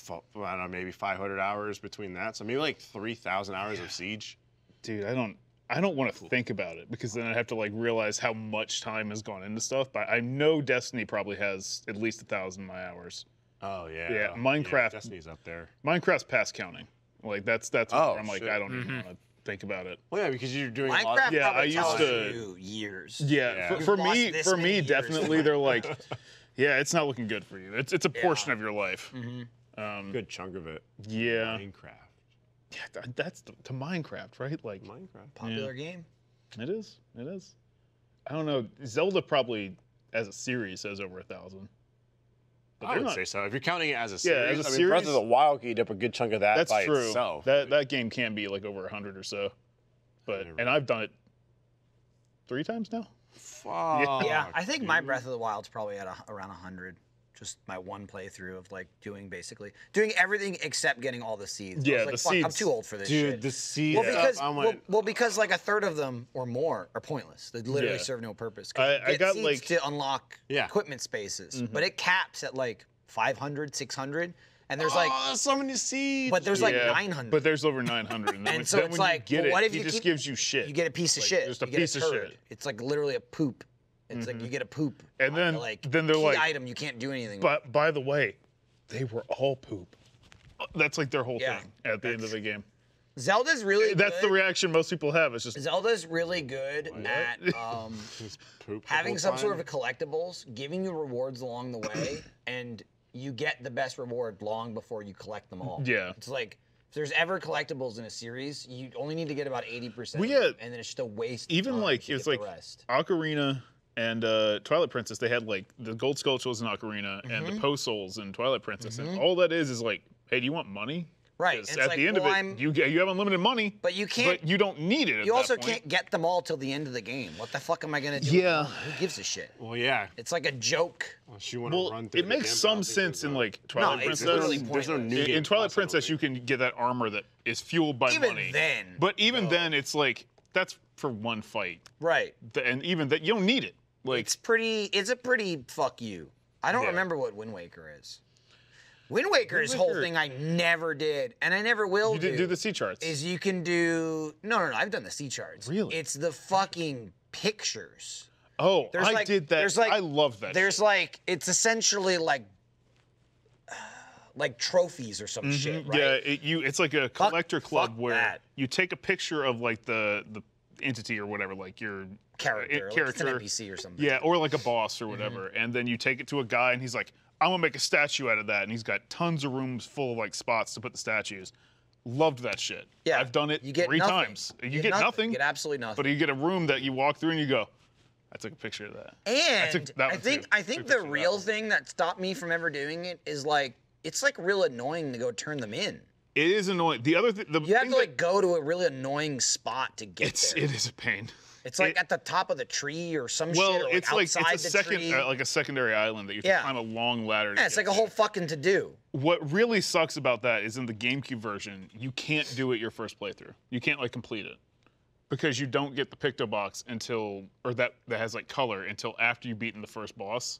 Speaker 3: I don't know, maybe 500 hours between that. So maybe like 3,000 hours of Siege.
Speaker 4: Dude, I don't want to think about it because then I have to like realize how much time has gone into stuff. But I know Destiny probably has at least 1,000 of my hours.
Speaker 3: Oh yeah.
Speaker 4: Yeah, Minecraft-
Speaker 3: Destiny's up there.
Speaker 4: Minecraft's past counting. Like that's where
Speaker 3: Oh,
Speaker 4: I'm like,
Speaker 3: shit.
Speaker 4: I don't even want to think about it.
Speaker 3: Well, yeah, because you're doing a lot.
Speaker 1: Minecraft
Speaker 4: Yeah, I
Speaker 1: probably
Speaker 4: used
Speaker 1: tells
Speaker 4: to-
Speaker 1: you years.
Speaker 4: Yeah,
Speaker 3: Yeah.
Speaker 4: for
Speaker 1: You've lost
Speaker 4: me,
Speaker 1: this
Speaker 4: for
Speaker 1: many
Speaker 4: me,
Speaker 1: years.
Speaker 4: definitely they're like, yeah, it's not looking good for you. It's a portion of your life.
Speaker 3: Good chunk of it.
Speaker 4: Yeah,
Speaker 3: Minecraft.
Speaker 4: yeah, that's to Minecraft, right? Like
Speaker 3: Minecraft.
Speaker 1: Popular game.
Speaker 4: it is. It is. I don't know. Zelda probably as a series has over 1,000. But
Speaker 3: I
Speaker 4: they're
Speaker 3: would
Speaker 4: not-
Speaker 3: say so. If you're counting it as a
Speaker 4: Yeah,
Speaker 3: series,
Speaker 4: as a
Speaker 3: I mean, Breath of
Speaker 4: series-
Speaker 3: the Wild could eat up a good chunk of that
Speaker 4: That's
Speaker 3: by
Speaker 4: true.
Speaker 3: itself.
Speaker 4: That game can be like over 100 or so. But
Speaker 3: Never
Speaker 4: and I've done it 3 times now.
Speaker 3: Fuck.
Speaker 1: Yeah, I think my
Speaker 3: dude.
Speaker 1: Breath of the Wild's probably at around 100. Just my one playthrough of like doing everything except getting all the seeds. I
Speaker 4: Yeah,
Speaker 1: was like,
Speaker 4: the
Speaker 1: fuck, I'm
Speaker 4: seeds.
Speaker 1: too old for this
Speaker 3: Dude,
Speaker 1: shit.
Speaker 3: the seed.
Speaker 1: Well, because
Speaker 3: I went,
Speaker 1: because like a third of them or more are pointless. They literally
Speaker 4: Yeah.
Speaker 1: serve no purpose. 'Cause you
Speaker 4: I
Speaker 1: get
Speaker 4: got,
Speaker 1: seeds
Speaker 4: like-
Speaker 1: to unlock
Speaker 3: Yeah.
Speaker 1: equipment spaces, but it caps at like 500, 600, and there's like,
Speaker 3: oh, so many seeds.
Speaker 1: but there's like
Speaker 4: Yeah,
Speaker 1: 900.
Speaker 4: But there's over 900. And, then
Speaker 1: And
Speaker 4: when,
Speaker 1: so
Speaker 4: then
Speaker 1: it's
Speaker 4: when
Speaker 1: like,
Speaker 4: you get
Speaker 1: well, what
Speaker 4: it,
Speaker 1: if
Speaker 4: he
Speaker 1: you
Speaker 4: just
Speaker 1: keep-
Speaker 4: gives you shit.
Speaker 1: you get a piece of
Speaker 4: Like,
Speaker 1: shit.
Speaker 4: just a
Speaker 1: You get
Speaker 4: piece of
Speaker 1: turd.
Speaker 4: shit.
Speaker 1: It's like literally a poop. It's like you get a poop.
Speaker 4: And then-
Speaker 1: like
Speaker 4: then they're
Speaker 1: key
Speaker 4: like-
Speaker 1: item you can't do anything. with.
Speaker 4: But by the way, they were all poop. That's like their whole
Speaker 1: Yeah.
Speaker 4: thing at the end of the game.
Speaker 1: Zelda's really
Speaker 4: That's the
Speaker 1: good.
Speaker 4: reaction most people have. It's just
Speaker 1: Zelda's really good at
Speaker 3: Just poop the
Speaker 1: having
Speaker 3: whole
Speaker 1: some sort
Speaker 3: time.
Speaker 1: of collectibles, giving you rewards along the way, and you get the best reward long before you collect them all.
Speaker 4: Yeah.
Speaker 1: It's like if there's ever collectibles in a series, you only need to get about 80%,
Speaker 4: We had-
Speaker 1: and then it's just a waste.
Speaker 4: even
Speaker 1: of time
Speaker 4: like
Speaker 1: to
Speaker 4: it's
Speaker 1: get
Speaker 4: like
Speaker 1: the rest.
Speaker 4: Ocarina and Twilight Princess. They had like the gold sculptures in Ocarina and the Poe Souls in Twilight Princess, and all that is like, hey, do you want money?
Speaker 1: Right.
Speaker 4: 'Cause
Speaker 1: It's
Speaker 4: at
Speaker 1: like,
Speaker 4: the end
Speaker 1: well,
Speaker 4: of it, you have unlimited money,
Speaker 1: but you can't.
Speaker 4: but you don't need it. At
Speaker 1: You
Speaker 4: that
Speaker 1: also
Speaker 4: point.
Speaker 1: can't get them all till the end of the game. What the fuck am I gonna do?
Speaker 4: Yeah.
Speaker 1: with them? Who gives a shit?
Speaker 3: Well, yeah.
Speaker 1: It's like a joke.
Speaker 3: Unless you want to
Speaker 4: Well,
Speaker 3: run through
Speaker 4: it
Speaker 3: the
Speaker 4: makes
Speaker 3: game, but I
Speaker 4: some
Speaker 3: don't think
Speaker 4: sense
Speaker 3: there's
Speaker 4: in
Speaker 3: a-
Speaker 4: like Twilight
Speaker 1: it's
Speaker 4: Princess.
Speaker 1: literally
Speaker 3: There's no
Speaker 1: pointless.
Speaker 3: new
Speaker 4: In
Speaker 3: game
Speaker 4: Twilight
Speaker 3: plus, I don't
Speaker 4: Princess, you
Speaker 3: think.
Speaker 4: can get that armor that is fueled by
Speaker 1: Even
Speaker 4: money.
Speaker 1: then,
Speaker 4: But even then, it's like that's for one fight,
Speaker 1: right?
Speaker 4: and even that you don't need it. Like
Speaker 1: It's a pretty fuck you. I don't
Speaker 4: Yeah.
Speaker 1: remember what Wind Waker is. Wind Waker's whole
Speaker 4: Waker-
Speaker 1: thing I never did, and I never will
Speaker 4: you didn't do the sea charts.
Speaker 1: is you can do no, I've done the sea charts.
Speaker 4: Really?
Speaker 1: It's the fucking pictures.
Speaker 4: Oh,
Speaker 1: There's
Speaker 4: I
Speaker 1: like-
Speaker 4: did that.
Speaker 1: there's like-
Speaker 4: I love that.
Speaker 1: There's
Speaker 4: shit.
Speaker 1: like it's essentially like like trophies or some shit, right?
Speaker 4: Yeah, it's like a collector club
Speaker 1: fuck
Speaker 4: where
Speaker 1: that.
Speaker 4: you take a picture of like the entity or whatever, like your
Speaker 1: Character, like it's an NPC or something.
Speaker 4: Yeah, or like a boss or whatever, and then you take it to a guy, and he's like, "I'm gonna make a statue out of that," and he's got tons of rooms full of like spots to put the statues. Loved that shit.
Speaker 1: Yeah,
Speaker 4: I've done it
Speaker 1: you get
Speaker 4: 3
Speaker 1: nothing.
Speaker 4: times. You get nothing.
Speaker 1: You get absolutely nothing.
Speaker 4: But you get a room that you walk through and you go, I took a picture of that.
Speaker 1: And
Speaker 4: that
Speaker 1: I
Speaker 4: one
Speaker 1: think
Speaker 4: too.
Speaker 1: I
Speaker 4: Took a
Speaker 1: think
Speaker 4: picture
Speaker 1: the
Speaker 4: of that
Speaker 1: real
Speaker 4: one.
Speaker 1: thing that stopped me from ever doing it is like it's like real annoying to go turn them in.
Speaker 4: It is annoying. The other thing,
Speaker 1: You have to like go to a really annoying spot to get there.
Speaker 4: it is a pain.
Speaker 1: It's like at the top of the tree or some
Speaker 4: Well,
Speaker 1: shit, or like
Speaker 4: it's like
Speaker 1: outside
Speaker 4: it's a
Speaker 1: the
Speaker 4: second,
Speaker 1: tree.
Speaker 4: like a secondary island that you have
Speaker 1: Yeah.
Speaker 4: to climb a long ladder. To
Speaker 1: Yeah, it's
Speaker 4: get
Speaker 1: like a
Speaker 4: to.
Speaker 1: whole fucking to do.
Speaker 4: What really sucks about that is in the GameCube version, you can't do it your first playthrough. You can't like complete it because you don't get the Picto Box until, or that has like color until after you've beaten the first boss.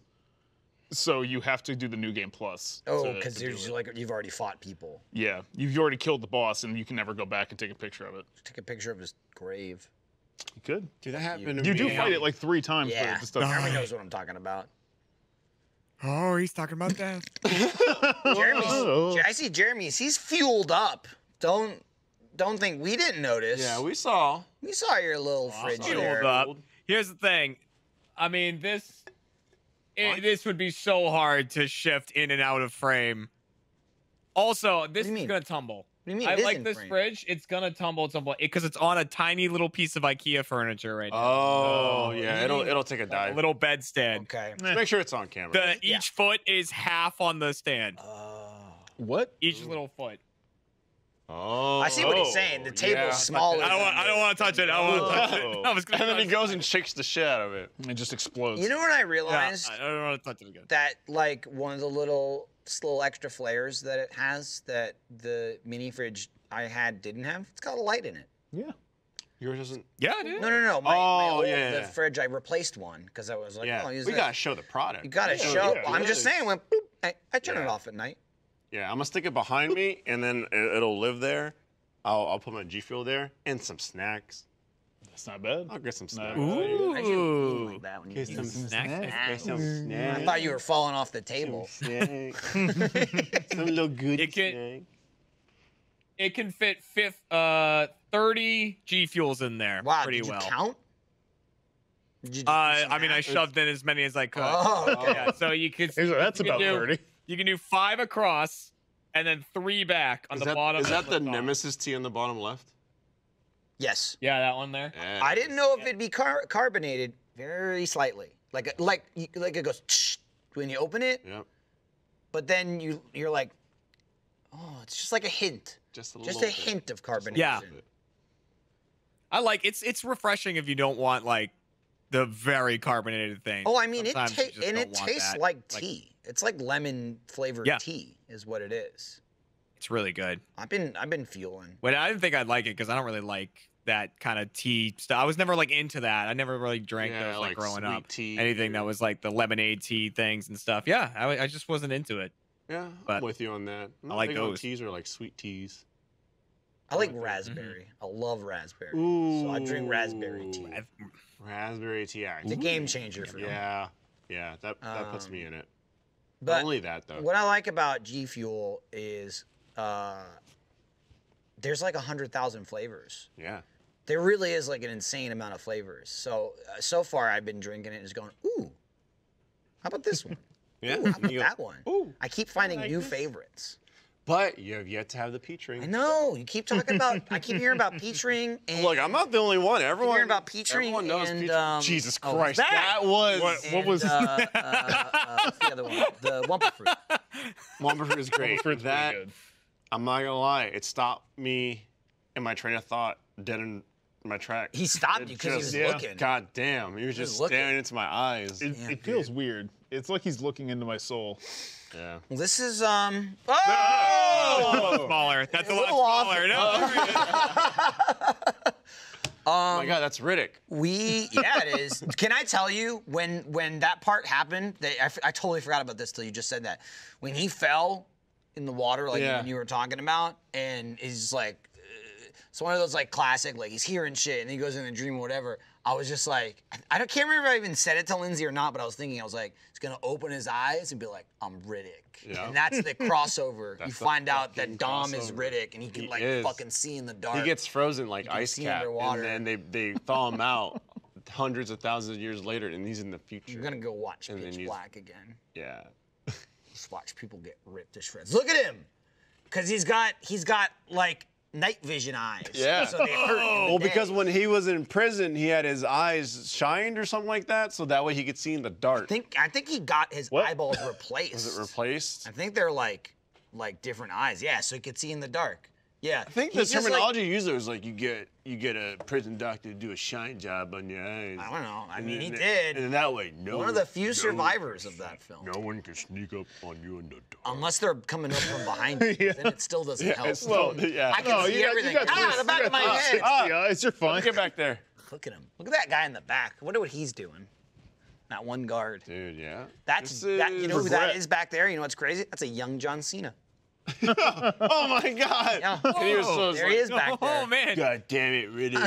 Speaker 4: So you have to do the New Game Plus.
Speaker 1: Oh,
Speaker 4: to
Speaker 1: because
Speaker 4: do it.
Speaker 1: like you've already fought people.
Speaker 4: Yeah, you've already killed the boss, and you can never go back and take a picture of it.
Speaker 1: Take a picture of his grave.
Speaker 4: You could.
Speaker 3: Dude, that happened to
Speaker 4: You
Speaker 3: me.
Speaker 4: do fight it like 3 times.
Speaker 1: Yeah,
Speaker 4: But it just doesn't.
Speaker 1: Jeremy knows what I'm talking about.
Speaker 5: Oh, he's talking about that.
Speaker 1: Jeremy's, I see Jeremy's. He's fueled up. Don't think we didn't notice.
Speaker 3: Yeah, we saw.
Speaker 1: We saw your little fridge
Speaker 5: Fueled
Speaker 1: there.
Speaker 5: up. Here's the thing. I mean, this would be so hard to shift in and out of frame. Also, this
Speaker 1: do you
Speaker 5: is
Speaker 1: mean?
Speaker 5: gonna tumble.
Speaker 1: What do you mean?
Speaker 5: I
Speaker 1: It is
Speaker 5: like
Speaker 1: in
Speaker 5: this
Speaker 1: frame.
Speaker 5: fridge. It's gonna tumble because it's on a tiny little piece of IKEA furniture right now.
Speaker 3: Oh, yeah, it'll take a
Speaker 5: A
Speaker 3: dive.
Speaker 5: little bedstead.
Speaker 1: Okay.
Speaker 3: Just make sure it's on camera.
Speaker 5: Each foot is half on the stand.
Speaker 4: What?
Speaker 5: Each little foot.
Speaker 3: Oh,
Speaker 1: I see what he's saying. The table's
Speaker 3: yeah.
Speaker 1: smaller.
Speaker 5: I don't want to touch it. I don't want to touch it.
Speaker 3: Oh.
Speaker 5: I was gonna
Speaker 3: And then he
Speaker 5: touch
Speaker 3: goes and shakes the shit out of it.
Speaker 4: It just explodes.
Speaker 1: You know what I
Speaker 5: it.
Speaker 1: realized?
Speaker 5: Yeah, I don't want to touch it again.
Speaker 1: That like one of the little extra flares that it has that the mini fridge I had didn't have. It's got a light in it.
Speaker 4: Yeah.
Speaker 3: Yours doesn't.
Speaker 5: Yeah, dude.
Speaker 1: No. My
Speaker 3: Oh,
Speaker 1: old,
Speaker 3: yeah,
Speaker 1: the
Speaker 3: yeah.
Speaker 1: fridge I replaced one because I was like,
Speaker 3: Yeah,
Speaker 1: oh, use
Speaker 3: we
Speaker 1: this.
Speaker 3: gotta show the product.
Speaker 1: You gotta
Speaker 4: Yeah,
Speaker 1: show.
Speaker 4: yeah.
Speaker 1: I'm just saying, when boop, I turn it
Speaker 3: Yeah.
Speaker 1: off at night.
Speaker 3: Yeah, I'm gonna stick it behind me, and then it'll live there. I'll put my G Fuel there and some snacks.
Speaker 4: That's not bad.
Speaker 3: I'll get some snacks.
Speaker 5: Ooh.
Speaker 1: I should like that when you
Speaker 3: Get
Speaker 1: use
Speaker 3: some
Speaker 1: it.
Speaker 5: Snacks.
Speaker 3: Get some snacks.
Speaker 1: I thought you were falling off the table.
Speaker 3: Snacks. Some little good
Speaker 5: It can-
Speaker 3: snack.
Speaker 5: It can fit 30 G Fuels in there
Speaker 1: Wow,
Speaker 5: pretty
Speaker 1: did you
Speaker 5: well.
Speaker 1: count? Did you do some
Speaker 5: I mean, I
Speaker 1: math?
Speaker 5: shoved in as many as I could.
Speaker 1: Oh, okay.
Speaker 5: Yeah, so you could.
Speaker 4: Here's what, that's
Speaker 5: you can
Speaker 4: about
Speaker 5: do,
Speaker 4: 30.
Speaker 5: You can do 5 across, and then 3 back on
Speaker 3: Is
Speaker 5: the
Speaker 3: that,
Speaker 5: bottom.
Speaker 3: is that
Speaker 5: and
Speaker 3: the
Speaker 5: top.
Speaker 3: Nemesis T on the bottom left?
Speaker 1: Yes.
Speaker 5: Yeah, that one there.
Speaker 3: Yeah.
Speaker 1: I didn't know if it'd be carbonated very slightly, like it goes tsh when you open it,
Speaker 3: Yep.
Speaker 1: but then you're like, oh, it's just like a hint,
Speaker 3: Just a
Speaker 1: just
Speaker 3: little
Speaker 1: a
Speaker 3: bit.
Speaker 1: hint of carbonation.
Speaker 5: Yeah. I like it's refreshing if you don't want like the very carbonated thing.
Speaker 1: Oh, I mean,
Speaker 5: Sometimes you just don't want
Speaker 1: tastes
Speaker 5: that.
Speaker 1: like tea. It's like lemon flavored
Speaker 5: Yeah.
Speaker 1: tea, is what it is.
Speaker 5: It's really good.
Speaker 1: I've been fueling.
Speaker 5: But I didn't think I'd like it because I don't really like that kind of tea stuff. I was never like into that. I never really drank
Speaker 3: Yeah,
Speaker 5: those like
Speaker 3: like
Speaker 5: growing
Speaker 3: sweet
Speaker 5: up.
Speaker 3: tea
Speaker 5: Anything that
Speaker 3: or-
Speaker 5: was like the lemonade tea things and stuff. Yeah, I just wasn't into it.
Speaker 3: Yeah,
Speaker 5: But
Speaker 3: I'm with you on that. I'm
Speaker 5: I
Speaker 3: not
Speaker 5: like
Speaker 3: big on
Speaker 5: those.
Speaker 3: teas or like sweet teas.
Speaker 1: I like
Speaker 3: Mhm.
Speaker 1: raspberry. I love raspberry.
Speaker 3: Ooh.
Speaker 1: So I drink raspberry tea.
Speaker 3: Raspberry tea. Yeah.
Speaker 1: It's a game changer for me.
Speaker 3: Yeah. Yeah. That puts me in it.
Speaker 1: But
Speaker 3: Only that though.
Speaker 1: what I like about G Fuel is there's like 100,000 flavors.
Speaker 3: Yeah.
Speaker 1: There really is like an insane amount of flavors. So far I've been drinking it and just going, ooh, how about this one?
Speaker 3: Yeah.
Speaker 1: Ooh, how about
Speaker 3: You go,
Speaker 1: that one?
Speaker 3: Ooh.
Speaker 1: I keep finding
Speaker 3: like
Speaker 1: new
Speaker 3: this.
Speaker 1: favorites.
Speaker 3: But you have yet to have the peach
Speaker 1: I
Speaker 3: ring.
Speaker 1: know. You keep talking about. I keep hearing about peach ring. And
Speaker 3: Look, I'm not the only one.
Speaker 1: I keep
Speaker 3: Everyone.
Speaker 1: hearing about peach ring
Speaker 3: everyone knows
Speaker 1: and
Speaker 3: peach. Jesus
Speaker 1: oh,
Speaker 3: Christ,
Speaker 1: that?
Speaker 3: that was.
Speaker 4: What was-
Speaker 1: what's the other one? The Wumpa fruit.
Speaker 3: Wumpa fruit is great.
Speaker 4: Fruit's pretty
Speaker 3: that
Speaker 4: good.
Speaker 3: I'm not gonna lie, it stopped me in my train of thought, dead in my track.
Speaker 1: He stopped
Speaker 3: It
Speaker 1: you because he was
Speaker 3: just-
Speaker 4: yeah.
Speaker 1: looking.
Speaker 3: God damn, he was just
Speaker 1: looking.
Speaker 3: staring into my eyes.
Speaker 4: It,
Speaker 1: Yeah,
Speaker 4: it feels weird. It's like he's looking into my soul.
Speaker 3: Yeah.
Speaker 1: Well, this is
Speaker 5: Oh, smaller. That's a lot
Speaker 1: little off.
Speaker 5: smaller. No,
Speaker 3: Oh my God, that's Riddick.
Speaker 1: Yeah, it is. Can I tell you when that part happened? I totally forgot about this till you just said that. When he fell in the water, like
Speaker 3: Yeah.
Speaker 1: when you were talking about, and he's like, it's one of those like classic, like he's hearing shit, and he goes in a dream or whatever. I was just like, can't remember if I even said it to Lindsay or not, but I was thinking, I was like, he's gonna open his eyes and be like, I'm Riddick.
Speaker 3: Yeah.
Speaker 1: And that's the crossover. You
Speaker 3: That's the
Speaker 1: find out that
Speaker 3: fucking
Speaker 1: Dom is
Speaker 3: crossover.
Speaker 1: Riddick and he can
Speaker 3: He
Speaker 1: like
Speaker 3: is.
Speaker 1: fucking see in the dark.
Speaker 3: He gets frozen like
Speaker 1: can
Speaker 3: ice
Speaker 1: see
Speaker 3: cap,
Speaker 1: underwater.
Speaker 3: and then they thaw him out hundreds of thousands of years later, and he's in the future.
Speaker 1: You're gonna go watch
Speaker 3: And then
Speaker 1: Pitch
Speaker 3: he's-
Speaker 1: Black again.
Speaker 3: Yeah.
Speaker 1: Just watch people get ripped to shreds. Look at him, because he's got like night vision eyes.
Speaker 3: Yeah.
Speaker 1: So they hurt. in the
Speaker 3: Well,
Speaker 1: day.
Speaker 3: because when he was in prison, he had his eyes shined or something like that, so that way he could see in the dark.
Speaker 1: I think he got his
Speaker 4: What?
Speaker 1: eyeballs replaced.
Speaker 3: Was it replaced?
Speaker 1: I think they're like different eyes. Yeah, so he could see in the dark. Yeah.
Speaker 3: I think the
Speaker 1: He's just like-
Speaker 3: terminology used there was like you get a prison doctor to do a shine job on your eyes.
Speaker 1: I don't know. I mean, he
Speaker 3: And
Speaker 1: did.
Speaker 3: And that way,
Speaker 1: One of the few survivors of that film.
Speaker 3: No one can sneak up on you in the dark.
Speaker 1: Unless they're coming up from behind you, then it still doesn't help.
Speaker 3: it's still- yeah.
Speaker 1: I can
Speaker 4: No,
Speaker 1: see everything. The back of my head.
Speaker 4: Eyes, you're fine.
Speaker 3: Get back there.
Speaker 1: Look at him. Look at that guy in the back. I wonder what he's doing. That one guard.
Speaker 3: Dude, yeah.
Speaker 1: That's
Speaker 3: This
Speaker 1: that. You know who
Speaker 3: is-
Speaker 1: that is back there? You know what's crazy? That's a young John Cena.
Speaker 3: Oh my God.
Speaker 1: Yeah.
Speaker 3: And he was so
Speaker 1: There he is back there.
Speaker 5: Oh man,
Speaker 3: God damn it, Riddick.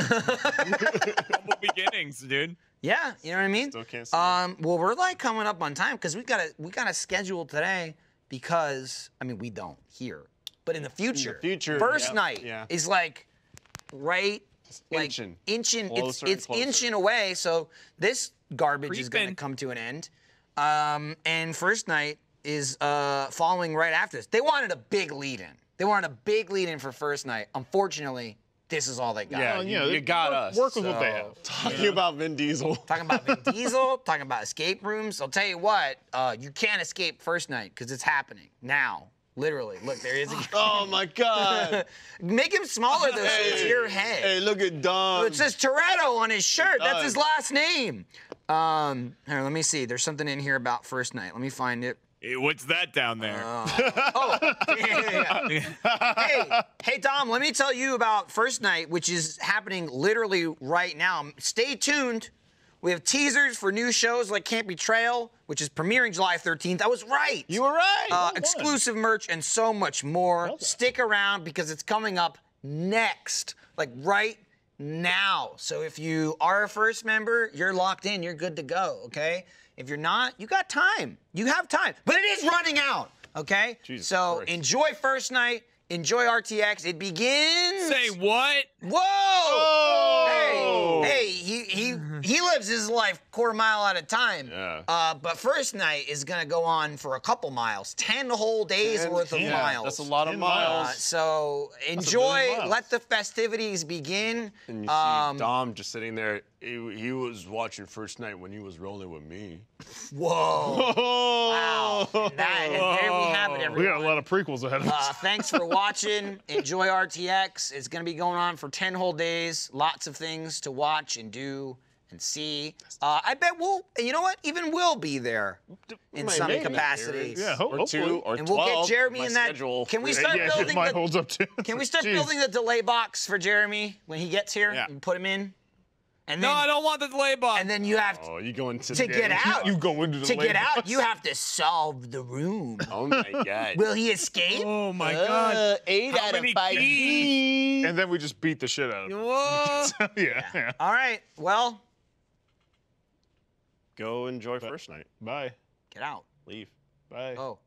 Speaker 5: humble beginnings, dude.
Speaker 1: Yeah, you know what I mean?
Speaker 3: Still can't see
Speaker 1: Well, we're like coming up on time because we got a schedule today because we don't here, but in the future, first
Speaker 3: yep,
Speaker 1: night
Speaker 3: yeah.
Speaker 1: is like right, like
Speaker 3: inching. Closer and
Speaker 1: it's
Speaker 3: closer.
Speaker 1: inching away. So this garbage is going to
Speaker 5: Creeping.
Speaker 1: come to an end, and first night is following right after this. They wanted a big lead in. They wanted a big lead in for first night. Unfortunately, this is all they got.
Speaker 3: Yeah,
Speaker 4: Well,
Speaker 3: you got us.
Speaker 4: Work with what they
Speaker 1: So-
Speaker 4: have.
Speaker 3: Talking about Vin Diesel.
Speaker 1: Talking about Vin Diesel, talking about escape rooms. I'll tell you what, you can't escape first night because it's happening now. Literally. Look, there he is again.
Speaker 3: Oh my God.
Speaker 1: Make him smaller though, so it's your head.
Speaker 3: Hey, look at Dom.
Speaker 1: Oh, it says Toretto on his shirt. That's his
Speaker 3: does.
Speaker 1: last name. Here, let me see. There's something in here about first night. Let me find it.
Speaker 5: Hey, what's that down there?
Speaker 1: Hey, Dom, let me tell you about first night, which is happening literally right now. Stay tuned. We have teasers for new shows like Camp Betrayal, which is premiering July 13th. I was right.
Speaker 3: You were right.
Speaker 1: Exclusive merch and so much more. Stick around because it's coming up next, like right now. So if you are a first member, you're locked in. You're good to go, okay? If you're not, you got time. You have time. But it is running out, okay?
Speaker 3: Jesus
Speaker 1: so
Speaker 3: Christ.
Speaker 1: enjoy first night. Enjoy RTX. It begins.
Speaker 5: Say what?
Speaker 1: Whoa! Hey, he lives his life quarter mile at a time.
Speaker 3: Yeah.
Speaker 1: But first night is gonna go on for a couple miles, 10 whole days worth of miles.
Speaker 3: That's a lot of
Speaker 4: 10
Speaker 3: miles.
Speaker 1: So
Speaker 3: a
Speaker 1: enjoy.
Speaker 3: million miles.
Speaker 1: Let the festivities begin.
Speaker 3: And you see Dom just sitting there. He was watching first night when he was rolling with me.
Speaker 1: Whoa! Wow! And there we have it, everyone.
Speaker 4: We got a lot of prequels ahead of us.
Speaker 1: Thanks for watching. Enjoy RTX. It's going to be going on for 10 whole days. Lots of things to watch and do and see. I bet you know what? Even we'll be there in some
Speaker 3: Maybe.
Speaker 1: capacity.
Speaker 4: Yeah,
Speaker 3: Or
Speaker 4: hopefully.
Speaker 3: 2 or
Speaker 1: And
Speaker 3: 12.
Speaker 1: we'll get Jeremy
Speaker 3: my
Speaker 1: in that.
Speaker 3: schedule.
Speaker 1: Can we start
Speaker 4: Yeah, if
Speaker 1: building
Speaker 4: mine
Speaker 1: the?
Speaker 4: holds up too.
Speaker 1: Can we start
Speaker 4: Jeez.
Speaker 1: building the delay box for Jeremy when he gets here
Speaker 3: Yeah.
Speaker 1: and put him in? And
Speaker 5: No,
Speaker 1: then,
Speaker 5: I don't want the delay box.
Speaker 1: And then you have
Speaker 3: Oh, you going to
Speaker 1: to get out.
Speaker 4: You go into the
Speaker 1: to get
Speaker 4: labor.
Speaker 1: out, you have to solve the room.
Speaker 3: Oh my God.
Speaker 1: Will he escape?
Speaker 5: Oh my god.
Speaker 3: 8
Speaker 5: How many keys?
Speaker 4: And then we just beat the shit out of him.
Speaker 5: Whoa.
Speaker 4: Yeah.
Speaker 1: All right. Well,
Speaker 3: Go enjoy first night.
Speaker 4: Bye.
Speaker 1: get out.
Speaker 3: Leave.
Speaker 4: Bye.
Speaker 1: Oh.